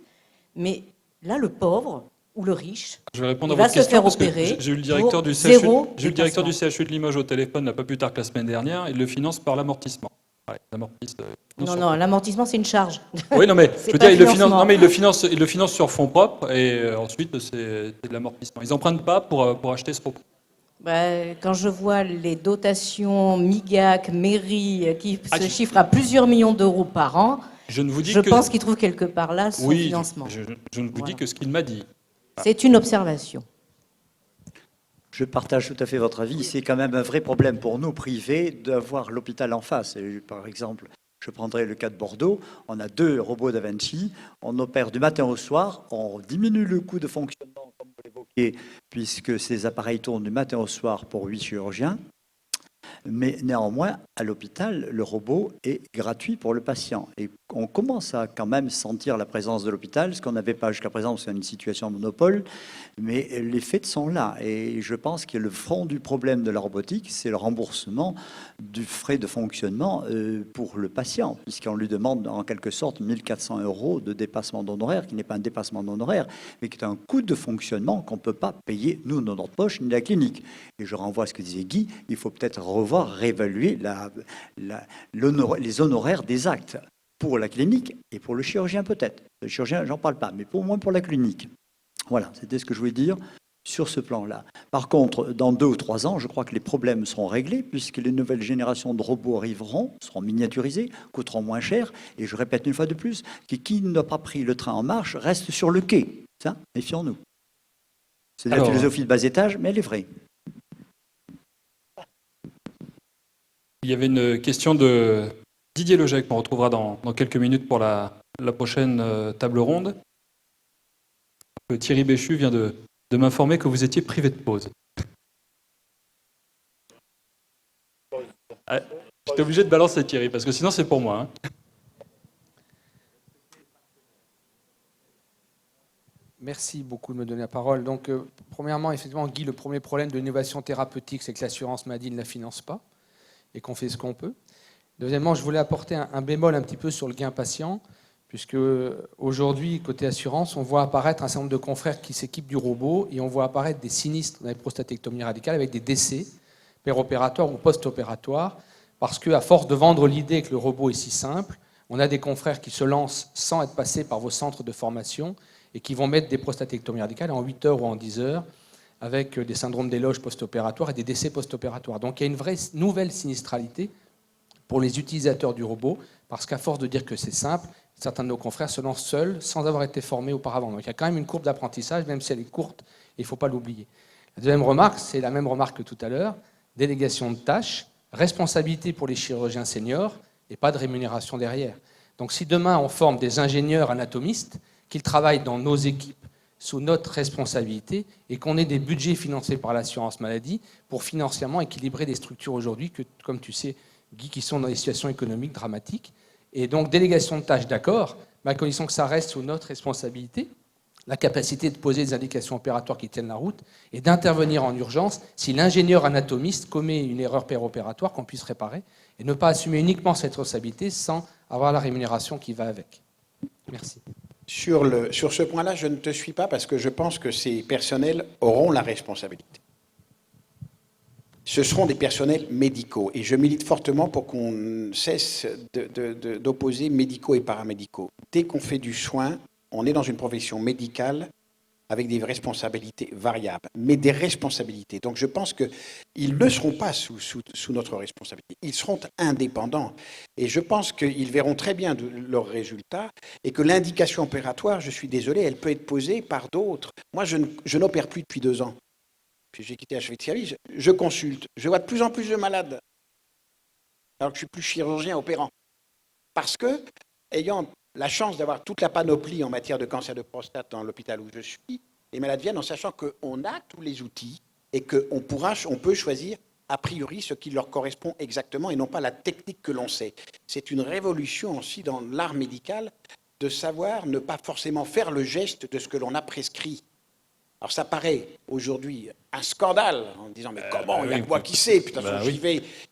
Mais là, le pauvre ou le riche,
je vais répondre
il
à
va
votre
se
question
faire
parce que
opérer.
J'ai eu le directeur du CHU de Limoges au téléphone, n'a pas plus tard que la semaine dernière. Il le finance par l'amortissement.
Non, l'amortissement, c'est une charge.
Oui, non, mais je veux dire, il le finance sur fonds propres et ensuite, c'est de l'amortissement. Ils n'empruntent pas pour acheter ce robot.
Quand je vois les dotations MIGAC, mairie, qui se chiffrent à plusieurs millions d'euros par an, je pense qu'il trouve quelque part là son financement.
Je ne vous dis que ce qu'il m'a dit.
C'est une observation.
Je partage tout à fait votre avis. C'est quand même un vrai problème pour nous, privés, d'avoir l'hôpital en face. Par exemple, je prendrai le cas de Bordeaux. On a 2 robots Da Vinci. On opère du matin au soir. On diminue le coût de fonctionnement, comme vous l'évoquiez, puisque ces appareils tournent du matin au soir pour 8 chirurgiens. Mais néanmoins, à l'hôpital, le robot est gratuit pour le patient. Et on commence à quand même sentir la présence de l'hôpital, ce qu'on n'avait pas jusqu'à présent, c'est une situation de monopole. Mais les faits sont là. Et je pense que le fond du problème de la robotique, c'est le remboursement du frais de fonctionnement pour le patient, puisqu'on lui demande en quelque sorte 1 400 € de dépassement d'honoraires, qui n'est pas un dépassement d'honoraires, mais qui est un coût de fonctionnement qu'on ne peut pas payer, nous, dans notre poche, ni la clinique. Et je renvoie à ce que disait Guy, il faut peut-être réévaluer les honoraires des actes pour la clinique et pour le chirurgien peut-être. Le chirurgien, j'en parle pas, mais au moins pour la clinique. Voilà, c'était ce que je voulais dire sur ce plan-là. Par contre, dans 2 ou 3 ans, je crois que les problèmes seront réglés puisque les nouvelles générations de robots arriveront, seront miniaturisés, coûteront moins cher. Et je répète une fois de plus, que qui n'a pas pris le train en marche reste sur le quai. Ça, méfions-nous. C'est la philosophie de bas étage, mais elle est vraie.
Il y avait une question de Didier Legec qu'on retrouvera dans quelques minutes pour la prochaine table ronde. Thierry Béchu vient de m'informer que vous étiez privé de pause. J'étais obligé de balancer Thierry, parce que sinon c'est pour moi.
Merci beaucoup de me donner la parole. Donc, premièrement, effectivement, Guy, le premier problème de l'innovation thérapeutique, c'est que l'assurance maladie ne la finance pas et qu'on fait ce qu'on peut. Deuxièmement, je voulais apporter un bémol un petit peu sur le gain patient, puisque aujourd'hui, côté assurance, on voit apparaître un certain nombre de confrères qui s'équipent du robot et on voit apparaître des sinistres dans les prostatectomies radicales avec des décès péropératoires ou post-opératoires, parce qu'à force de vendre l'idée que le robot est si simple, on a des confrères qui se lancent sans être passés par vos centres de formation et qui vont mettre des prostatectomies radicales en 8 heures ou en 10 heures, avec des syndromes d'éloge post-opératoires et des décès post-opératoires. Donc il y a une vraie nouvelle sinistralité pour les utilisateurs du robot, parce qu'à force de dire que c'est simple, certains de nos confrères se lancent seuls sans avoir été formés auparavant. Donc il y a quand même une courbe d'apprentissage, même si elle est courte, il ne faut pas l'oublier. La deuxième remarque, c'est la même remarque que tout à l'heure, délégation de tâches, responsabilité pour les chirurgiens seniors et pas de rémunération derrière. Donc si demain on forme des ingénieurs anatomistes, qu'ils travaillent dans nos équipes sous notre responsabilité et qu'on ait des budgets financés par l'assurance maladie pour financièrement équilibrer des structures aujourd'hui que, comme tu sais, Guy, qui sont dans des situations économiques dramatiques. Et donc, délégation de tâches, d'accord, mais à condition que ça reste sous notre responsabilité, la capacité de poser des indications opératoires qui tiennent la route et d'intervenir en urgence si l'ingénieur anatomiste commet une erreur péropératoire qu'on puisse réparer et ne pas assumer uniquement cette responsabilité sans avoir la rémunération qui va avec. Merci.
Sur ce point-là, je ne te suis pas parce que je pense que ces personnels auront la responsabilité. Ce seront des personnels médicaux et je milite fortement pour qu'on cesse d'opposer médicaux et paramédicaux. Dès qu'on fait du soin, on est dans une profession médicale avec des responsabilités variables, mais des responsabilités. Donc je pense qu'ils ne seront pas sous notre responsabilité, ils seront indépendants. Et je pense qu'ils verront très bien leurs résultats et que l'indication opératoire, je suis désolé, elle peut être posée par d'autres. Moi, je n'opère plus depuis 2 ans. Puis j'ai quitté la Shvetsiavi, je consulte. Je vois de plus en plus de malades, alors que je ne suis plus chirurgien opérant. Parce que, ayant la chance d'avoir toute la panoplie en matière de cancer de prostate dans l'hôpital où je suis, les malades viennent en sachant qu'on a tous les outils et qu'on peut choisir a priori ce qui leur correspond exactement et non pas la technique que l'on sait. C'est une révolution aussi dans l'art médical de savoir ne pas forcément faire le geste de ce que l'on a prescrit. Alors ça paraît aujourd'hui un scandale en disant mais comment, il y a que moi qui sais, puis de toute façon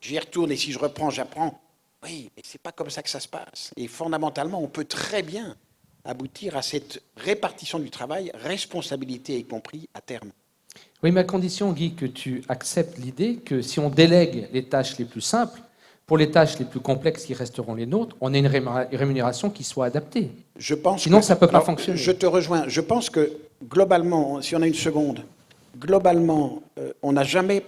j'y retourne et si je reprends, j'apprends. Oui, mais c'est pas comme ça que ça se passe. Et fondamentalement, on peut très bien aboutir à cette répartition du travail, responsabilité y compris à terme.
Oui, mais à condition, Guy, que tu acceptes l'idée que si on délègue les tâches les plus simples, pour les tâches les plus complexes qui resteront les nôtres, on ait une rémunération qui soit adaptée.
Je pense
Sinon, ça ne peut pas fonctionner.
Je te rejoins. Je pense que globalement, si on a une seconde, globalement, on n'a jamais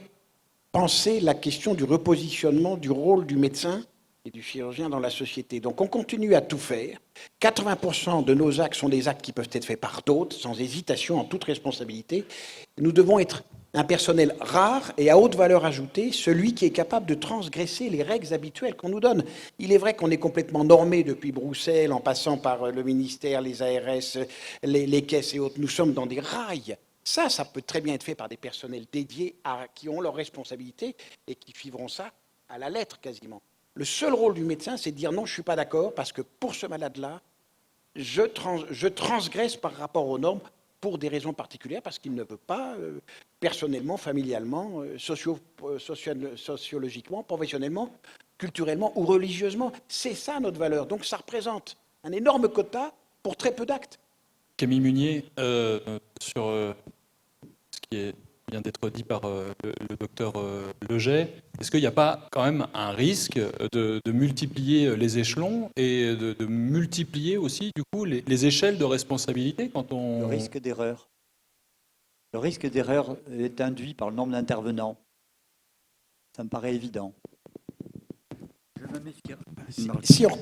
pensé la question du repositionnement du rôle du médecin et du chirurgien dans la société. Donc on continue à tout faire. 80% de nos actes sont des actes qui peuvent être faits par d'autres, sans hésitation, en toute responsabilité. Nous devons être un personnel rare et à haute valeur ajoutée, celui qui est capable de transgresser les règles habituelles qu'on nous donne. Il est vrai qu'on est complètement normé depuis Bruxelles, en passant par le ministère, les ARS, les caisses et autres. Nous sommes dans des rails. Ça peut très bien être fait par des personnels dédiés qui ont leurs responsabilités et qui suivront ça à la lettre quasiment. Le seul rôle du médecin, c'est de dire non, je ne suis pas d'accord, parce que pour ce malade-là, je transgresse par rapport aux normes pour des raisons particulières, parce qu'il ne veut pas, personnellement, familialement, sociologiquement, professionnellement, culturellement ou religieusement. C'est ça notre valeur. Donc ça représente un énorme quota pour très peu d'actes.
Camille Munier, sur ce qui vient d'être dit par le docteur Legec, est-ce qu'il n'y a pas quand même un risque de multiplier les échelons et de multiplier aussi du coup les échelles de responsabilité quand on...
Le risque d'erreur. Le risque d'erreur est induit par le nombre d'intervenants. Ça me paraît évident. Je me méfierais.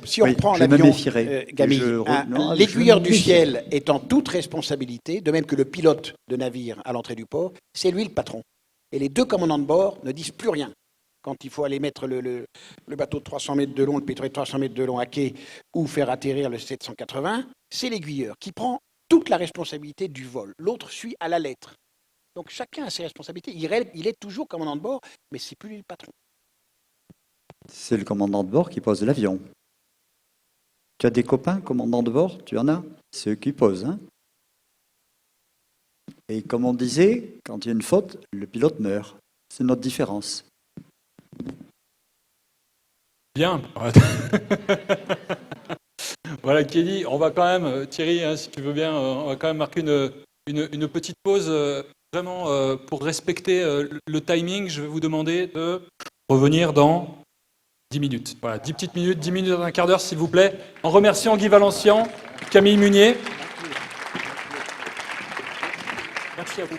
Si on prend l'avion, Camille, l'aiguilleur du ciel est en toute responsabilité, de même que le pilote de navire à l'entrée du port, c'est lui le patron. Et les deux commandants de bord ne disent plus rien. Quand il faut aller mettre le bateau de 300 mètres de long, le pétrolier de 300 mètres de long à quai, ou faire atterrir le 780, c'est l'aiguilleur qui prend toute la responsabilité du vol. L'autre suit à la lettre. Donc chacun a ses responsabilités. Il est toujours commandant de bord, mais c'est plus lui le patron.
C'est le commandant de bord qui pose l'avion. Tu as des copains commandants de bord? Tu en as? C'est eux qui posent. Hein? Et comme on disait, quand il y a une faute, le pilote meurt. C'est notre différence.
Bien. Voilà, Kelly, on va quand même, Thierry, hein, si tu veux bien, on va quand même marquer une petite pause, vraiment pour respecter le timing. Je vais vous demander de revenir dans 10 minutes. Voilà, 10 petites minutes, 10 minutes, un quart d'heure, s'il vous plaît. En remerciant Guy Valencian, Camille Munier. Merci à vous.